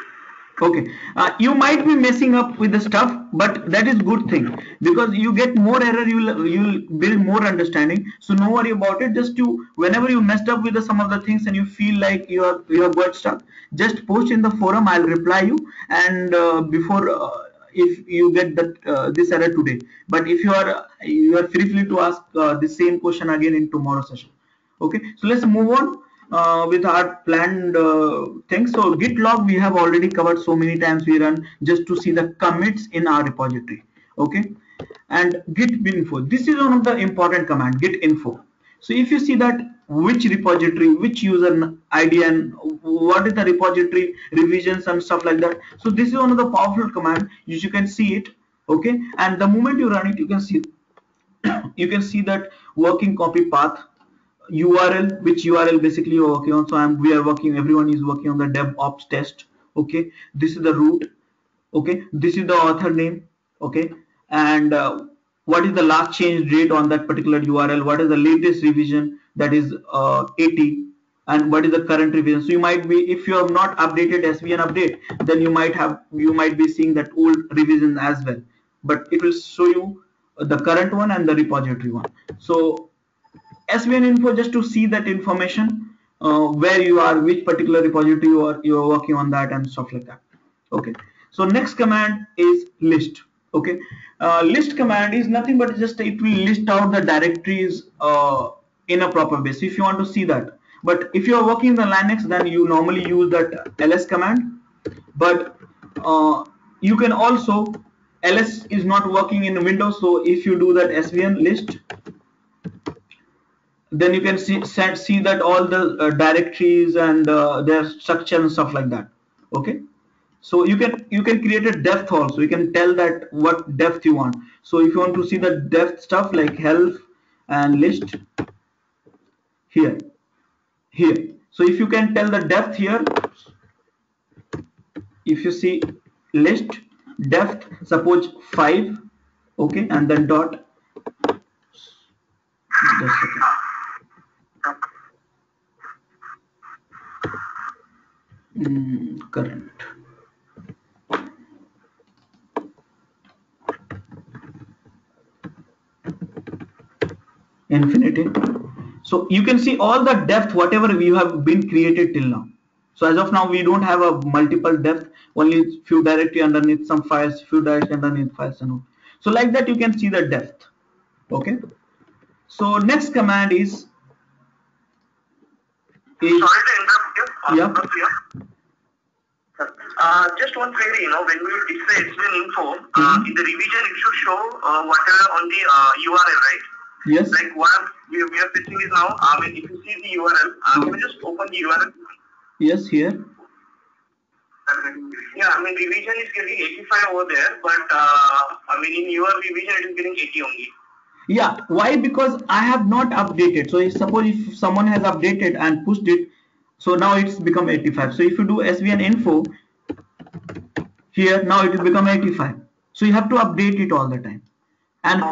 Okay, you might be messing up with the stuff, but that is good thing, because you get more error, you'll build more understanding. So no worry about it. Just whenever you messed up with some of the things and you feel like you have got stuck, just post in the forum. I'll reply you, and before if you get that this error today. But if you are free to ask the same question again in tomorrow's session. Okay, so let's move on with our planned things. So git log we have already covered so many times. We run just to see the commits in our repository. Okay, and git info, this is one of the important command, git info. So if you see that which repository, which user ID, and what is the repository revisions and stuff like that, so this is one of the powerful command. You can see it. Okay, and the moment you run it, you can see that working copy path URL, which URL basically you're working on. So everyone is working on the DevOps test. Okay, this is the root. Okay, this is the author name. Okay, and what is the last change date on that particular URL, what is the latest revision, that is 80, and what is the current revision. So you might be, if you have not updated SVN update, then you might be seeing that old revision as well, but it will show you the current one and the repository one. So SVN info, just to see that information, where you are, which particular repository you are working on that, and stuff like that. Okay, so next command is list. Okay, list command is nothing but just it will list out the directories in a proper way. So if you want to see that, but if you are working in the Linux, then you normally use that ls command. But you can also, ls is not working in Windows, so if you do that svn list, then you can see that all the directories and their structure and stuff like that. Okay, so you can create a depth also. You can tell that what depth you want. So if you want to see the depth stuff like health and list, here. So if you can tell the depth here, if you see list depth, suppose 5, okay, and then dot, just a second. Current. Infinity. So you can see all the depth whatever we have been created till now. So as of now we don't have a multiple depth, only few directory underneath some files, few directory underneath files and all. So like that you can see the depth. Okay, so next command is Sorry to interrupt you. Yeah. Just one query, when we display SVN info, in the revision it should show whatever on the URL, right? Yes. Like what we are fetching is now, if you see the URL, can you just open the URL? Yes, here. Yeah, revision is getting 85 over there, but in your revision it is getting 80 only. Yeah, why? Because I have not updated. So suppose if someone has updated and pushed it, so now it's become 85. So if you do svn info here, now it will become 85. So you have to update it all the time. And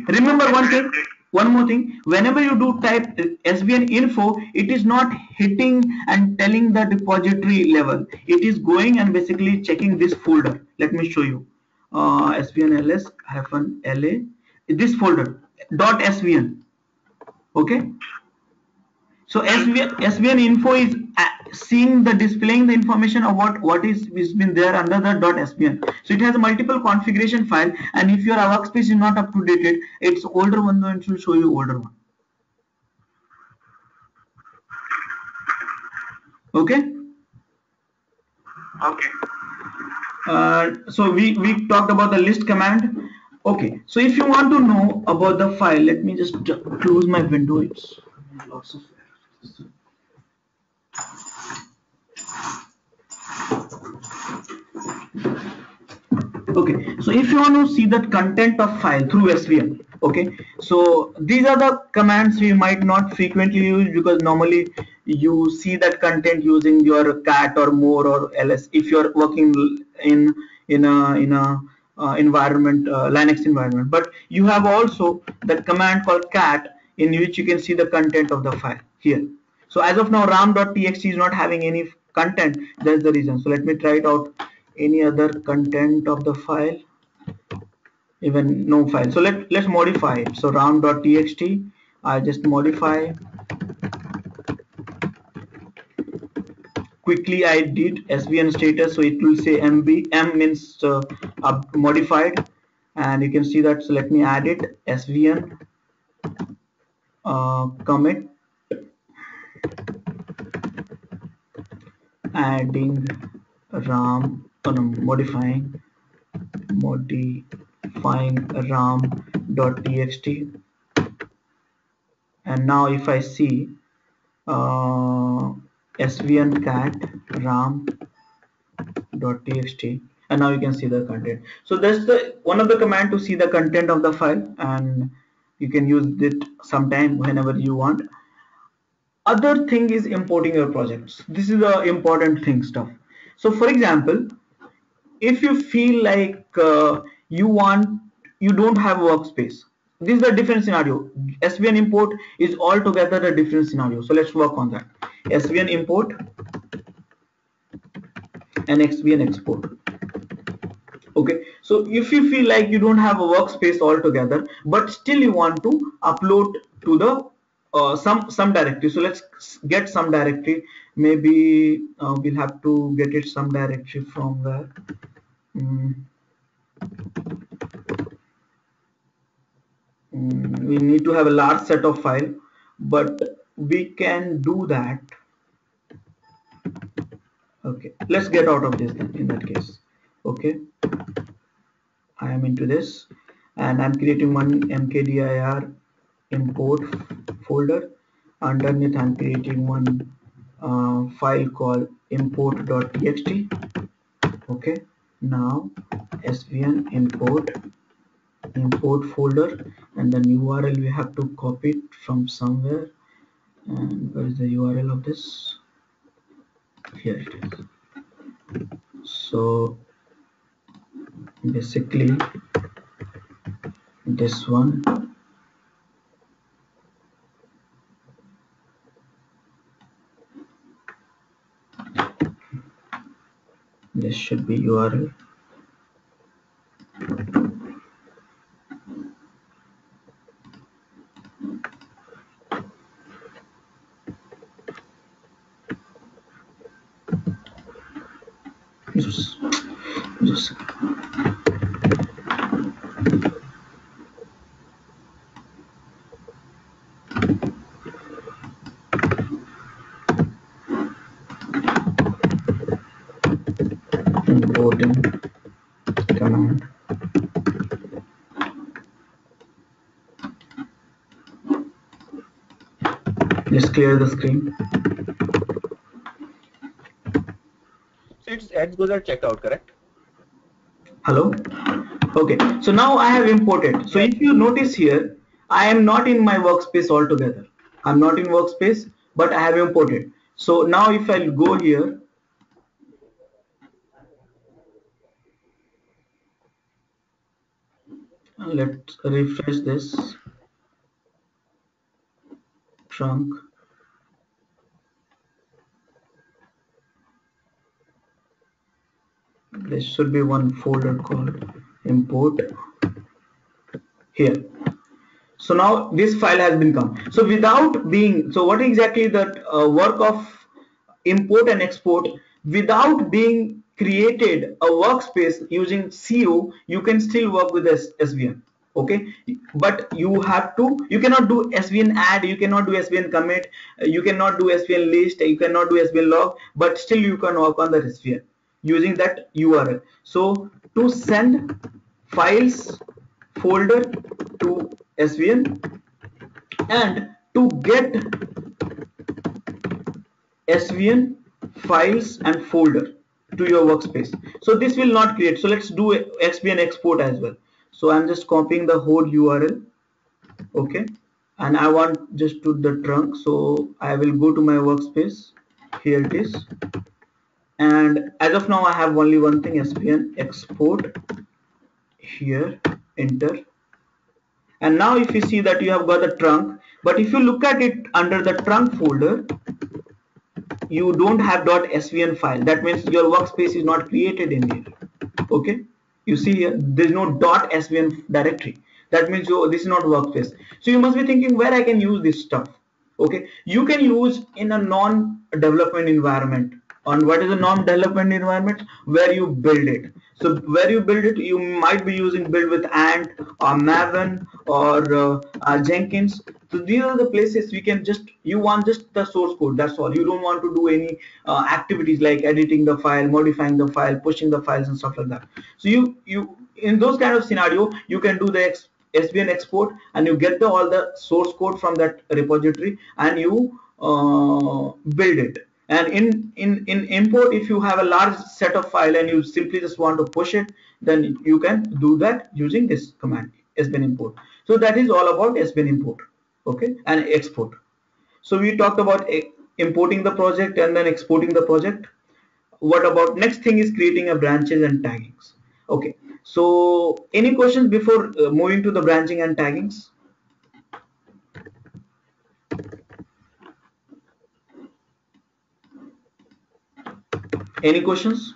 remember one more thing, whenever you do type svn info, it is not hitting and telling the repository level. It is going and basically checking this folder. Let me show you. Svn ls-la, this folder .svn. Okay, so svn info is seeing the displaying the information of what is been there under the .svn. So it has a multiple configuration file, and if your workspace is not up to date, it's older one, then it will show you older one. Okay. So we talked about the list command. Okay, so if you want to know about the file, let me just close my window. It's lots of errors. Okay, so if you want to see the content of file through SVN, Okay, so these are the commands we might not frequently use, because normally you see that content using your cat or more or ls if you're working in in a environment, Linux environment. But you have also the command called cat, in which you can see the content of the file here. So as of now, ram.txt is not having any content. That's the reason. So let me try it out. Any other content of the file? Even no file. So let's modify it. So ram.txt, I just modify quickly. I did svn status, so it will say mb. M means modified, and you can see that. So let me add it. Svn commit adding ram, no, modifying ram.txt. And now if I see svn cat ram.txt, and now you can see the content. So that's the one of the command to see the content of the file, and you can use it sometime whenever you want. Other thing is importing your projects. This is the important thing stuff. So for example, if you feel like you don't have workspace, this is a different scenario. svn import is altogether a different scenario. So let's work on that. Svn import and svn export. Okay, so if you feel like you don't have a workspace altogether, but still you want to upload to the some directory. So let's get some directory. Maybe we'll have to get it some directory from where. We need to have a large set of file, but we can do that. Okay, let's get out of this then in that case. Okay, I am into this, and I'm creating one mkdir import folder. Underneath I'm creating one file called import.txt. okay, now svn import folder, and then URL we have to copy it from somewhere. And where is the URL of this? Here it is. So basically this one, this should be URL. Just importing command. Let's clear the screen. Its edge are checked out, correct? Hello. Okay, so now I have imported. So if you notice here, I am not in my workspace altogether. I'm not in workspace, but I have imported. So now if I go here, let's refresh this trunk. There should be one folder called import here. So now this file has been come. So without being, so what exactly that work of import and export, without being created a workspace using CO, you can still work with SVN. Okay, but you cannot do svn add, you cannot do svn commit, you cannot do svn list, you cannot do svn log, but still you can work on the svn using that URL. So to send files folder to svn and to get svn files and folder to your workspace, so this will not create. So let's do svn export as well. So I'm just copying the whole URL Okay, and I want just to the trunk, so I will go to my workspace. Here it is, and as of now I have only one thing, SVN export. Here, enter. And now if you see that you have got the trunk, but if you look at it under the trunk folder, you don't have .svn file. That means your workspace is not created in here. Okay, you see here there's no .svn directory. That means this is not workspace. So you must be thinking where I can use this stuff. Okay, you can use in a non-development environment. On what is a non-development environment? Where you build it. So where you build it, you might be using build with Ant or Maven or Jenkins. So these are the places we can just, you want just the source code, that's all. You don't want to do any activities like editing the file, modifying the file, pushing the files and stuff like that. So you in those kind of scenario, you can do the SVN export and you get all the source code from that repository and you build it. And in import, if you have a large set of file and you simply just want to push it, then you can do that using this command, SVN import. So that is all about SVN import, okay, and export. So we talked about importing the project and then exporting the project. What about next thing is creating a branches and taggings. Okay, so any questions before moving to the branching and taggings? Any questions?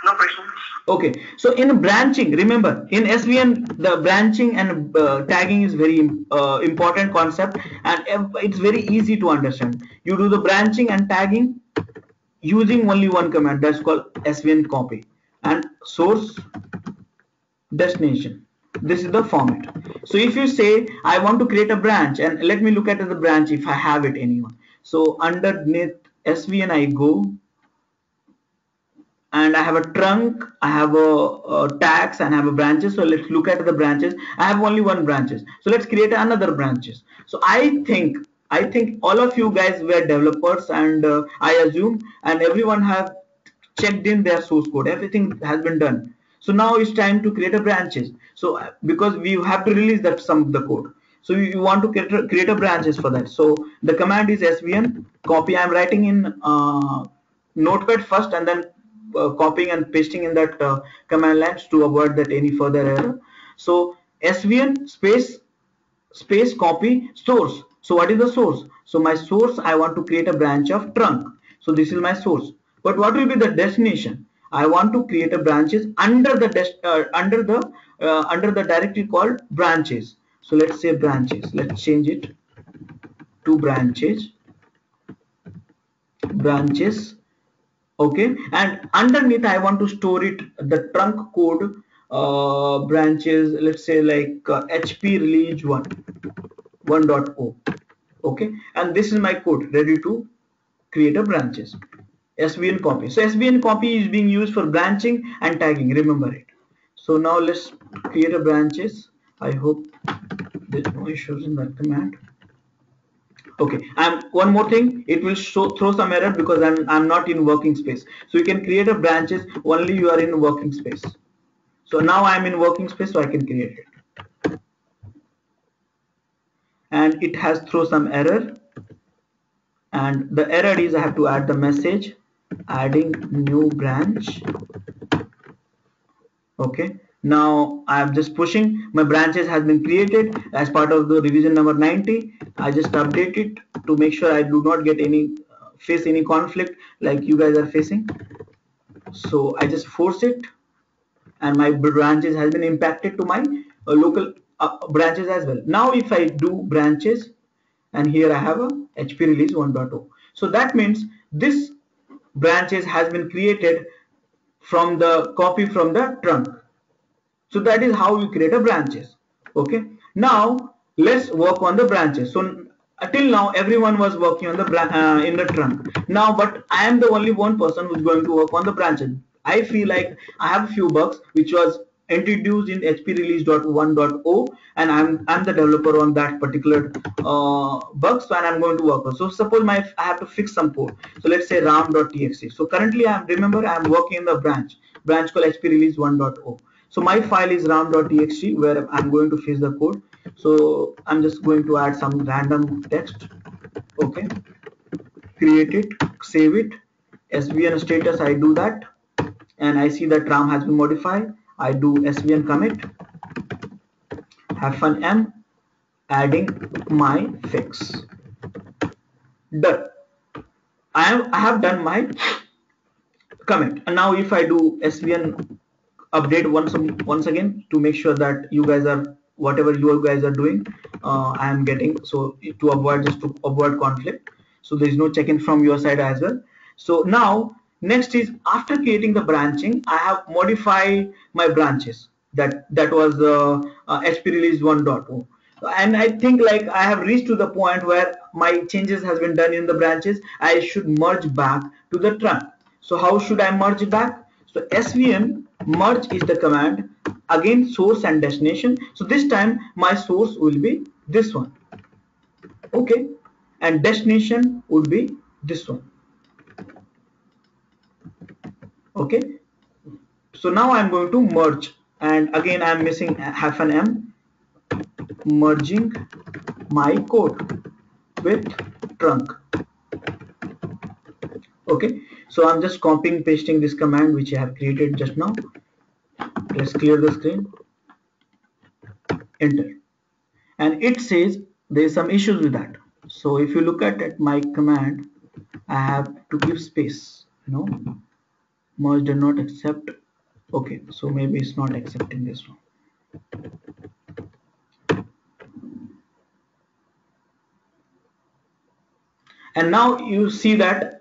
No questions. Okay, so in branching, remember in SVN the branching and tagging is very important concept, and it's very easy to understand. You do the branching and tagging using only one command, that's called SVN copy, and source destination. This is the format. So if you say I want to create a branch, and let me look at the branch if I have it anyone. So underneath SVN I go, and I have a trunk, I have a tags, and I have a branches. So let's look at the branches. I have only one branches. So let's create another branches. So I think all of you guys were developers, and I assume, and everyone have checked in their source code. Everything has been done. So now it's time to create a branches. So because we have to release that some of the code. So you want to create a branches for that. So the command is SVN copy. I'm writing in Notepad first, and then copying and pasting in that command lines to avoid that any further error. So SVN space copy source. So what is the source? So my source, I want to create a branch of trunk. So this is my source. But what will be the destination? I want to create a branches under the under the directory called branches. So let's say branches. Let's change it to branches. Okay, and underneath I want to store it the trunk code branches, let's say like HP release 1.0. okay, and this is my code ready to create a branches. SVN copy. So SVN copy is being used for branching and tagging, remember it. So now let's create a branches. I hope there's no issues in that command. Okay, and one more thing, it will throw some error because I'm not in working space. So you can create a branches only you are in working space. So now I'm in working space, so I can create it. And it has throw some error, and the error is I have to add the message adding new branch. Okay, now I'm just pushing my branches has been created as part of the revision number 90. I just update it to make sure I do not get any face any conflict like you guys are facing. So I just force it, and my branches has been impacted to my local branches as well. Now if I do branches, and here I have a HP release 1.0. So that means this branches has been created from the copy from the trunk. So that is how we create a branches. Okay, now let's work on the branches. So until now everyone was working on the in the trunk. Now but I am the only one person who's going to work on the branches. I feel like I have a few bugs which was introduced in HP release 1.0, and I'm the developer on that particular bugs, and I'm going to work on. So suppose I have to fix some code. So let's say ram.txt. So currently I'm working in the branch called HP release 1.0. So my file is ram.txt where I'm going to fetch the code. So I'm just going to add some random text. Okay, create it, save it, svn status, I do that, and I see that ram has been modified. I do svn commit -m, adding my fix. Done. I have done my commit, and now if I do svn update once again to make sure that you guys are, whatever you guys are doing, I am getting, so to avoid conflict, so there is no check-in from your side as well. So now next is, after creating the branching, I have modified my branches. That was HP release 1.0, and I think like I have reached to the point where my changes has been done in the branches. I should merge back to the trunk. So how should I merge back? So svn merge is the command, again source and destination. So this time my source will be this one, okay, and destination would be this one, okay. So now I'm going to merge, and again I'm missing -m, merging my code with trunk. Okay, so I'm just copying pasting this command which I have created just now. Let's clear the screen, enter, and it says there's some issues with that. So if you look at my command, I have to give space, merge did not accept. Okay, so maybe it's not accepting this one. And now you see that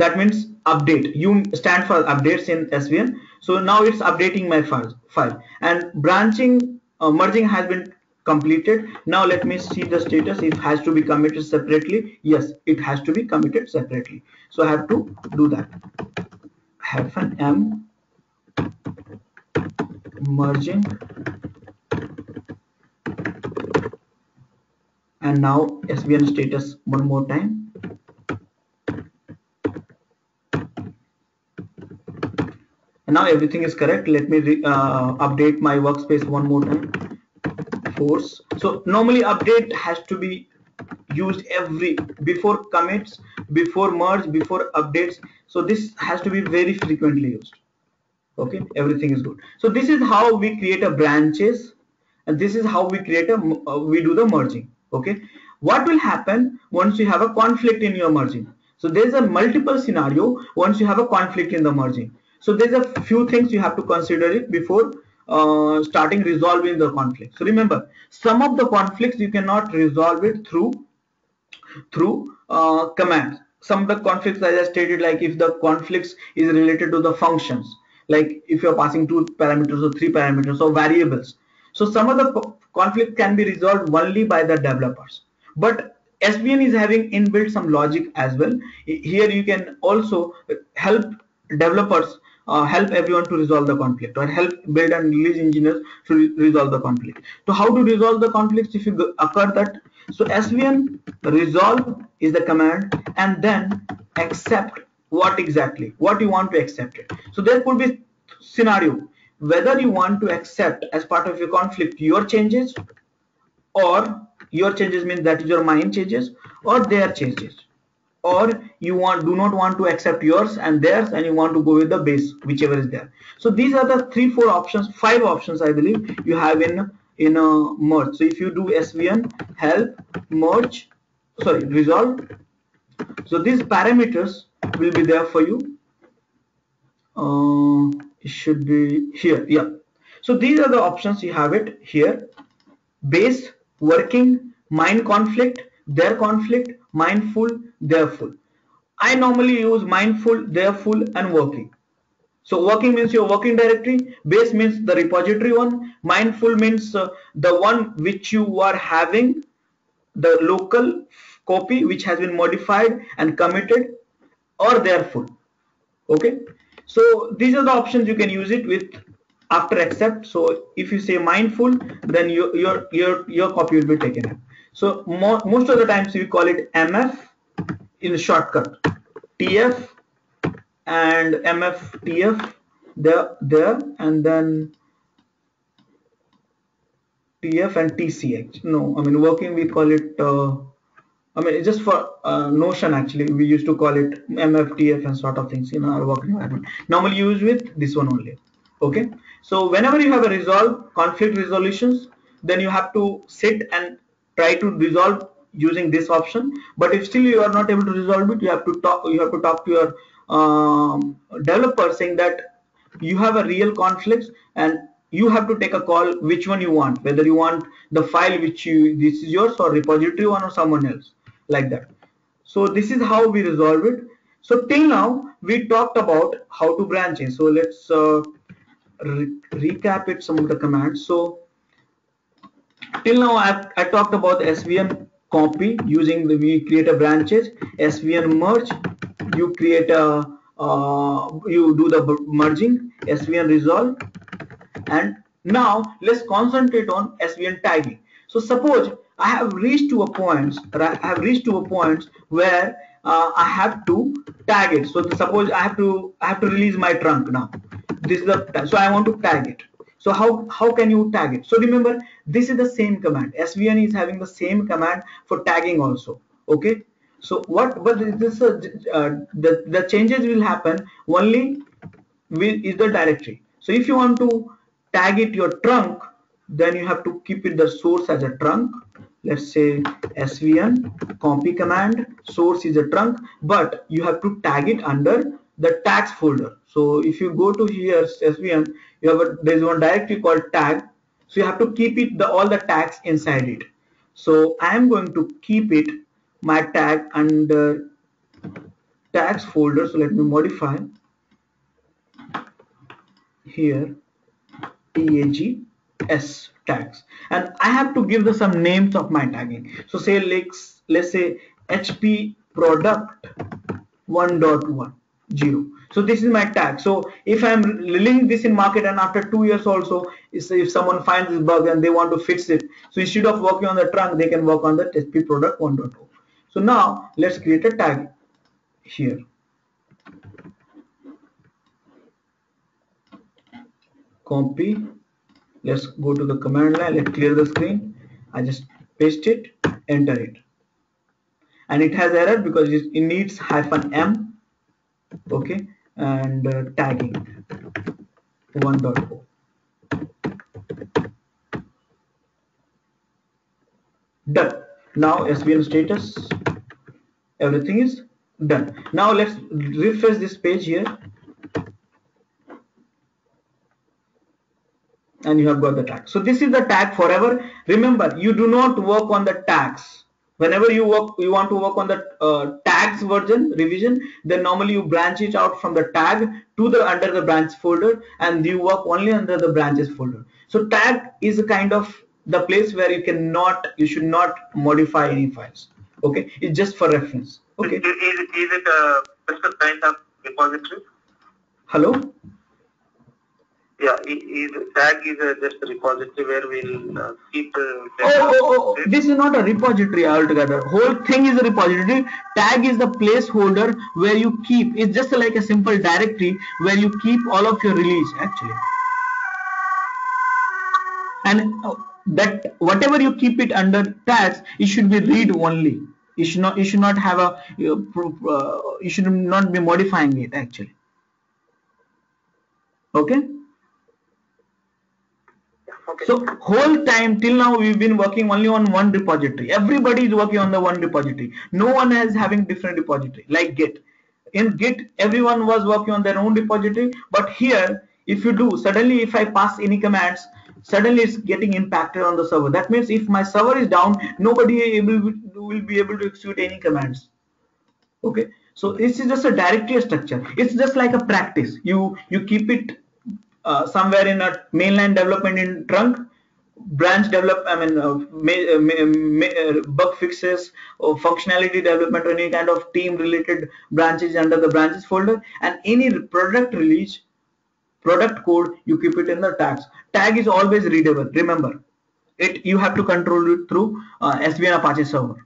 that means update, you stand for updates in svn. So now it's updating my file, and branching merging has been completed. Now let me see the status, if it has to be committed separately. Yes, it has to be committed separately, so I have to do that, -m, merging, and now svn status one more time. And now everything is correct. Let me update my workspace one more time. Force. So normally update has to be used before commits, before merge, before updates. So this has to be very frequently used. Okay, everything is good. So this is how we create a branches, and this is how we create we do the merging. Okay, what will happen once you have a conflict in your merging? So there's a multiple scenario once you have a conflict in the merging. So there's a few things you have to consider it before starting resolving the conflict. So remember, some of the conflicts you cannot resolve it through commands. Some of the conflicts, as I stated, like if the conflicts is related to the functions, like if you're passing 2 parameters or 3 parameters or variables. So some of the conflict can be resolved only by the developers, but SVN is having inbuilt some logic as well. Here you can also help developers, help everyone to resolve the conflict, or help build and release engineers to resolve the conflict. So how to resolve the conflicts if you occur that? So svn resolve is the command, and then accept what you want to accept it. So there could be scenario whether you want to accept as part of your conflict your changes, or your changes means that is your mine changes or their changes, or you do not want to accept yours and theirs, and you want to go with the base, whichever is there. So these are the 3-4 options, 5 options I believe you have in a merge. So if you do svn help merge, sorry, resolve, so these parameters will be there for you. It should be here, yeah. So these are the options, you have it here: base, working, mine conflict, their conflict, mine full, their full. I normally use mindful, their full, and working. So working means your working directory, base means the repository one, mindful means the one which you are having the local copy which has been modified and committed, or their full. Okay, so these are the options you can use it with after accept. So if you say mindful, then your copy will be taken up. So most of the times we call it mf in shortcut, tf and mf tf, there, and then TF and TCH. No, I mean working we call it. I mean, it's just for Notion actually. We used to call it MFTF and sort of things in our work environment. Normally used with this one only. Okay. So whenever you have a resolve conflict resolutions, then you have to sit and try to resolve using this option. But if still you are not able to resolve it, you have to talk. You have to talk to your developer saying that you have a real conflict and you have to take a call which one you want, whether you want the file which this is yours or repository one or someone else, like that. So this is how we resolve it. So till now we talked about how to branch in. So let's recap it some of the commands. So till now I talked about SVN copy using we create a branches, SVN merge, you create a you do the merging, SVN resolve, and now let's concentrate on SVN tagging. So suppose I have reached to a point, where I have to tag it. So suppose I have to release my trunk now. This is the so I want to tag it. So how can you tag it? So remember, this is the same command. SVN is having the same command for tagging also. Okay. So what? But this the changes will happen only with is the directory. So if you want to tag it your trunk, then you have to keep it the source as a trunk. Let's say SVN copy command, source is a trunk, but you have to tag it under the tags folder. So if you go to here SVN, you have there's one directory called tag. So you have to keep it all the tags inside it. So I am going to keep it my tag under tags folder. So let me modify here tags and I have to give some names of my tagging. So say let's say HP product 1.10. So this is my tag. So if I'm releasing this in market and after 2 years also, if someone finds this bug and they want to fix it, so instead of working on the trunk, they can work on the HP product 1.0. So now let's create a tag here. Copy. Let's go to the command line. Let's clear the screen. I just paste it, enter it, and it has error because it needs -m. Okay, and tagging 1.0. Done. Now SVN status, everything is done. Now let's refresh this page here. And you have got the tag. So this is the tag forever. Remember, you do not work on the tags. Whenever you want to work on the tags version revision, then normally you branch it out from the tag to the under the branch folder, and you work only under the branches folder. So tag is a kind of the place where you should not modify any files. Okay, it's just for reference. Okay. Is it a special kind of repository? Hello. Yeah, tag is just a repository where we'll keep. This is not a repository altogether. Whole thing is a repository. Tag is the placeholder where you keep. It's just like a simple directory where you keep all of your release actually. And that whatever you keep it under tags, it should be read only. You should not have a. You should not be modifying it actually. Okay. So whole time till now we've been working only on one repository. Everybody is working on the one repository. No one is having different repository like Git. In Git, everyone was working on their own repository. But here, if you do, suddenly if I pass any commands, suddenly it's getting impacted on the server. That means if my server is down, nobody will be able to execute any commands. Okay. So this is just a directory structure. It's just like a practice. You keep it somewhere in a mainline development in trunk, branch develop, bug fixes or functionality development or any kind of team related branches under the branches folder, and any product release, product code, you keep it in the tags. Tag is always readable. Remember, you have to control it through SVN Apache server.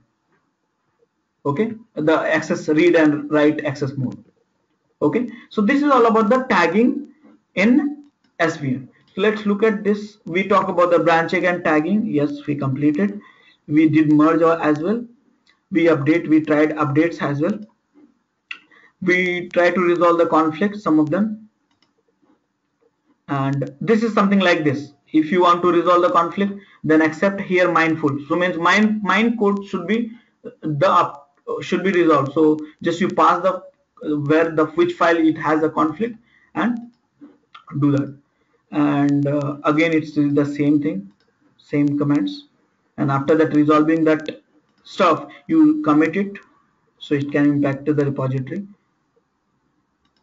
Okay, the access read and write access mode. Okay, so this is all about the tagging in SVN. So let's look at this. We talk about the branching and tagging. Yes, we completed. We did merge as well. We tried updates as well. We try to resolve the conflicts, some of them. And this is something like this. If you want to resolve the conflict, then accept here mindful. So means mine code should be resolved. So just you pass the which file it has a conflict and do that. And again it's the same thing, same commands. And after that, resolving that stuff, you commit it so it can impact the repository.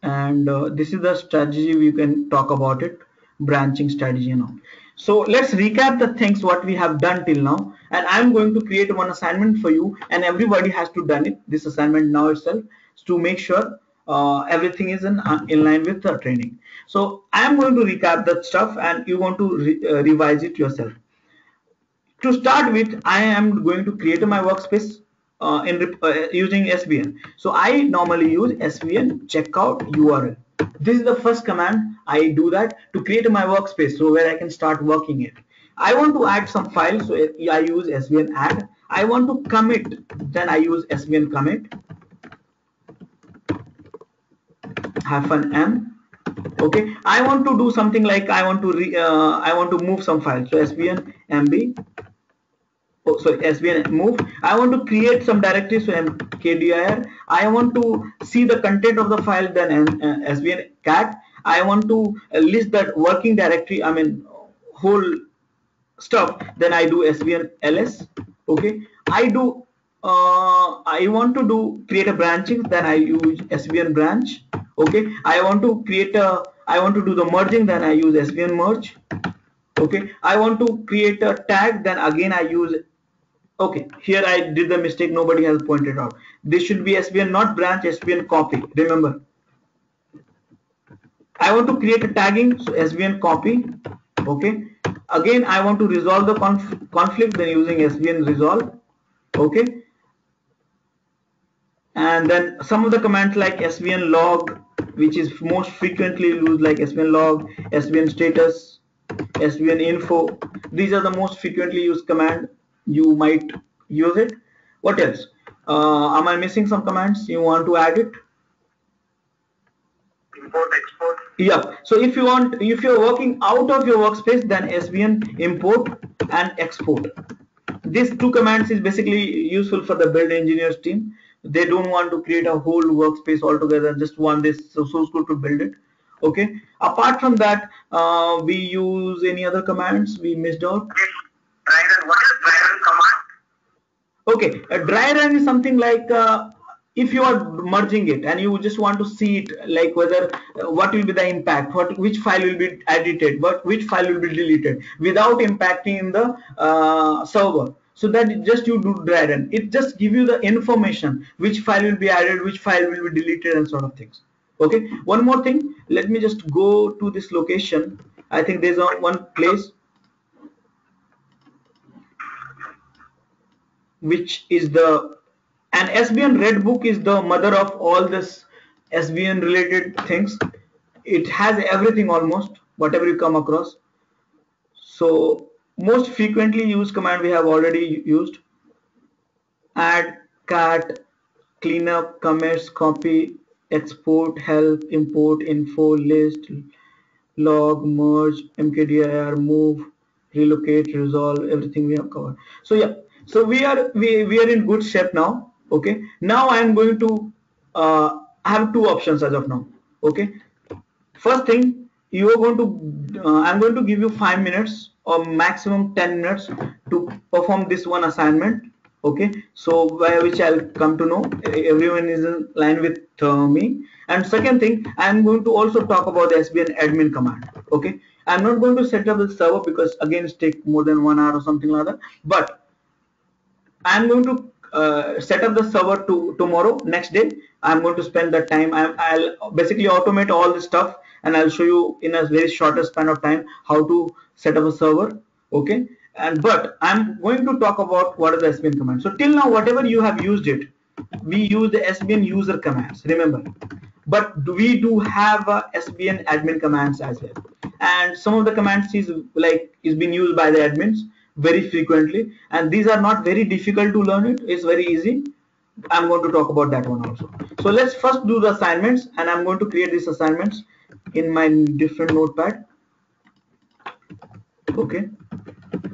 And this is the strategy we can talk about it, branching strategy and all. So let's recap the things what we have done till now, and I'm going to create one assignment for you, and everybody has to done it, this assignment now itself, to make sure everything is in line with the training. So I am going to recap that stuff and you want to revise it yourself. To start with, I am going to create my workspace using SVN. So I normally use SVN checkout URL. This is the first command. I do that to create my workspace, so where I can start working it. I want to add some files, so I use SVN add. I want to commit, then I use SVN commit -m. Okay, I want to do something like I want to move some files, so SVN mb. Oh, sorry, SVN move. I want to create some directory, so mkdir. I want to see the content of the file, then SVN cat. I want to list that working directory, I mean whole stuff, then I do SVN ls. Okay, I want to create a branching, then I use SVN branch. Okay, I want to do the merging, then I use SVN merge. Okay, I want to create a tag, then again I use. Okay, here I did the mistake, nobody has pointed out. This should be SVN not branch, SVN copy. Remember, I want to create a tagging, so SVN copy. Okay, again I want to resolve the conflict, then using SVN resolve. Okay, and then some of the commands like SVN log, which is most frequently used, like SVN log, SVN status, SVN info. These are the most frequently used command. You might use it. What else? Am I missing some commands? You want to add it? Import, export. Yeah. So if you're working out of your workspace, then SVN import and export. These two commands is basically useful for the build engineers team. They don't want to create a whole workspace altogether, just want this source code to build it. Okay. Apart from that, we use any other commands we missed out? Dry run. What is dry run command? Okay, a dry run is something like if you are merging it and you just want to see it, like whether what will be the impact, which file will be edited, which file will be deleted without impacting in the server. So that just you do dry run. It just give you the information, which file will be added, which file will be deleted, and sort of things. Okay, one more thing. Let me just go to this location. I think there's one place which is and SVN Redbook is the mother of all this SVN related things. It has everything almost, whatever you come across. So most frequently used command we have already used: add, cat, cleanup, commits, copy, export, help, import, info, list, log, merge, mkdir, move, relocate, resolve. Everything we have covered. So yeah, so we are in good shape now. Okay, now I am going to have two options as of now. Okay, first thing, you are going to I'm going to give you 5 minutes or maximum 10 minutes to perform this one assignment. Okay, so by which I'll come to know everyone is in line with me. And second thing, I'm going to also talk about the SVN admin command. Okay, I'm not going to set up the server because again it takes more than 1 hour or something like that, but I'm going to set up the server tomorrow, next day. I'm going to spend that time. I'll basically automate all this stuff, and I'll show you in a very shorter span of time how to set up a server. Okay, but I'm going to talk about what are the SVN commands. So till now, whatever you have used it, we use the SVN user commands. Remember, but we do have SVN admin commands as well, and some of the commands is being used by the admins very frequently, and these are not very difficult to learn. It's very easy. I'm going to talk about that one also. So let's first do the assignments, and I'm going to create these assignments in my different notepad. Okay,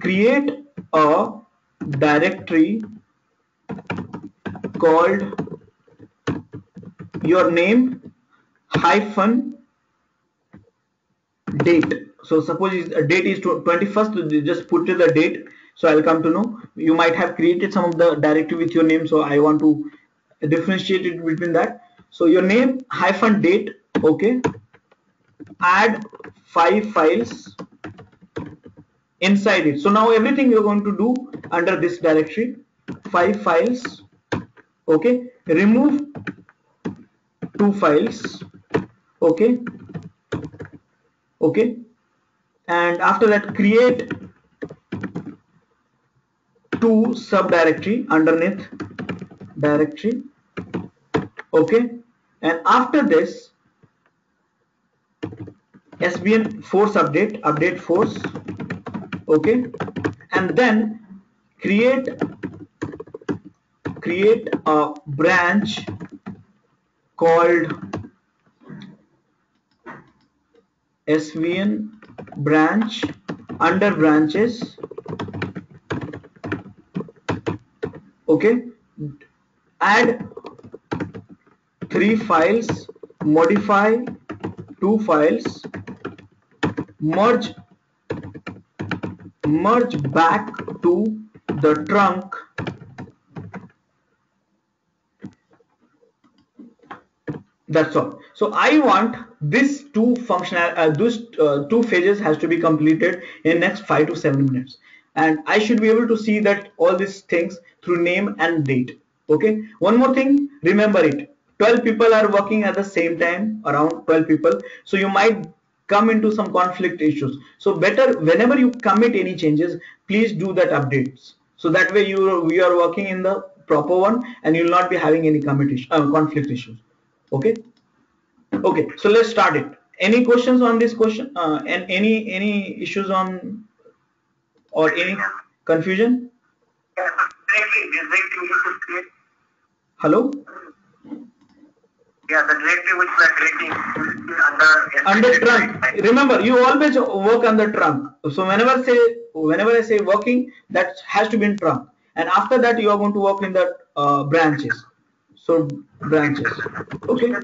create a directory called your name hyphen date. So suppose a date is 21st, just put the date, so I'll come to know. You might have created some of the directory with your name, so I want to differentiate it between that. So your name hyphen date. Okay, add 5 files inside it. So now everything you're going to do under this directory, 5 files. Okay, remove 2 files. Okay, okay, and after that create 2 subdirectory underneath directory. Okay, and after this SVN force update force. Okay, and then create a branch called SVN branch under branches. Okay, add 3 files, modify 2 files, merge back to the trunk. That's all. So I want this two phases has to be completed in next 5 to 7 minutes, and I should be able to see that all these things through name and date. Okay, one more thing, remember it, 12 people are working at the same time, around 12 people, so you might come into some conflict issues. So better whenever you commit any changes, please do that updates, so that way we are working in the proper one, and you will not be having any conflict issues. Okay, okay, so let's start it. Any questions on this question, and any issues on, or any confusion? Yeah, directly, this directory we need to create. Hello? Yeah, the directory which we are creating will be Under trunk. Remember, you always work on the trunk. So whenever I say working, that has to be in trunk, and after that you are going to work in the branches. So branches. Okay.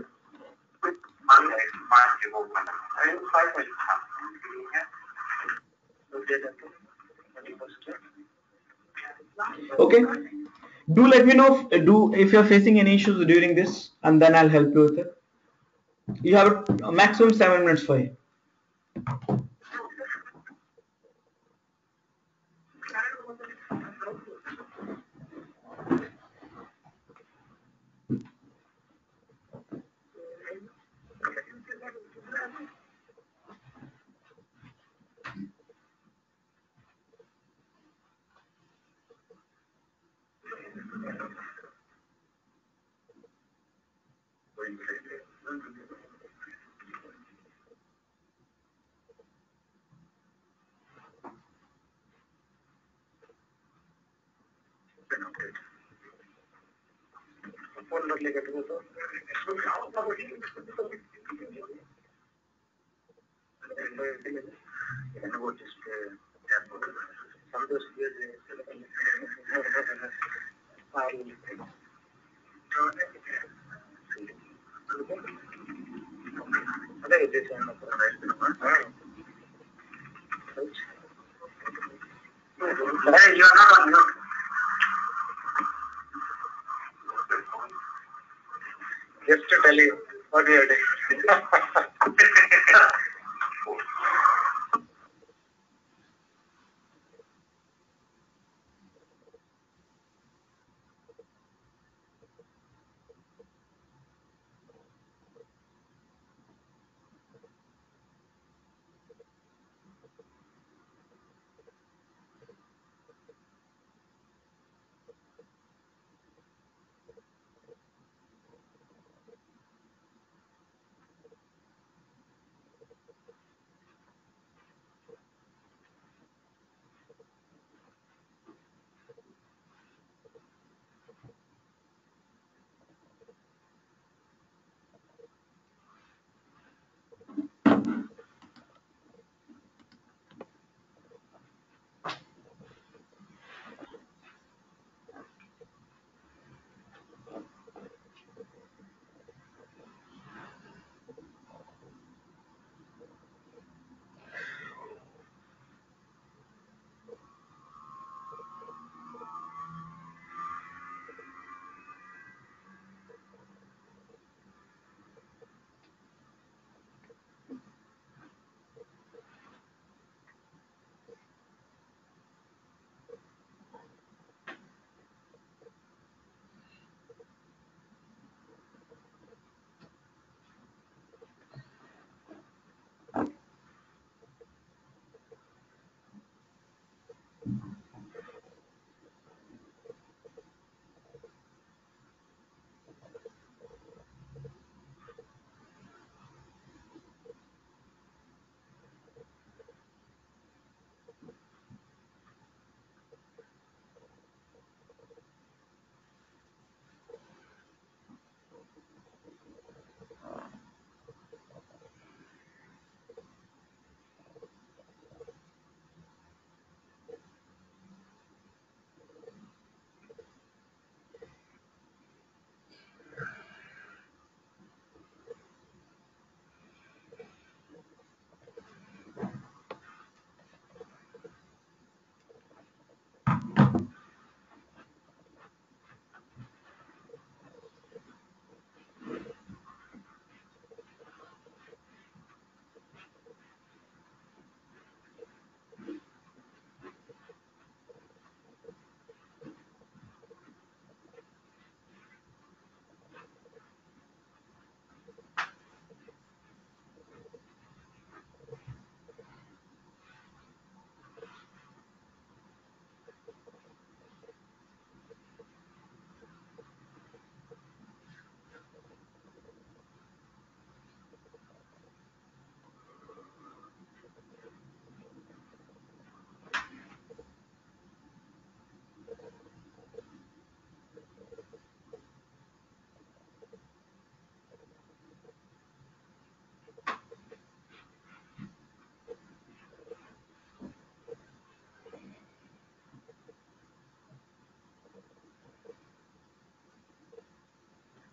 Okay. Do let me know if you're facing any issues during this, and then I'll help you with it. You have a maximum 7 minutes for it. Hey, you are not on mute. Just to tell you what we are doing.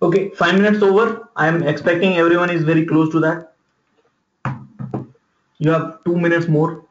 Okay, 5 minutes over. I am expecting everyone is very close to that. You have 2 minutes more.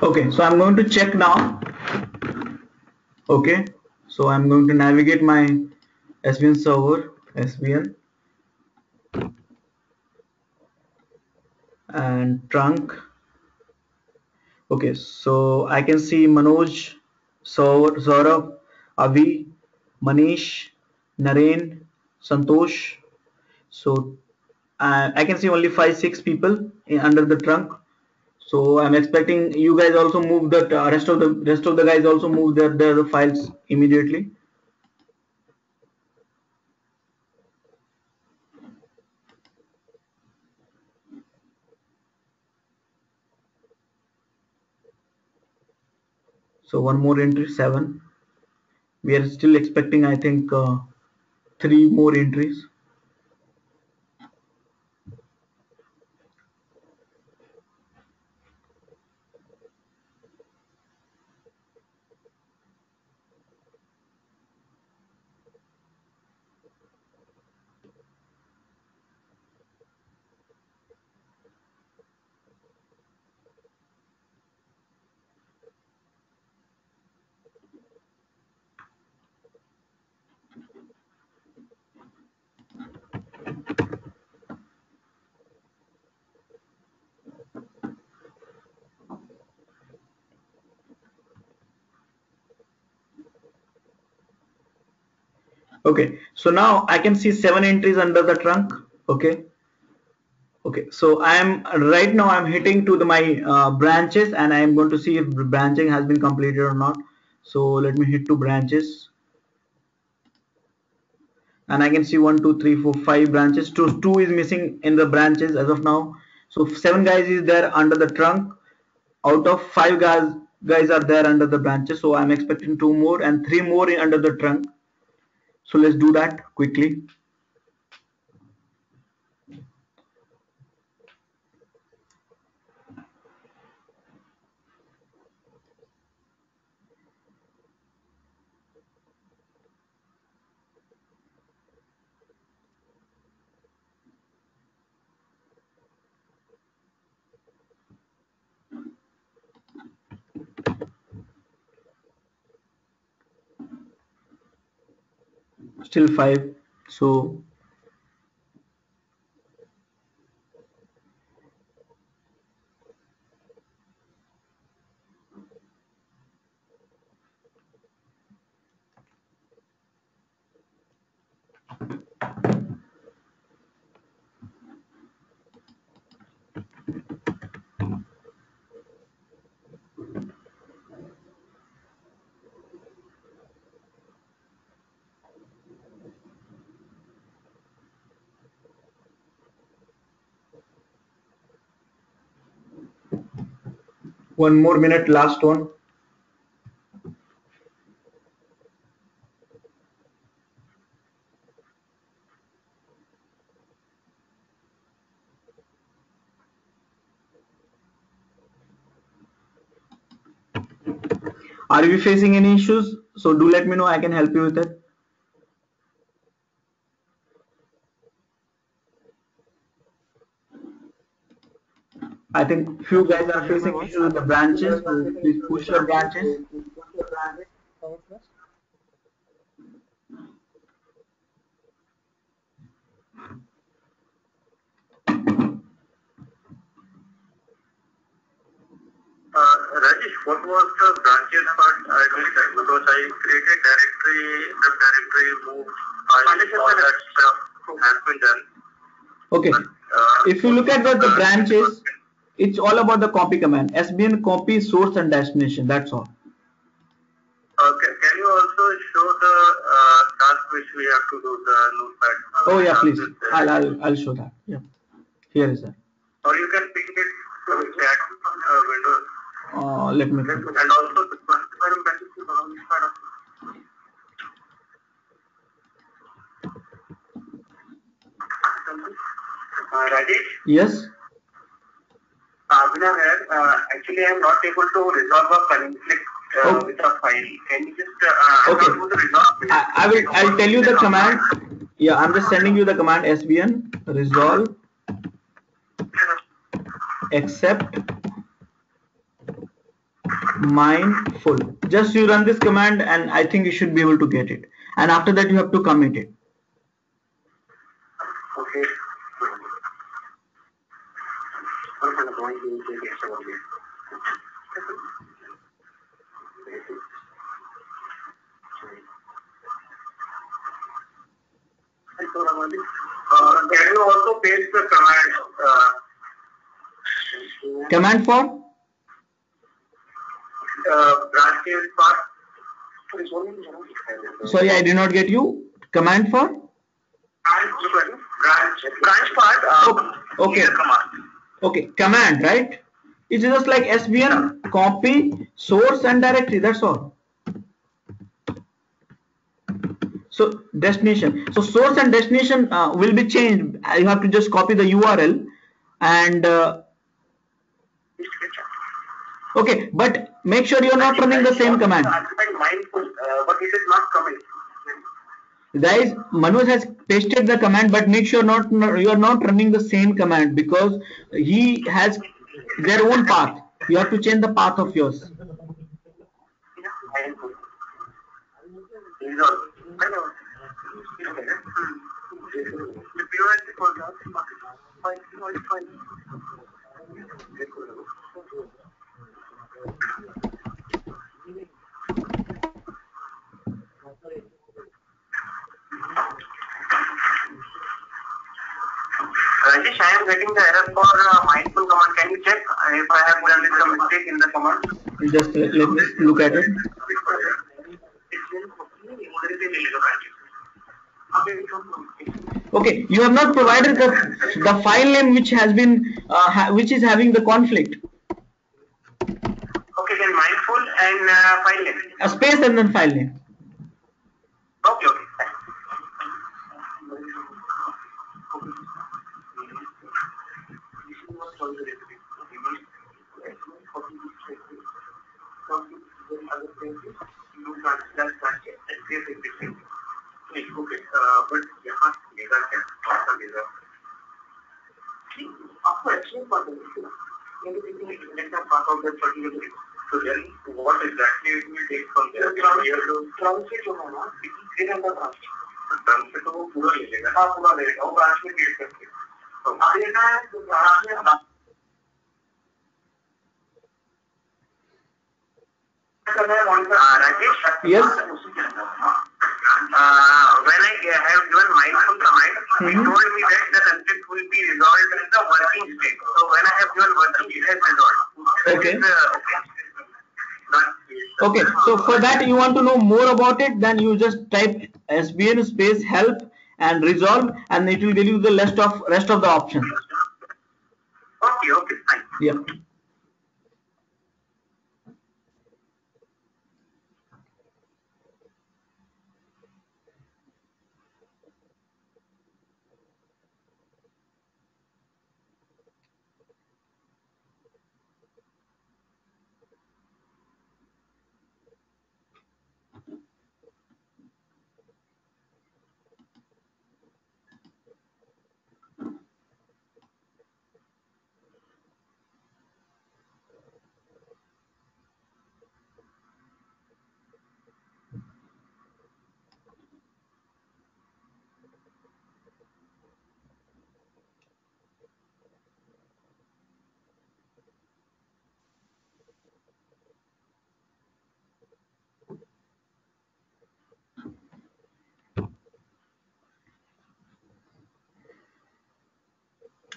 Okay, so I'm going to check now. Okay, so I'm going to navigate my SVN server, SVN, and trunk. Okay, so I can see Manoj, Saurabh, Avi, Manish, Naren, Santosh. So I can see only 5-6 people under the trunk. So I'm expecting you guys also move the rest of the guys also move their files immediately. So one more entry, 7. We are still expecting, I think, 3 more entries. Okay, so now I can see 7 entries under the trunk. Okay, okay, so I am right now I'm hitting to my branches, and I am going to see if branching has been completed or not. So let me hit to branches, and I can see 1, 2, 3, 4, 5 branches. Two is missing in the branches as of now. So 7 guys is there under the trunk. Out of 5 guys are there under the branches. So I'm expecting 2 more and 3 more under the trunk. So let's do that quickly. Still 5. So 1 more minute, last one. Are you facing any issues? So do let me know. I can help you with it. I think few guys are facing issues with the branches. So please push your branches. Rajesh, what was the branches part? I missed that because I created directory, the directory moved, all that stuff has been done. Okay. If you look at the branches, it's all about the copy command. SBN copy source and destination. That's all. Can you also show the task which we have to do, the notepad? Oh yeah, please. I'll show that. Yeah. Here is that. Or you can pick it from the chat window. Let me. And also the transparent message to the notepad. Rajesh? Yes. Abhinav here. Actually, I am not able to resolve a conflict with a file. Can you just okay. I'm not able to resolve I'll tell you the command. Yeah, I'm just sending you the command SBN resolve except mindful. Just you run this command and I think you should be able to get it. And after that you have to commit it. Okay. Can you also paste the command for branches part? Sorry, I did not get you. Command for branch part. Okay. Okay. Command, right? It's just like SVN copy source and directory. That's all. So destination. So source and destination will be changed. You have to just copy the URL and okay, but make sure you're not running the same command. But it is not coming. Guys, Manoj has pasted the command, but make sure you are not running the same command because he has their own path. You have to change the path of yours. Rajesh, I am getting the error for mindful command. Can you check if I have done some mistake in the command? Just let me look at it. Okay, you have not provided the file name which has been which is having the conflict. Okay, then mindful and file name. A space and then file name. Okay. But यहाँ लेगा क्या? आपका लेगा? आपको actually पता नहीं है part of that particular. So then, what exactly it will take from there? From से जो है ना, it is the branch. From से तो वो पूरा ले लेगा. हाँ, पूरा ले लेगा. वो branch में create करके. तो आगे ना तो branch में Rajesh? Yes. When I have given mindful command, it told me that the conflict will be resolved in the working state. So when I have given working, it has resolved. Okay. Okay. So for that you want to know more about it, then you just type SBN space help and resolve, and it will give you the rest of the options. Okay, fine. Yeah.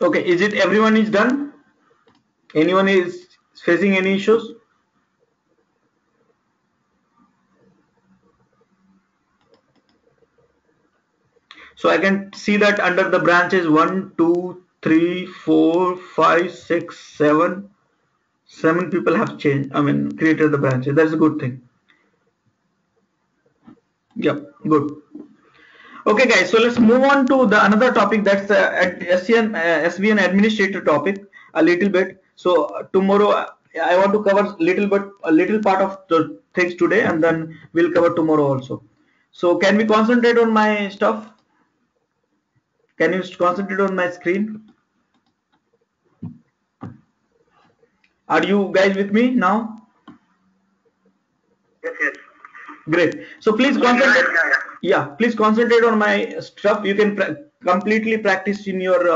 Okay, is it everyone is done? Anyone is facing any issues? So I can see that under the branches 1, 2, 3, 4, 5, 6, 7. 7 people have changed. I mean, created the branches. That's a good thing. Yep, good. Okay, guys. So let's move on to the another topic, that's SVN administrator topic a little bit. So tomorrow I want to cover a little part of the things today, and then we'll cover tomorrow also. So can we concentrate on my stuff? Can you concentrate on my screen? Are you guys with me now? Yes, yes. Great. So please concentrate. Yeah, please concentrate on my stuff. You can completely practice in your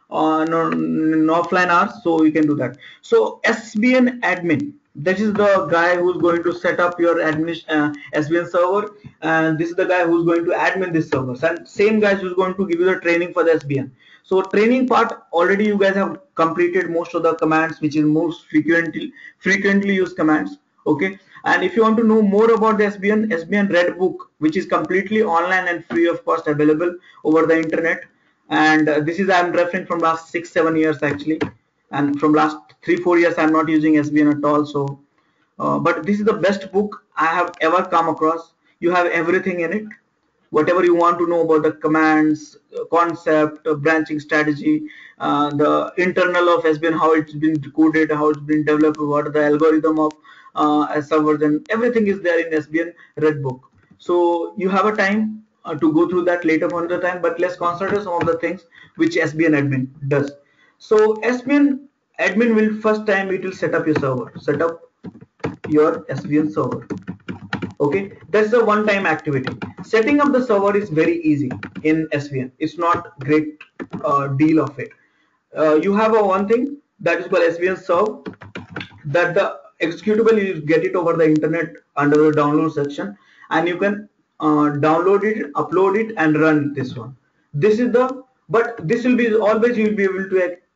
on offline hours, so you can do that. So SVN admin. This is the guy who's going to set up your SVN server, and this is the guy who's going to admin this server. And same guy who's going to give you the training for the SVN. So training part already you guys have completed most of the commands, which is most frequently used commands. Okay, and if you want to know more about the SVN Red Book, which is completely online and free of cost, available over the internet, and this is I'm referring from last 6-7 years actually, and from last 3-4 years I'm not using SVN at all. So but this is the best book I have ever come across. You have everything in it, whatever you want to know about the commands, concept, branching strategy, the internal of SVN, how it's been decoded, how it's been developed, what are the algorithm of servers, and everything is there in SVN Red Book. So you have a time to go through that later on the time, but let's consider some of the things which SVN admin does. So SVN admin will first time it will set up your server, set up your SVN server. Okay, that's the one-time activity. Setting up the server is very easy in SVN. It's not great deal of it. You have a one thing that is called SVN serve, that the executable you get it over the internet under the download section, and you can download it, upload it, and run this one. This is the, but this will be always you will be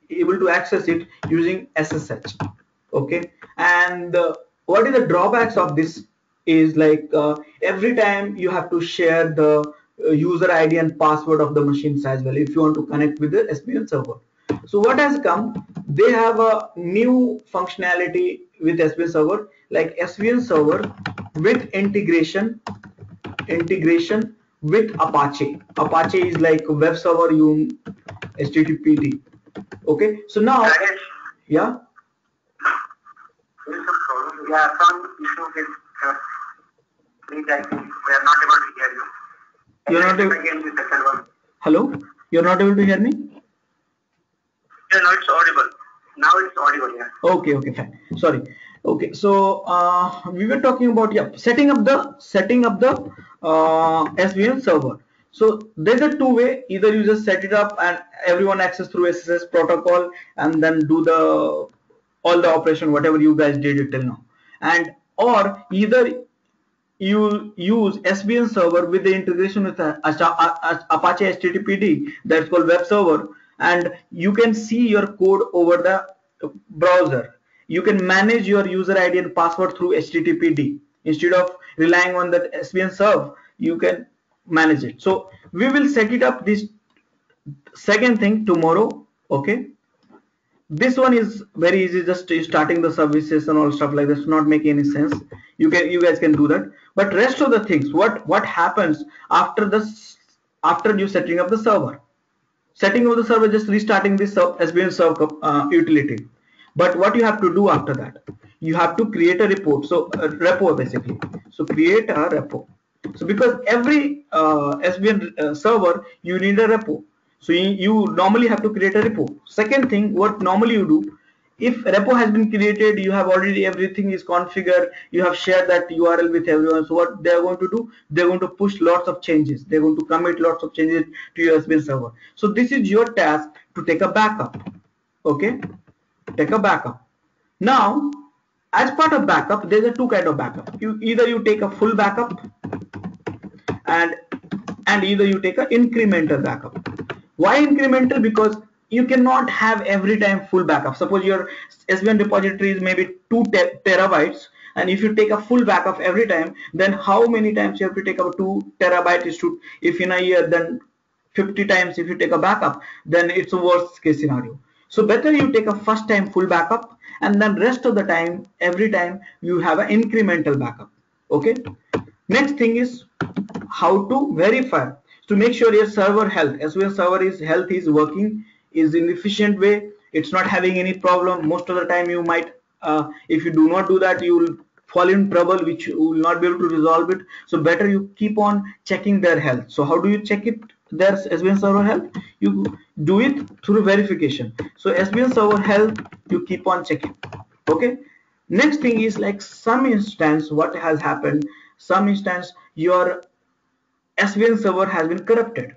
able to access it using SSH. Okay, and what is the drawbacks of this is like every time you have to share the user ID and password of the machines as well if you want to connect with the SVN server. So what has come, they have a new functionality with SVN server, like SVN server with integration with Apache. Apache is like web server HTTPD. Okay, so now yeah. There is a problem. Yeah, some issue with retyping. We are not able to hear you. You're not able. Again, the second one. Hello, you're not able to hear me? Yeah, no, it's audible. Now it's audible. Yeah. Okay, fine. Sorry. Okay, so we were talking about setting up the SVN server. So there's a two-way. Either you just set it up and everyone access through SSH protocol, and then do the all the operation whatever you guys did it till now, and or either you use SVN server with the integration with Apache HTTPD, that's called web server, and you can see your code over the browser. You can manage your user ID and password through HTTPD instead of relying on that SVN server. You can manage it. So we will set it up this second thing tomorrow. Okay, this one is very easy, just starting the services and all stuff like this, not making any sense. You guys can do that, but rest of the things, what happens after you setting up the server, just restarting this SVN server utility. But what you have to do after that, you have to create a report, so a repo basically. So create a repo. So because every SVN server you need a repo, so you normally have to create a repo. Second thing, what normally you do, if repo has been created, you have already everything is configured, you have shared that URL with everyone. So what they are going to do, they're going to push lots of changes, they're going to commit lots of changes to your SVN server. So this is your task to take a backup. Okay, take a backup. Now as part of backup, there's a two kind of backup. Either you take a full backup, and either you take an incremental backup. Why incremental? Because you cannot have every time full backup. Suppose your SVN repository is maybe 2 terabytes, and if you take a full backup every time, then how many times you have to take up 2 terabytes? If in a year, then 50 times if you take a backup, then it's a worst case scenario. So better you take a first time full backup, and then rest of the time, every time you have an incremental backup. Okay. Next thing is how to verify to make sure your server health, SVN server health is working, is in efficient way, it's not having any problem. Most of the time you might, if you do not do that, you will fall in trouble which you will not be able to resolve it. So better you keep on checking their health. So how do you check it, their SVN server health? You do it through verification. So SVN server health, you keep on checking. Okay. Next thing is like some instance, what has happened, some instance your SVN server has been corrupted,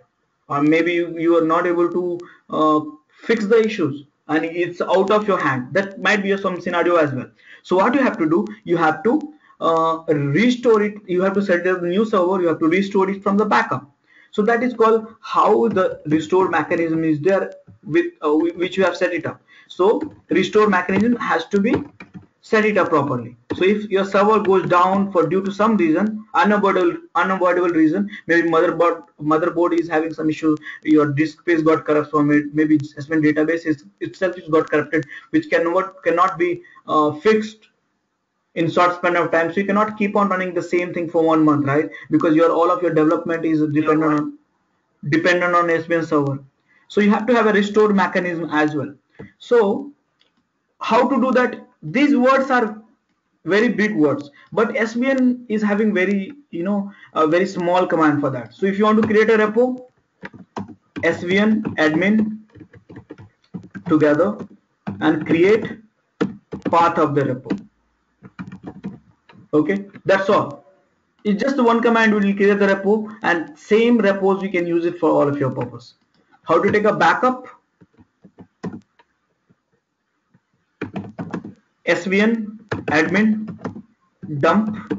or maybe you are not able to fix the issues and it's out of your hand. That might be some scenario as well. So what you have to do, you have to restore it. You have to set up a new server, you have to restore it from the backup. So that is called how the restore mechanism is there with which you have set it up. So restore mechanism has to be set it up properly. So if your server goes down for due to some reason, unavoidable reason, maybe motherboard is having some issue, your disk space got corrupted from it, maybe SVN database itself is got corrupted, which cannot be fixed in short span of time. So you cannot keep on running the same thing for 1 month, right? Because all of your development is dependent on SVN server. So you have to have a restore mechanism as well. So how to do that? These words are very big words, but SVN is having very, a very small command for that. So if you want to create a repo, SVN admin together and create path of the repo. Okay, that's all. It's just one command will create the repo, and same repos we can use it for all of your purpose. How to take a backup? SVN admin dump.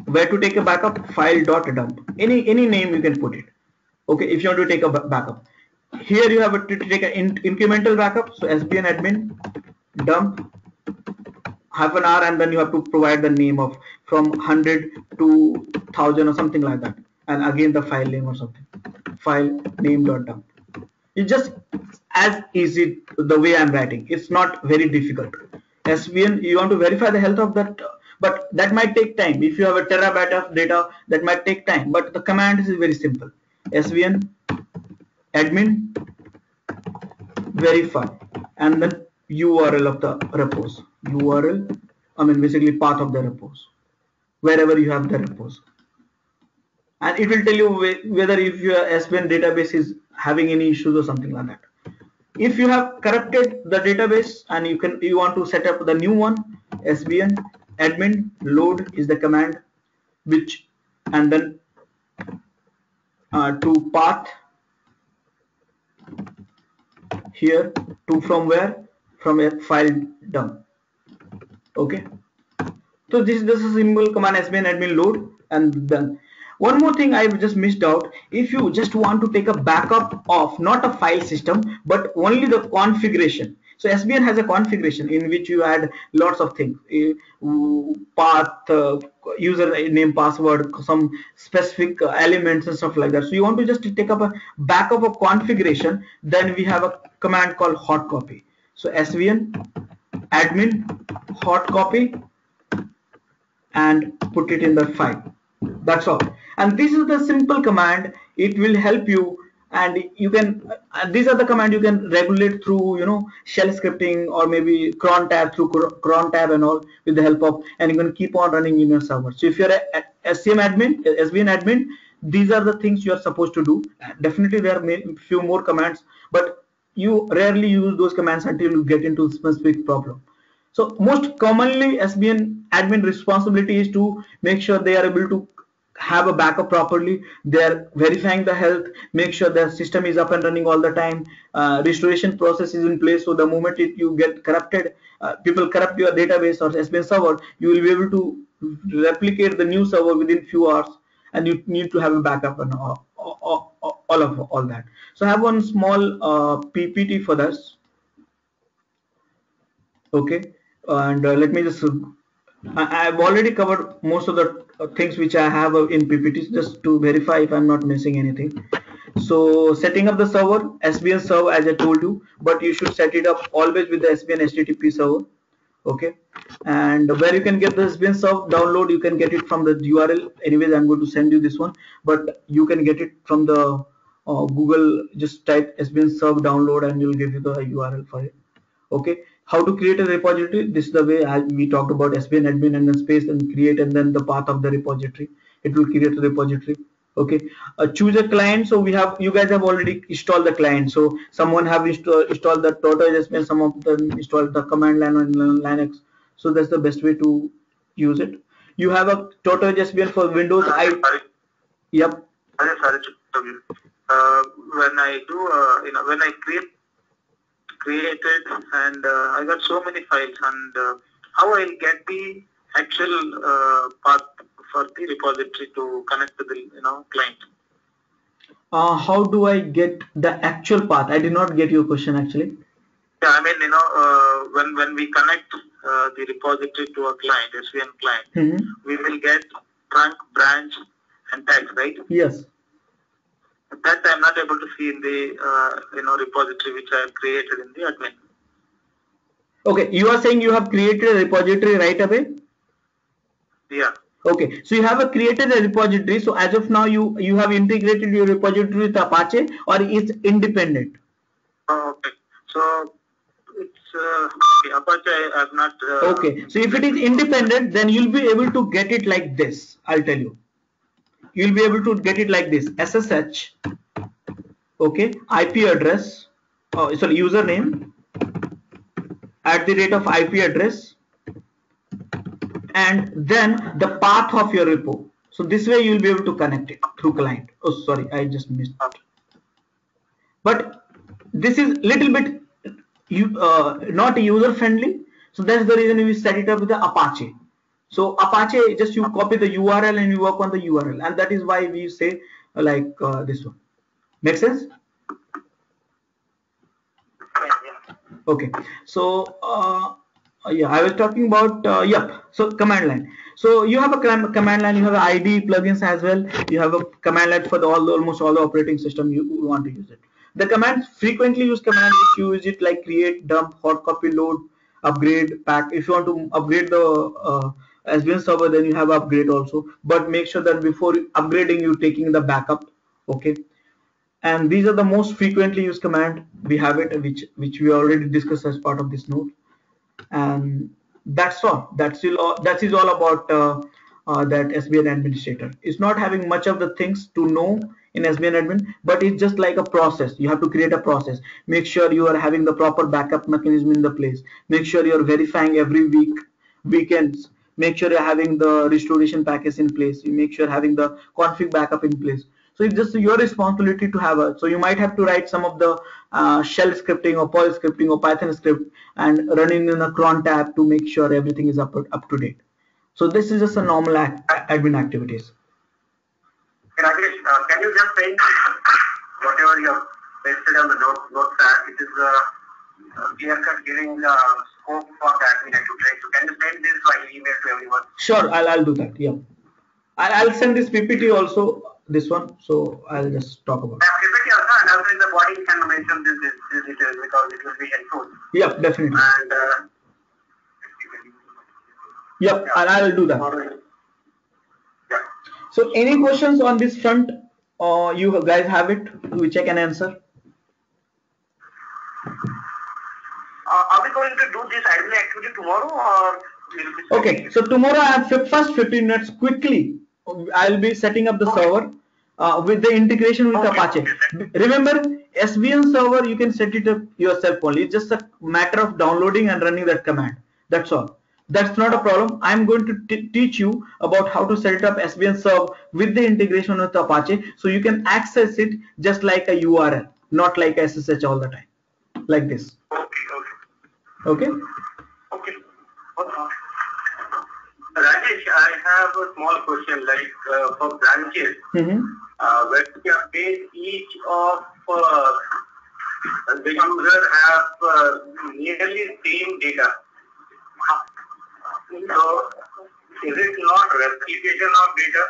Where to take a backup? File.dump. Any name you can put it. Okay, if you want to take a backup. Here you have to take an incremental backup. So SVN admin dump -r, and then you have to provide the name of from 100 to 1000 or something like that, and again the file name or something. File name.dump. It's just as easy the way I'm writing. It's not very difficult. SVN, you want to verify the health of that, but that might take time. If you have a terabyte of data, that might take time, but the command is very simple. SVN admin verify, and then URL of the repos. Basically path of the repos, wherever you have the repos, and it will tell you whether if your SVN database is having any issues or something like that. If you have corrupted the database and you want to set up the new one, SVN admin load is the command, which, and then to path here to from where, from a file dump. Okay, so this is a simple command, SVN admin load. And then one more thing I've just missed out. If you just want to take a backup of not a file system but only the configuration. So SVN has a configuration in which you add lots of things, path, username, password, some specific elements and stuff like that. So you want to just take up a backup of configuration, then we have a command called hot copy. So SVN admin hot copy and put it in the file. That's all. And this is the simple command. It will help you, and you can these are the command you can regulate through shell scripting, or maybe cron tab, through cron tab and all, with the help of, and you can keep on running in your server. So if you're a SVN admin, these are the things you are supposed to do. Definitely there are few more commands, but you rarely use those commands until you get into specific problem. So most commonly SVN admin responsibility is to make sure they are able to have a backup properly. They are verifying the health, make sure their system is up and running all the time. Restoration process is in place, so the moment you get corrupted, people corrupt your database or SVN server, you will be able to replicate the new server within few hours, and you need to have a backup and all that. So I have one small PPT for this. Okay, and let me just I've already covered most of the things which I have in PPTs, just to verify if I'm not missing anything. So setting up the server, SVN server, as I told you, but you should set it up always with the SVN HTTP server. Okay, and where you can get the SVN server download, you can get it from the URL. Anyways, I'm going to send you this one, but you can get it from the Google. Just type SVN server download and you'll give you the URL for it. Okay, how to create a repository? This is the way we talked about SVN admin and then space and create and then the path of the repository. It will create a repository. Okay, choose a client. So you guys have already installed the client. So someone have installed the Tortoise SVN, some of them installed the command line on Linux. So that's the best way to use it. You have a Tortoise SVN for Windows. Yep. Sorry to tell you. When I do, when I created and I got so many files, and how I'll get the actual path for the repository to connect to the client. How do I get the actual path? I did not get your question actually. Yeah, I mean, when we connect the repository to a client, SVN client, we will get trunk, branch, and tags, right? Yes. That I'm not able to see in the repository which I have created in the admin. Okay, you are saying you have created a repository right away? Yeah. Okay, so you have created a repository. So as of now, you have integrated your repository with Apache, or it's independent? Okay, so it's okay, Apache I have not. Okay, so if it is independent, then you'll be able to get it like this. I'll tell you. You'll be able to get it like this: SSH. Okay, IP address. Sorry, username @ of IP address, and then the path of your repo. So this way you'll be able to connect it through client. Oh, sorry, I just missed it. But this is little bit not user friendly. So that's the reason we set it up with the Apache. So Apache, just you copy the URL and you work on the URL, and that is why we say like this one. Make sense? Okay, so yeah, I was talking about so command line. So you have a command line, you have ID plugins as well. You have a command line for almost all the operating system you want to use it. The commands, frequently used command, if you use it like create, dump, hot copy, load, upgrade, pack. If you want to upgrade the SVN server, then you have upgrade also. But make sure that before upgrading, you taking the backup. Okay. And these are the most frequently used command. We have it, which we already discussed as part of this note. And that's all. That is all about that SVN administrator. It's not having much of the things to know in SVN admin, but it's just like a process. You have to create a process. Make sure you are having the proper backup mechanism in the place. Make sure you're verifying every weekends. Make sure you're having the restoration package in place. You make sure having the config backup in place. So it's just your responsibility to have it. So you might have to write some of the shell scripting or Perl scripting or Python script and running in a cron tab to make sure everything is up to date. So this is just a normal admin activities. Rajesh, can you just say whatever you have pasted on the notes tab, it is clear-cut giving the scope for the admin activity. So can you send this by email to everyone? Sure, I'll do that. Yeah, I'll send this PPT also. This one, so I'll just talk about it. PPT also, and also in the body you can mention this details because it will be helpful. Yeah, definitely. And yep, yeah. I'll do that. Yeah. So any questions on this front? You guys have it, which I can answer. Are we going to do this admin activity tomorrow, or will be? Okay, so tomorrow I have first 15 minutes quickly. I'll be setting up the server with the integration with Apache. Remember, SVN server, you can set it up yourself only. It's just a matter of downloading and running that command. That's all. That's not a problem. I'm going to teach you about how to set it up SVN server with the integration with Apache, so you can access it just like a URL, not like SSH all the time, like this. Okay? Okay. Rajesh, I have a small question. Like for branches, where we have made each of the user have nearly same data. So is it not replication of data?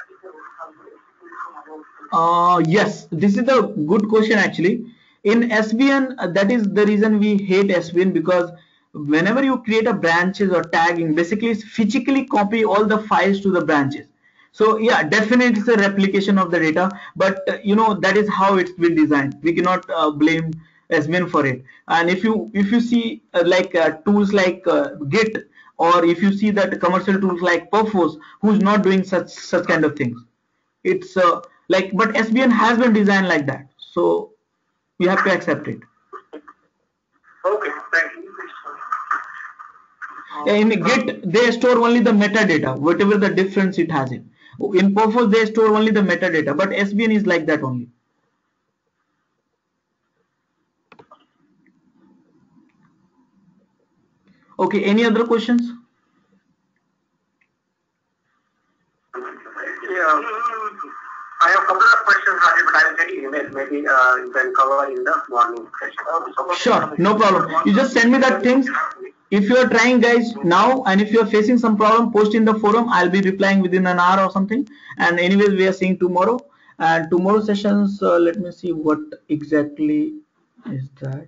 Yes, this is a good question actually. In SVN, that is the reason we hate SVN, because whenever you create a branches or tagging, basically it's physically copy all the files to the branches. So yeah, definitely it's a replication of the data, but that is how it's been designed. We cannot blame SVN for it. And if you see tools like Git, or if you see that commercial tools like Perforce, who's not doing such kind of things, it's but SVN has been designed like that, so you have to accept it. Okay, thank you. In Git, they store only the metadata, whatever the difference it has in. In Perforce, they store only the metadata, but SVN is like that only. Okay, any other questions? Yeah, I have a couple of questions, Rajesh, but I will send you email. Maybe you can cover in the morning session. Sure, no problem. You just send me that things. If you are trying, guys, now, and if you are facing some problem, post in the forum. I'll be replying within an hour or something. And anyways, we are seeing tomorrow. And tomorrow sessions, let me see what exactly is that.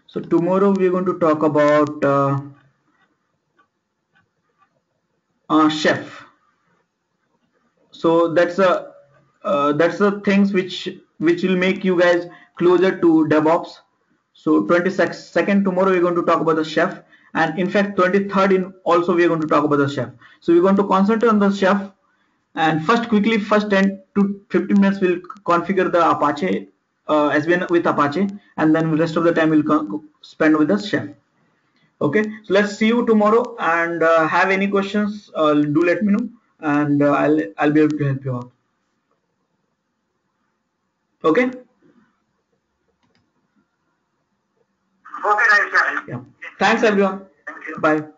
So tomorrow we're going to talk about chef. So that's the things which will make you guys closer to DevOps. So 22nd tomorrow we're going to talk about the chef, and in fact 23rd in also we're going to talk about the chef. So we're going to concentrate on the chef, and first 10 to 15 minutes we'll configure the Apache SVN with Apache, and then the rest of the time we'll spend with the chef. Okay, so let's see you tomorrow, and have any questions, do let me know, and I'll be able to help you out. Okay. Okay, Rajesh. Yeah. Thanks everyone. Thank you. Bye.